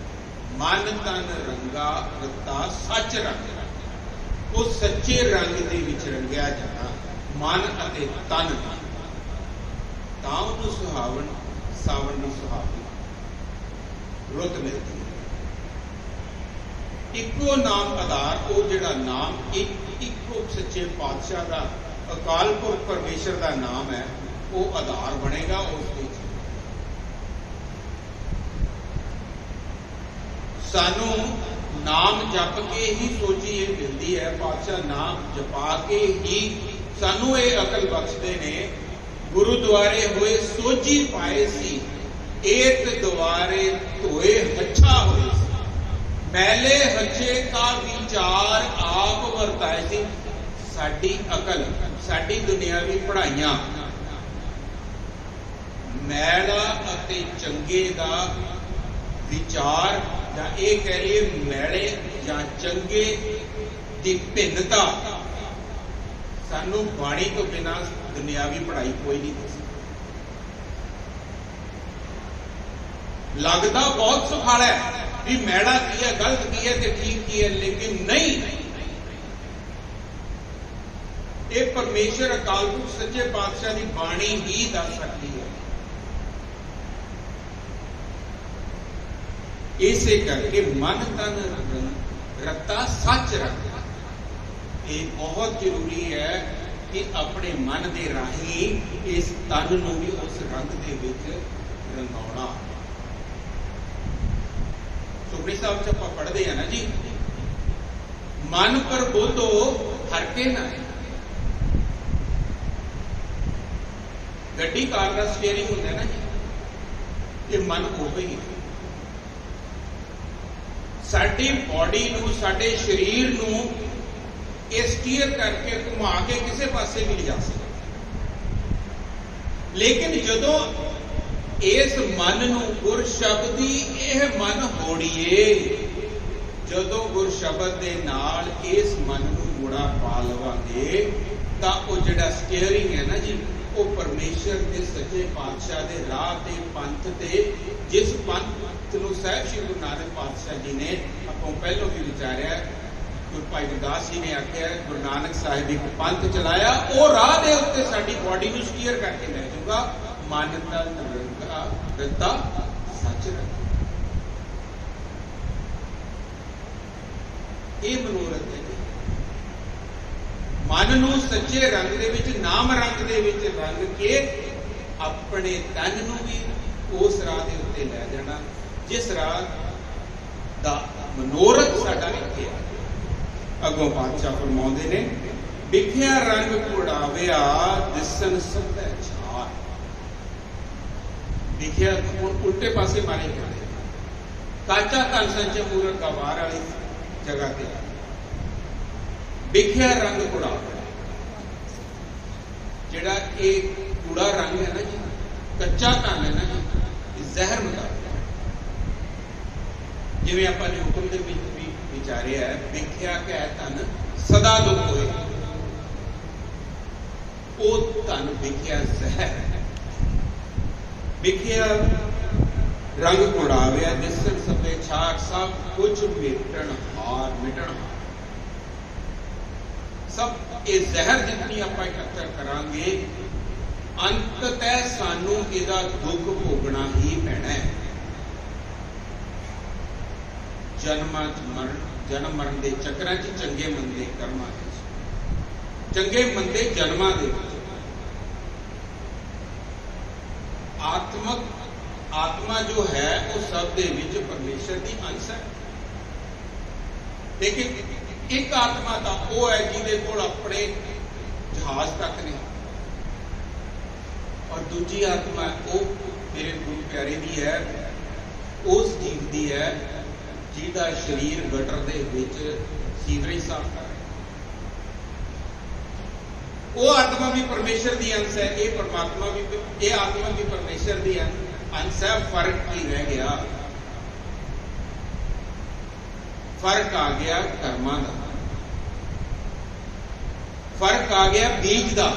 मन तन रंगा रता सच रंग, वो सच्चे रंग दे विच रंगिया जाना मन अते तन। ਤਾਂ ਉਹਨੂੰ ਸੁਹਾਵਣ ਸਾਵਣ ਨੂੰ ਸੁਹਾਵਣ ਰੁੱਤ ਮਿਲਦੀ ਹੈ। ਇੱਕੋ ਨਾਮ ਆਧਾਰ, ਉਹ ਜਿਹੜਾ ਨਾਮ ਇੱਕੋ ਸੱਚੇ ਪਾਤਸ਼ਾਹ ਦਾ ਅਕਾਲ ਪੁਰਖ ਪਰਮੇਸ਼ਰ ਦਾ ਨਾਮ ਹੈ, ਉਹ ਆਧਾਰ ਬਣੇਗਾ ਉਸ ਵਿੱਚ। ਸਾਨੂੰ ਨਾਮ ਜਪ ਕੇ ਹੀ ਸੋਝੀ ਇਹ ਮਿਲਦੀ ਹੈ। ਪਾਤਸ਼ਾਹ ਨਾਮ ਜਪਾ ਕੇ ਹੀ ਸਾਨੂੰ ਇਹ ਅਕਲ ਬਖਸ਼ਦੇ ਨੇ। ਗੁਰਦੁਆਰੇ ਹੋਏ ਸੋਝੀ ਪਾਏ ਸੀ, ਏਤ ਦੁਆਰੇ ਧੋਏ ਹੱਛਾ ਹੋਏ ਸੀ, ਮੈਲੇ ਹੱਛੇ ਕਾ ਵਿਚਾਰ ਆਪ ਵਰਤਾਏ ਸੀ। ਸਾਡੀ ਅਕਲ, ਸਾਡੀ ਦੁਨਿਆਵੀ ਪੜ੍ਹਾਈਆਂ ਮੈਲਾ ਅਤੇ ਚੰਗੇ ਦਾ ਵਿਚਾਰ, ਜਾਂ ਇਹ ਕਹਿ ਲਈਏ ਮੈਲੇ ਜਾਂ ਚੰਗੇ ਦੀ ਭਿੰਨਤਾ ਸਾਨੂੰ ਬਾਣੀ ਤੋਂ ਬਿਨਾਂ ਦੁਨਿਆਵੀ ਪੜ੍ਹਾਈ ਕੋਈ ਨਹੀਂ ਦੇ ਸਕਦੀ। ਲੱਗਦਾ ਬਹੁਤ ਸੁਖਾਲਾ ਹੈ ਵੀ ਮੈੜਾ ਕੀ ਹੈ, ਗਲਤ ਕੀ ਹੈ ਤੇ ਠੀਕ ਕੀ ਹੈ, ਲੇਕਿਨ ਨਹੀਂ। ਇਹ ਪਰਮੇਸ਼ਰ ਅਕਾਲ ਪੁਰਖ ਸੱਚੇ ਪਾਤਸ਼ਾਹ ਦੀ ਬਾਣੀ ਹੀ ਦੱਸ ਸਕਦੀ ਹੈ। ਇਸੇ ਕਰਕੇ ਮਨ ਤਨ ਰਤਾ ਸੱਚ ਰੱਖ। ਇਹ ਬਹੁਤ ਜ਼ਰੂਰੀ ਹੈ ਕਿ ਆਪਣੇ ਮਨ ਦੇ ਰਾਹੀਂ ਇਸ ਤਨ ਨੂੰ ਵੀ ਉਸ ਰੰਗ ਦੇ ਵਿੱਚ ਰੰਗਾਉਣਾ। ਸੁਖਮਨੀ ਸਾਹਿਬ ਚ ਆਪਾਂ ਪੜ੍ਹਦੇ ਆ ਨਾ ਜੀ, ਮਨ ਪ੍ਰਬੁੱਧੋ ਹਰ ਕੇ ਨਾ। ਗੱਡੀ ਕਾਰ ਦਾ ਸਟੀਅਰਿੰਗ ਹੁੰਦਾ ਨਾ ਜੀ, ਇਹ ਮਨ ਉਹ ਹੀ ਹੈ। ਸਾਡੀ ਬਾਡੀ ਨੂੰ, ਸਾਡੇ ਸਰੀਰ ਨੂੰ ਇਹ ਸਟੀਅਰ ਕਰਕੇ ਘੁਮਾ ਕੇ ਕਿਸੇ ਪਾਸੇ ਵੀ ਲਿਜਾ ਸਕਦਾ। ਲੇਕਿਨ ਜਦੋਂ ਇਸ ਮਨ ਨੂੰ ਗੁਰ ਸ਼ਬਦੀ ਇਹ ਮਨ ਹੋੜੀਏ, ਜਦੋਂ ਗੁਰ ਸ਼ਬਦ ਦੇ ਨਾਲ ਇਸ ਮਨ ਨੂੰ ਗੁੜਾ ਪਾ ਲਵਾਂਗੇ ਤਾਂ ਉਹ ਜਿਹੜਾ ਸਟੀਅਰਿੰਗ ਹੈ ਨਾ ਜੀ, ਉਹ ਪਰਮੇਸ਼ਰ ਦੇ ਸੱਚੇ ਪਾਤਸ਼ਾਹ ਦੇ ਰਾਹ ਤੇ ਪੰਥ ਤੇ, ਜਿਸ ਪੰਥ ਨੂੰ ਸਾਹਿਬ ਸ਼੍ਰੀ ਗੁਰੂ ਨਾਨਕ ਪਾਤਸ਼ਾਹ ਜੀ ਨੇ ਆਪਾਂ ਪਹਿਲਾਂ ਵੀ ਵਿਚਾਰਿਆ, ਗੁਰੂ ਭਾਈ ਗੁਰਦਾਸ ਜੀ ਨੇ ਆਖਿਆ ਗੁਰੂ ਨਾਨਕ ਸਾਹਿਬ ਇੱਕ ਪੰਥ ਚਲਾਇਆ, ਉਹ ਰਾਹ ਦੇ ਉੱਤੇ ਸਾਡੀ ਬਾਡੀ ਨੂੰ ਸਟੀਅਰ ਕਰਕੇ ਲੈ ਜਾਊਗਾ। ਮਨ ਤਨ ਰਤਾ ਸੱਚ ਰੱਖ। ਇਹ ਮਨੋਰਥ ਹੈ। ਮਨ ਨੂੰ ਸੱਚੇ ਰੰਗ ਦੇ ਵਿੱਚ, ਨਾਮ ਰੰਗ ਦੇ ਵਿੱਚ ਰੰਗ ਕੇ ਆਪਣੇ ਤਨ ਨੂੰ ਵੀ ਉਸ ਰਾਹ ਦੇ ਉੱਤੇ ਲੈ ਜਾਣਾ ਜਿਸ ਰਾਹ ਦਾ ਮਨੋਰਥ ਸਾਡਾ ਲਿਖਿਆ। ਅੱਗੋਂ ਪਾਤਸ਼ਾਹ ਫਰਮਾਉਂਦੇ ਨੇ, ਵਿਖਿਆ ਰੰਗ ਕੁੜਾਵਿਆ ਦਿਸਣ ਸਭੈ ਛਾਰ। ਵਿਖਿਆ ਹੁਣ ਉਲਟੇ ਪਾਸੇ ਮਾਰੇ ਜਾਂਦੇ, ਕਾਚਾ ਧਨ ਸੰਚੇ ਮੂਰਖ ਗਵਾਰ ਵਾਲੀ ਜਗ੍ਹਾ ਤੇ ਵਿਖਿਆ ਰੰਗ ਕੁੜਾਵਿਆ। ਜਿਹੜਾ ਇਹ ਕੂੜਾ ਰੰਗ ਹੈ ਨਾ ਜੀ, ਕੱਚਾ ਧਨ ਹੈ ਨਾ ਜੀ, ਜ਼ਹਿਰ ਮੁਤਾਬਕ, ਜਿਵੇਂ ਆਪਾਂ ਨੇ ਹੁਕਮ ਦੇ ਵਿੱਚ ਵੀ ਵਿਚਾਰਿਆ ਹੈ, ਵਿਖਿਆ ਕਹਿ ਧਨ ਸਦਾ ਦੁੱਖ ਹੋਏ। ਉਹ ਧਨ ਵਿਖਿਆ ਜ਼ਹਿਰ ਹੈ। ਵਿਖਿਆ ਰੰਗ ਕੁੜਾਵਿਆ ਦਿਸਣ ਸਭੇ ਛਾਰ, ਸਭ ਕੁਝ ਮਿਟਣ ਹਾਰ, ਮਿਟਣ ਹਾਰ। ਸਭ ਇਹ ਜ਼ਹਿਰ ਜਿਤਨੀ ਆਪਾਂ ਇਕੱਤਰ ਕਰਾਂਗੇ, ਅੰਤਤଃ ਸਾਨੂੰ ਇਹਦਾ ਦੁੱਖ ਭੋਗਣਾ ਹੀ ਪੈਣਾ ਹੈ। ਜਨਮ ਮਰਨ ਦੇ ਚੱਕਰਾਂ 'ਚ, ਚੰਗੇ ਮੰਦੇ ਕਰਮਾਂ ਵਿੱਚ, ਚੰਗੇ ਮੰਦੇ ਜਨਮਾਂ ਦੇ ਵਿੱਚ। ਆਤਮਾ ਜੋ ਹੈ ਉਹ ਸਭ ਦੇ ਵਿੱਚ ਪਰਮੇਸ਼ਰ ਦੀ ਅੰਸ਼ ਹੈ। ਲੇਕਿਨ ਇੱਕ ਆਤਮਾ ਤਾਂ ਉਹ ਹੈ ਜਿਹਦੇ ਕੋਲ ਆਪਣੇ ਜਹਾਜ਼ ਤੱਕ ਨਹੀਂ, ਔਰ ਦੂਜੀ ਆਤਮਾ ਉਹ ਮੇਰੇ ਗੁਰੂ ਪਿਆਰੇ ਦੀ ਹੈ, ਉਸ ਜੀਵ ਦੀ ਹੈ ਜਿਹਦਾ ਸਰੀਰ ਗਟਰ ਦੇ ਵਿੱਚ ਸੀਵਰੇਜ ਸਾਫ਼ ਕਰ ਰਿਹਾ। ਉਹ ਆਤਮਾ ਵੀ ਪਰਮੇਸ਼ਰ ਦੀ ਅੰਸ਼ ਹੈ, ਇਹ ਪਰਮਾਤਮਾ ਵੀ, ਇਹ ਆਤਮਾ ਵੀ ਪਰਮੇਸ਼ਰ ਦੀ ਅੰਸ਼ ਹੈ। ਫਰਕ ਕੀ ਰਹਿ ਗਿਆ? ਫਰਕ ਆ ਗਿਆ ਕਰਮਾਂ ਦਾ, ਫਰਕ ਆ ਗਿਆ ਬੀਜ ਦਾ।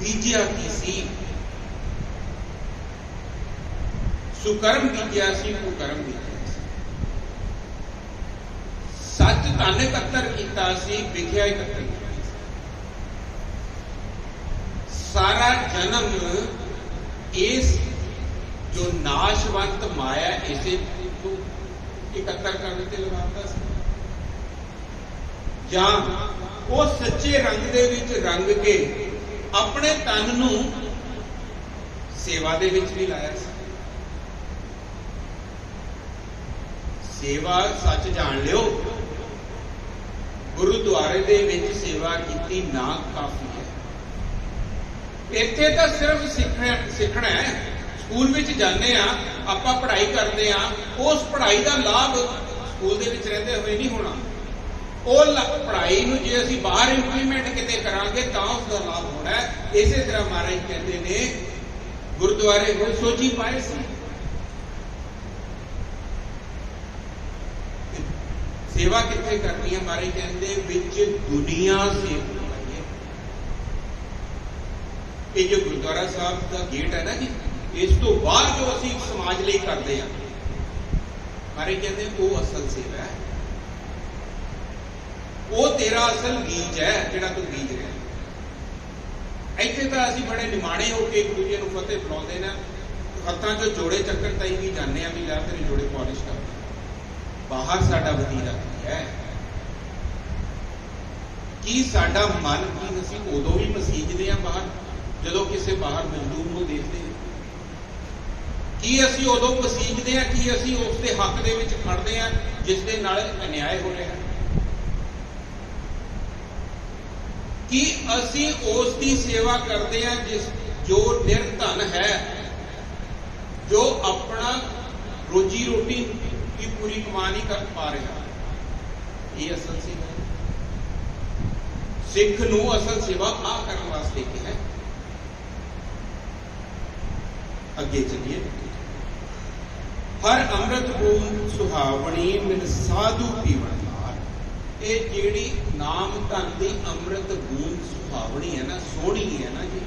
ਬੀਜਿਆ ਕੀ ਸੀ? ਸੁਕਰਮ ਬੀਜਿਆ ਸੀ, ਕੁਕਰਮ ਬੀਜਿਆ ਸੀ। ਸੱਚ ਧਨ ਇਕੱਤਰ ਕੀਤਾ ਸੀ, ਵਿਖਿਆ ਇਕੱਤਰ ਕੀਤਾ ਸੀ। ਸਾਰਾ ਜਨਮ इस जो नाशवंत माया इसे तो इकट्ठा करने ते लगाता सी, जां वो सच्चे रंग दे विच रंग के अपने तन नूं सेवा दे विच भी लाया सी। सेवा सच जान लियो, गुरुद्वारे दे विच सेवा कीती ना काफी है। इत्थे तां सिर्फ सिखना है। स्कूल विच जाने आ, आपां पढ़ाई करते आ, उस पढ़ाई का लाभ स्कूल दे विच रहिंदे होए नहीं होना। ਉਹ पढ़ाई ਨੂੰ ਜੇ ਅਸੀਂ ਬਾਹਰ ਇੰਪਲੀਮੈਂਟ ਕਿਤੇ ਕਰਾਂਗੇ ਤਾਂ ਉਸ ਦਾ ਲਾਭ ਹੋਣਾ ਹੈ। ਇਸੇ ਤਰ੍ਹਾਂ ਮਹਾਰਾਜ ਕਹਿੰਦੇ ਨੇ ਗੁਰਦੁਆਰੇ ਹੋਏ ਸੋਚੀ ਪਾਏ ਸੀ, सेवा कितने करनी है। हमारे कहते विच दुनिया से ये जो गुरुद्वारा साहब का गेट है ना जी, इस तो बाहर जो असी समाज लिए करते हैं, हमारे कहते वो असल सेवा है, वो तेरा असल बीज है जिहड़ा तू बीज रहा। इत्थे तां असीं बड़े निमाणे हो के एक दूजे नूं फतेह बुलाउंदे ने, हत्थां चों जोड़े चक्कर ताईं भी जाने भी ला तेरे जोड़े पॉलिश कर। बाहर साडा वतीरा की है कि साडा मन की असीं उदों भी मसीजदे हां बाहर जदों किसी बाहर मजदूर नूं देखदे हां, कि असीं उदों मसीजदे हां कि असीं उस दे हक दे विच खड़दे हां जिस दे नाल अन्याय हो रहा है, कि असीं उस दी सेवा करदे हां जिस जो निर्धन है, जो अपना रोजी रोटी की पूरी कमानी कर पा रहा। ये असल सेवा है। सिख नूं असल सेवा आ करने वास्ते की है। अगे चलिए। हर अमृत बूंद सुहावनी मिल साधु पीवन नाल। ये जेड़ी नाम धन दी अमृत बूंद सुहावनी है ना, सोहनी है ना जी,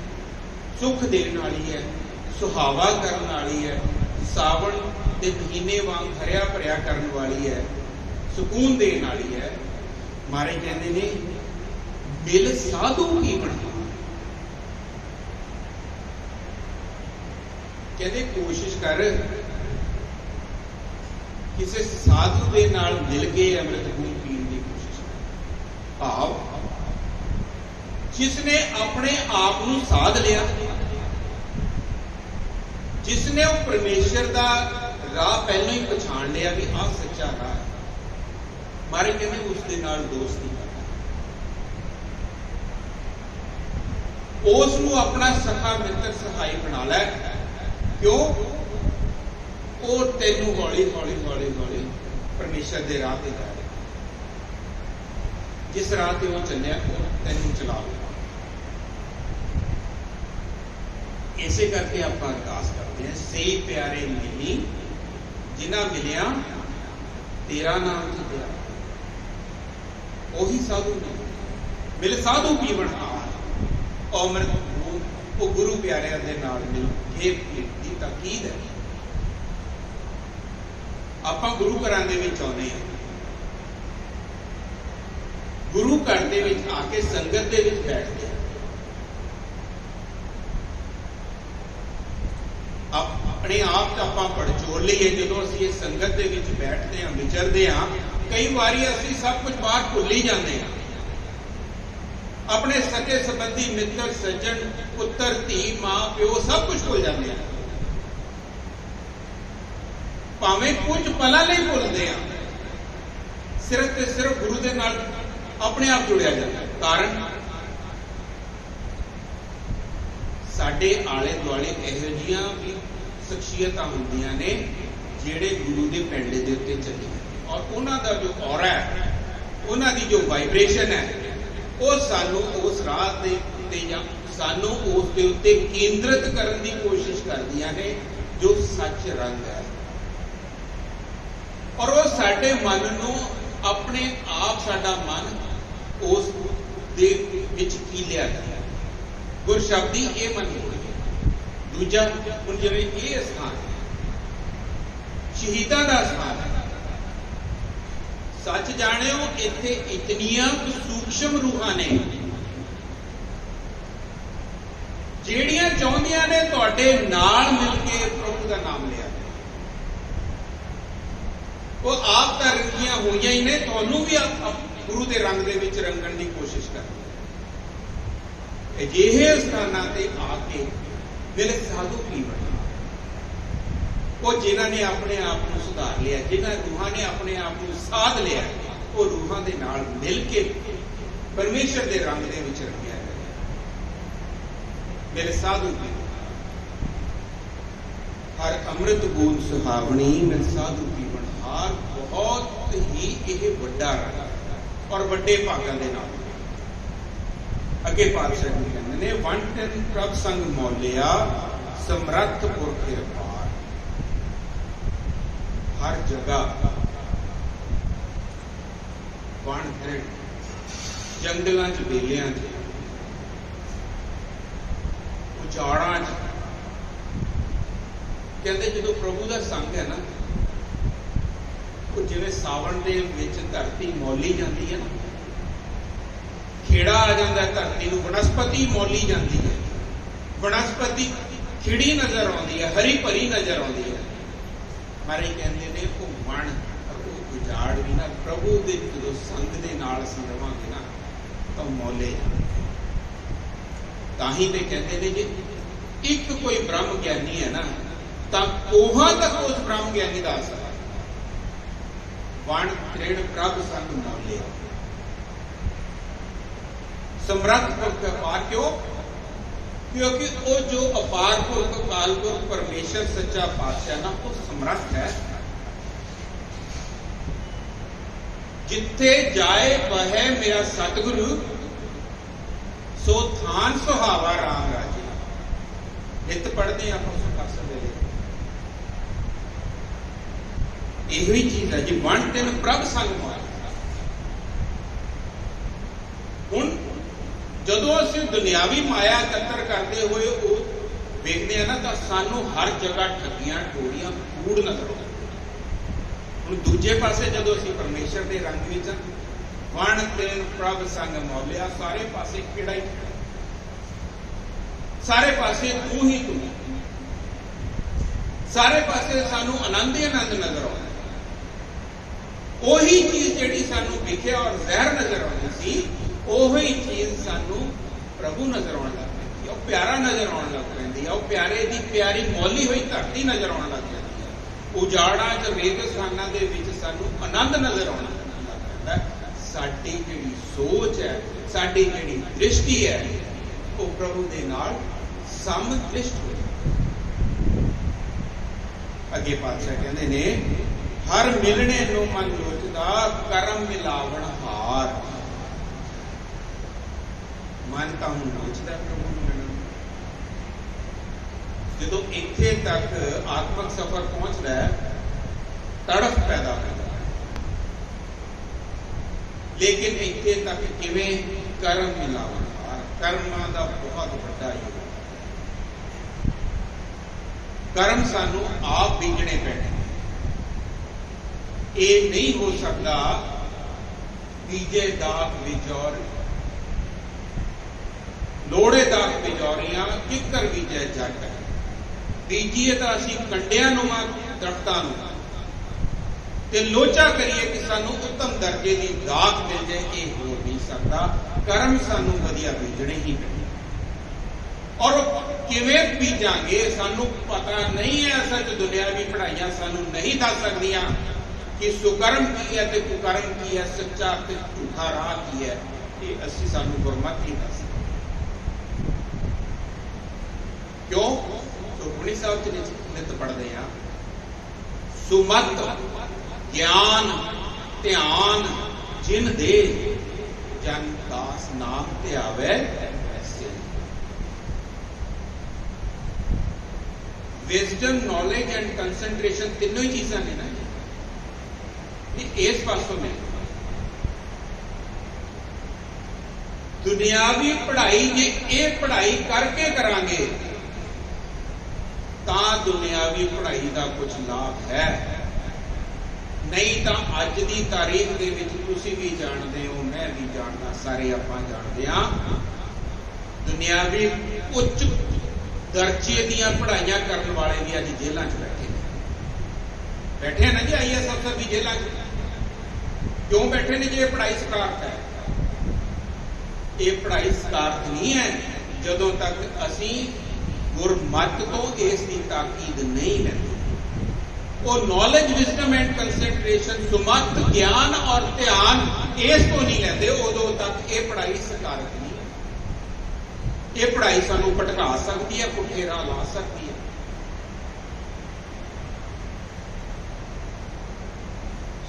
सुख देने वाली है, सुहावा करने वाली है, सावन के महीने वांग हरिया भरिया करने वाली है, सुकून देने वाली है। मारे कहते ने मिल साधु की बना। कहते कोशिश कर किसी साधु के नाल मिल के अमृत बूंद पीने की कोशिश कर। भाव जिसने अपने आप को साध लिया, जिसने वो परमेश्वर का राह पहलों ही पछाण लिया भी आ सच्चा राह है, मारे कहते उसके नाल दोस्ती करना, उसनू अपना सखा मित्र सहाय बना लै। क्यों? वो तेनू हौली हौली हौली हौली परमेश्वर के राह ते जा, जिस राह ते वो चलिया वो तेनू चला लेगा। इसे करके आप अरदास करते हैं, से प्यारे मिली जिन्ना मिलिया तेरा नाम जितया, ओही साधु ने मिल साधु पीवन हार। अमृत वो गुरु प्यारिया दे नाल मिल घेर की ताकीद है। आपां गुरु घरां दे विच आउंदे हां, गुरु घर दे विच आके संगत दे विच बैठदे हां, अपने आप तो आप पड़चोल लीए। जो असीं इस संगत दे विच बैठते हैं, विचरते हैं, कई बारी असीं सब कुछ बाहर भुल ही जाते हैं। अपने सके संबंधी मित्र सज्जन पुत्र धी मां प्यो सब कुछ भुल जाते हैं, भावें कुछ पल नहीं भुलते हैं, सिर्फ ते सिर्फ गुरु के नाल अपने आप जुड़िया जाता है। कारण साडे आले दुआले इहो जिहियां भी शख्सियतां हुंदियां ने जिहड़े गुरु के पिंड दे उत्ते चले, और उन्हां दा जो औरा है, उन्हां दी जो वाइब्रेशन है, वो सानू उस राह दे उत्ते जां सानू उस दे उत्ते केंद्रित करन दी कोशिश करदियां ने जो सच रंग है, और वो साडे मन नू अपने आप साडा मन उस दे विच कीलिया जाए। गुर शब्दी ये मन हो दूजा हुण जिवें ये स्थान है शहीदां दा स्थान है। सच जाणिओ इत्थे इतनियां सूक्ष्म रूहां ने ਜਿਹੜੀਆਂ ਚਾਹੁੰਦੀਆਂ ਨੇ ਤੁਹਾਡੇ ਨਾਲ ਮਿਲ ਕੇ ਪ੍ਰਭੂ ਦਾ ਨਾਮ ਲਿਆ। ਉਹ ਆਪ ਤਾਂ ਰੰਗੀਆਂ ਹੋਈਆਂ ਹੀ ਨੇ, ਤੁਹਾਨੂੰ ਵੀ ਗੁਰੂ ਦੇ ਰੰਗ ਦੇ ਵਿੱਚ ਰੰਗਣ ਦੀ ਕੋਸ਼ਿਸ਼ ਕਰਦੀ। ਅਜਿਹੇ ਸਥਾਨਾਂ ਤੇ ਆ ਕੇ ਮੇਰੇ ਸਾਧੂ ਕੀ ਬਣੇ? ਉਹ ਜਿਨ੍ਹਾਂ ਨੇ ਆਪਣੇ ਆਪ ਨੂੰ ਸੁਧਾਰ ਲਿਆ, ਜਿਨ੍ਹਾਂ ਰੂਹਾਂ ਨੇ ਆਪਣੇ ਆਪ ਨੂੰ ਸਾਧ ਲਿਆ, ਉਹ ਰੂਹਾਂ ਦੇ ਨਾਲ ਮਿਲ ਕੇ ਪਰਮੇਸ਼ਰ ਦੇ ਰੰਗ ਦੇ ਵਿੱਚ ਰੰਗਿਆ ਗਿਆ। ਮੇਰੇ ਸਾਧੂ ਕੀ ਹਰ ਅੰਮ੍ਰਿਤ ਬੂੰਦ ਸੁਹਾਵਣੀ, ਮੇਰੇ ਸਾਧੂ ਕੀ ਬਣਹਾਰ। ਬਹੁਤ ਹੀ ਇਹ ਵੱਡਾ ਰੰਗ ਔਰ ਵੱਡੇ ਭਾਗਾਂ ਦੇ ਨਾਲ। ਅੱਗੇ ਪਾਤਸ਼ਾਹ ਜੀ ਕਹਿੰਦੇ ਨੇ, ਵੰਡ ਤਿਨ ਪ੍ਰਭ ਸੰਗ ਮੌਲਿਆ, ਸਮਰੱਥ ਪੁਰਖ ਕਿਰਪਾਲ। ਹਰ ਜਗ੍ਹਾ ਵਣ ਤਿਨ, ਜੰਗਲਾਂ 'ਚ, ਬੇਲਿਆਂ 'ਚ, ਉਜਾੜਾਂ 'ਚ। ਕਹਿੰਦੇ ਜਦੋਂ ਪ੍ਰਭੂ ਦਾ ਸੰਗ ਹੈ ਨਾ, ਉਹ ਜਿਵੇਂ ਸਾਵਣ ਦੇ ਵਿੱਚ ਧਰਤੀ ਮੌਲੀ ਜਾਂਦੀ ਹੈ ਨਾ, ਖੇੜਾ ਆ ਜਾਂਦਾ ਧਰਤੀ ਨੂੰ, ਬਨਸਪਤੀ ਮੌਲੀ ਜਾਂਦੀ ਹੈ, ਬਨਸਪਤੀ ਖਿੜੀ ਨਜ਼ਰ ਆਉਂਦੀ ਹੈ, ਹਰੀ ਭਰੀ ਨਜ਼ਰ ਆਉਂਦੀ ਹੈ। ਮਾਰੇ ਕਹਿੰਦੇ ਨੇ ਉਹ ਵਣ ਉਹ ਉਜਾੜ ਵੀ ਨਾ ਪ੍ਰਭੂ ਦੇ ਜਦੋਂ ਸੰਗ ਦੇ ਨਾਲ ਅਸੀਂ ਰਵਾਂਗੇ ਨਾ ਤਾਂ ਮੌਲੇ। ਤਾਂ ਹੀ ਤੇ ਕਹਿੰਦੇ ਨੇ ਜੇ ਇੱਕ ਕੋਈ ਬ੍ਰਹਮ ਗਿਆਨੀ ਹੈ ਨਾ ਤਾਂ ਕੋਹਾਂ ਤੱਕ ਉਸ ਬ੍ਰਹਮ ਗਿਆਨੀ ਦਾ ਅਸਰ। ਵਣ ਤ੍ਰਿਣ ਪ੍ਰਭ ਸੰਗ ਮੌਲੇ, ਸਮਰੱਥ ਪੁਰਖ ਅਪਾਰ। ਕਿਉਂ? ਕਿਉਂਕਿ ਉਹ ਜੋ ਅਪਾਰ ਪੁਰਖ, ਅਕਾਲ ਪੁਰਖ, ਪਰਮੇਸ਼ਰ ਸੱਚਾ ਪਾਤਸ਼ਾਹ ਨਾ, ਉਹ ਸਮਰੱਥ ਹੈ। ਜਿੱਥੇ ਜਾਏ ਵਹੇ ਮੇਰਾ ਸਤਿਗੁਰੂ, ਸੋ ਥਾਨ ਸੁਹਾਵਾ ਰਾਮ ਰਾਜੇ। ਨਿਤ ਪੜ੍ਹਦੇ ਆਪਾਂ ਸੁਖਾਸਨ ਵੇਲੇ ਇਹੋ ਹੀ ਚੀਜ਼ ਹੈ ਜੀ। ਵੰਡ ਤਿਨ ਪ੍ਰਭ ਸੰਗ ਮਾਰ। ਹੁਣ ਜਦੋਂ ਅਸੀਂ ਦੁਨਿਆਵੀ ਮਾਇਆ ਇਕੱਤਰ ਕਰਦੇ ਹੋਏ ਉਹ ਵੇਖਦੇ ਆ ਨਾ, ਤਾਂ ਸਾਨੂੰ ਹਰ ਜਗ੍ਹਾ ਠੱਗੀਆਂ, ਟੋਰੀਆਂ, ਕੂੜ ਨਜ਼ਰ ਆਉਂਦੇ। ਹੁਣ ਦੂਜੇ ਪਾਸੇ ਜਦੋਂ ਅਸੀਂ ਪਰਮੇਸ਼ਰ ਦੇ ਰੰਗ ਵਿੱਚ, ਵਣ ਤਿਨ ਪ੍ਰਭ ਸੰਗ ਮੌਲਿਆ, ਸਾਰੇ ਪਾਸੇ ਕਿਹੜਾ ਹੀ, ਸਾਰੇ ਪਾਸੇ ਤੂੰ ਹੀ ਤੂੰ, ਸਾਰੇ ਪਾਸੇ ਸਾਨੂੰ ਆਨੰਦ ਹੀ ਆਨੰਦ ਨਜ਼ਰ ਆਉਂਦਾ। ਉਹੀ ਚੀਜ਼ ਜਿਹੜੀ ਸਾਨੂੰ ਵਿਖਿਆ ਔਰ ਜ਼ਹਿਰ ਨਜ਼ਰ ਆਉਂਦੀ ਸੀ, ਉਹੀ ਚੀਜ਼ ਸਾਨੂੰ ਪ੍ਰਭੂ ਨਜ਼ਰ ਆਉਣ ਲੱਗ ਪੈਂਦੀ ਹੈ। ਉਹ ਪਿਆਰਾ ਨਜ਼ਰ ਆਉਣ ਲੱਗ ਪੈਂਦੀ ਹੈ। ਉਹ ਪਿਆਰੇ ਦੀ ਪਿਆਰੀ ਮੌਲੀ ਹੋਈ ਧਰਤੀ ਨਜ਼ਰ ਆਉਣ ਲੱਗ ਪੈਂਦੀ ਹੈ। ਉਜਾੜਾਂ 'ਚ, ਰੇਗਿਸਤਾਨਾਂ ਦੇ ਵਿੱਚ ਸਾਨੂੰ ਆਨੰਦ ਨਜ਼ਰ ਆਉਣ ਲੱਗ ਪੈਂਦਾ। ਸਾਡੀ ਜਿਹੜੀ ਸੋਚ ਹੈ, ਸਾਡੀ ਜਿਹੜੀ ਦ੍ਰਿਸ਼ਟੀ ਹੈ, ਉਹ ਪ੍ਰਭੂ ਦੇ ਨਾਲ ਸਮਦ੍ਰਿਸ਼ਟ ਹੋ ਜਾਂਦੀ। ਅੱਗੇ ਪਾਤਸ਼ਾਹ ਕਹਿੰਦੇ ਨੇ, ਹਰ ਮਿਲਣੇ ਨੂੰ ਮਨ ਲੋਚਦਾ, ਕਰਮ ਮਿਲਾਵਣ ਹਾਰ। ਮਨ ਤਾਂ ਹੁਣ ਲੋਚਦਾ ਪ੍ਰਭੂ ਨੂੰ ਮਿਲਣ। ਜਦੋਂ ਇੱਥੇ ਤੱਕ ਆਤਮਕ ਸਫ਼ਰ ਪਹੁੰਚਦਾ ਹੈ, ਤੜਫ ਪੈਦਾ ਹੁੰਦਾ ਹੈ। ਲੇਕਿਨ ਇੱਥੇ ਤੱਕ ਕਿਵੇਂ? ਕਰਮ ਮਿਲਾਵਣ ਹਾਰ। ਕਰਮਾਂ ਦਾ ਬਹੁਤ ਵੱਡਾ ਯੋਗ। ਕਰਮ ਸਾਨੂੰ ਆਪ ਬੀਜਣੇ ਪੈਣੇ। ਇਹ ਨਹੀਂ ਹੋ ਸਕਦਾ ਬੀਜੇ ਦਾਗ ਵਿਚੌਰ, ਲੋੜੇ ਦਾਗ ਵਿਚੌਰੀਆਂ, ਕਿੱਕਰ ਬੀਜੇ ਜੱਟ। ਬੀਜੀਏ ਤਾਂ ਅਸੀਂ ਕੰਡਿਆਂ ਨੂੰ, ਦਰਖਤਾਂ ਨੂੰ, ਤੇ ਲੋਚਾ ਕਰੀਏ ਕਿ ਸਾਨੂੰ ਉੱਤਮ ਦਰਜੇ ਦੀ ਦਾਗ ਮਿਲ ਜਾਏ, ਇਹ ਹੋ ਨਹੀਂ ਸਕਦਾ। ਕਰਮ ਸਾਨੂੰ ਵਧੀਆ ਬੀਜਣੇ ਹੀ ਪੈਣੇ। ਔਰ ਕਿਵੇਂ ਬੀਜਾਂਗੇ ਸਾਨੂੰ ਪਤਾ ਨਹੀਂ ਹੈ। ਅਸਲ 'ਚ ਦੁਨਿਆਵੀ ਪੜ੍ਹਾਈਆਂ ਸਾਨੂੰ ਨਹੀਂ ਦੱਸ ਸਕਦੀਆਂ ਕਿ ਸੁਕਰਮ ਕੀ ਹੈ ਤੇ ਕੁਕਰਮ ਕੀ ਹੈ, ਸੱਚਾ ਤੇ ਝੂਠਾ ਰਾਹ ਕੀ ਹੈ। ਇਹ ਅਸੀਂ ਸਾਨੂੰ ਗੁਰਮਤਿ ਹੀ ਦੱਸ। ਕਿਉਂ? ਸੁਖਮਨੀ ਸਾਹਿਬ 'ਚ ਨਿਤ ਪੜ੍ਹਦੇ ਆ, ਸੁਮਤ ਗਿਆਨ ਧਿਆਨ ਜਿਨ ਦੇ, ਜਨ ਦਾਸ ਨਾਮ ਧਿਆਵੇ ਐਸੇ। ਵਿਜ਼ਡਮ, ਨੌਲੇਜ ਐਂਡ ਕੰਸੈਂਟਰੇਸ਼ਨ ਤਿੰਨੋਂ ਹੀ ਚੀਜ਼ਾਂ ਨੇ ਨਾ, ਇਸ ਪਾਸੋਂ ਨੇ। ਦੁਨਿਆਵੀ ਪੜ੍ਹਾਈ ਜੇ ਇਹ ਪੜ੍ਹਾਈ ਕਰਕੇ ਕਰਾਂਗੇ ਤਾਂ ਦੁਨਿਆਵੀ ਪੜ੍ਹਾਈ ਦਾ ਕੁਝ ਲਾਭ ਹੈ। ਨਹੀਂ ਤਾਂ ਅੱਜ ਦੀ ਤਾਰੀਖ ਦੇ ਵਿੱਚ ਤੁਸੀਂ ਵੀ ਜਾਣਦੇ ਹੋ, ਮੈਂ ਵੀ ਜਾਣਦਾ, ਸਾਰੇ ਆਪਾਂ ਜਾਣਦੇ ਹਾਂ, ਦੁਨਿਆਵੀ ਉੱਚ दर्जे ਦੀਆਂ ਪੜ੍ਹਾਈਆਂ ਕਰਨ ਵਾਲੇ ਵੀ ਅੱਜ ਜੇਲ੍ਹਾਂ 'ਚ बैठे हैं ना जी। IAS अफसर भी जेलों क्यों बैठे ने जी? ये पढ़ाई सकारात्मक है। ये पढ़ाई सकारात्मक नहीं है जदों तक असी गुरमत तो इसकी ताकीद नहीं लेते। वो नॉलेज विजडम एंड कंसनट्रेशन सुमत ज्ञान और ध्यान इस तो नहीं लेते उदों तक ये पढ़ाई सकारात्मक नहीं। ये पढ़ाई सानू भटका सकती है, पुठे राह ला सकती है।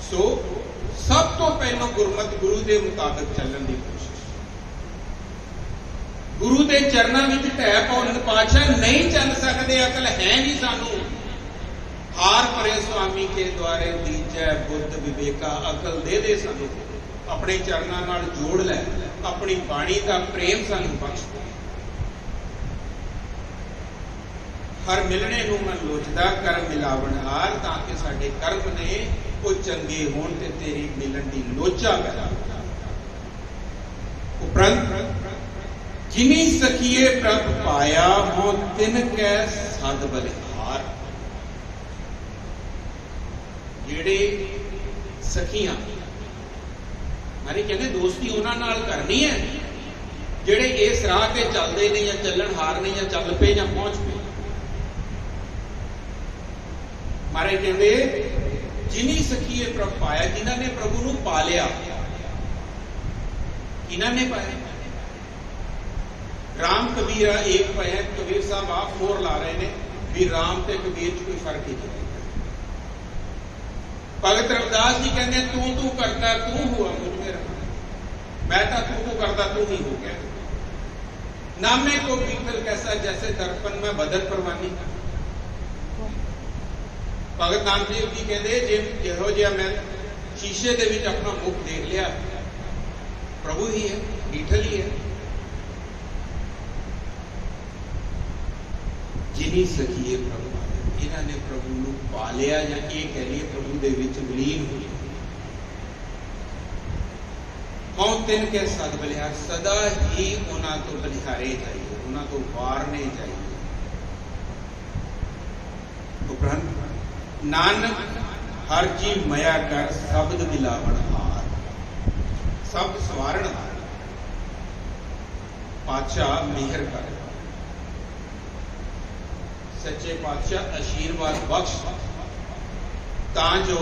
सो सब तो पहलों गुरमत गुरु के मुताबिक चलने की कोशिश। गुरु के चरणों में ढह पाउन पातशाह नहीं चल सकते। अकल है नहीं सानू। हार परे स्वामी के द्वारे दीजै बुद्ध विवेका। अकल दे दे सानू, अपने चरणों नाल जोड़ लै, अपनी बाणी का प्रेम सानू बख्श दे। हर मिलने नूं मन लोचदा कर मिलावनहार, ताकि साडे कर्म ने वो चंगे होण ते तेरी मिलन दी लोचा पैदा हो। उपरंत जिनी सखिए प्रभ पाया हो तिन कै सद बलिहार। जेड़े सखियां मारी कहते दोस्ती उन्हां नाल करनी है जेड़े इस राह ते चलदे ने या चलन हार ने या चल पे या पहुंच पे। मारे कहते जिनी सखीए प्रभ पाया, जिन्हां ने प्रभु नूं पा लिया। किन्हां ने पाया? राम कबीरा एक पाया। कबीर साहब आप मोर ला रहे ने भी राम ते कबीर च कोई फर्क ही नहीं। भगत रविदास जी कहते तू तू करता तू हुआ मुझ में रहा, मैं तो तू करता तू ही हो गया। नामे को बीतल कैसा जैसे दर्पण में बदल परवानी। भगत नानक देव जी कहते जिहो जिहा मैं शीशे दे विच अपना मुख देख लिया, प्रभु ही है, बीठल ही है। जिनी सखिए प्रभु, इन्हां ने प्रभु नूं पा लिया या ये कह लिए प्रभु दे विच विलीन हो गए। कौन तिन के सद बलिहार, सदा ही उन्हां तो बलिहारे जाइए, उन्हां तो वारने जाइए। उपरंत नानक हर जी मया कर शब्द मिलावण हार। शब्द सवारण हार पातशाह मेहर कर। सच्चे पातशाह आशीर्वाद बख्श तां जो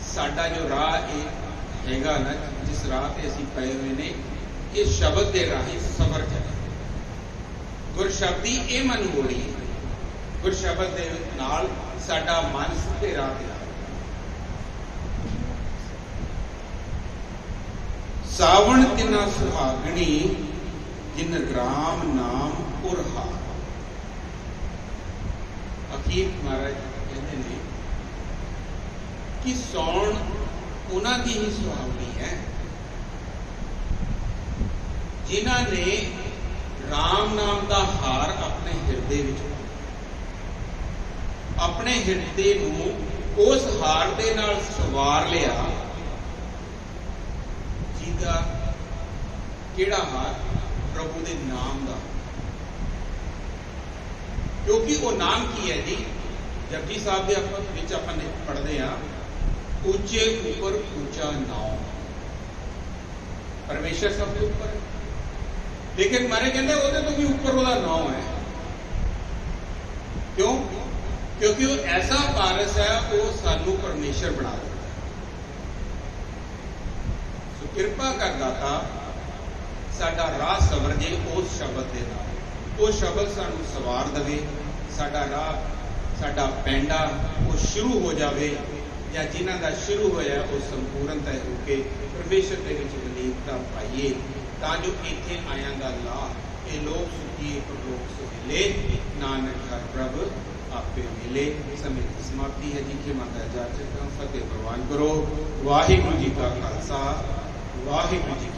साडा जो राह हैगा ना, जिस राह ते असीं पए हुए ने, ये शब्द दे राही सफर चले। गुर शब्दी ये मन मोड़ी, गुर शब्द दे नाल साडा मन सिद्धे राह ते आ। सावण तिना सुहागणी जिन राम नाम उरहा। अखीर महाराज कहते हैं कि सौण उन्हां दी ही सुहावनी है जिन्हां ने राम नाम का हार अपने हिरदे विच, अपने हिरदे नूं उस हार दे नाल सवार लिया। जिहदा किहड़ा हार? प्रभु दे नाम दा। क्योंकि वो नाम की है जी? जपजी साहब दे विच आपां पढ़दे आ, ऊंचे ऊपर ऊंचा नाम। परमेश्वर सब के ऊपर, लेकिन मारे कहते वो तो भी ऊपर वाला नाम है। क्यों? क्योंकि वो ऐसा पारस है, वो सानू परमेश्वर बना देता है। सो कृपा कर दाता साडा राह सवर जे उस शब्द के नाल, वो शब्द सानू सवार दवे, साडा राह साडा पैंडा वो शुरू हो जाए, या जिन्हां दा शुरू होया वो संपूर्णता होके परमेश्वर दे विच विलीनता पाइए, तां जो इत्थे आयां दा लाभ ये लोग सुखी परलोक सुहेले, नानक हर प्रभ आपे मिले। समय की समाप्ति है जी के माता जा चुका। फतेह प्रवान करो। वाहिगुरू जी का खालसा, वाहिगुरू जी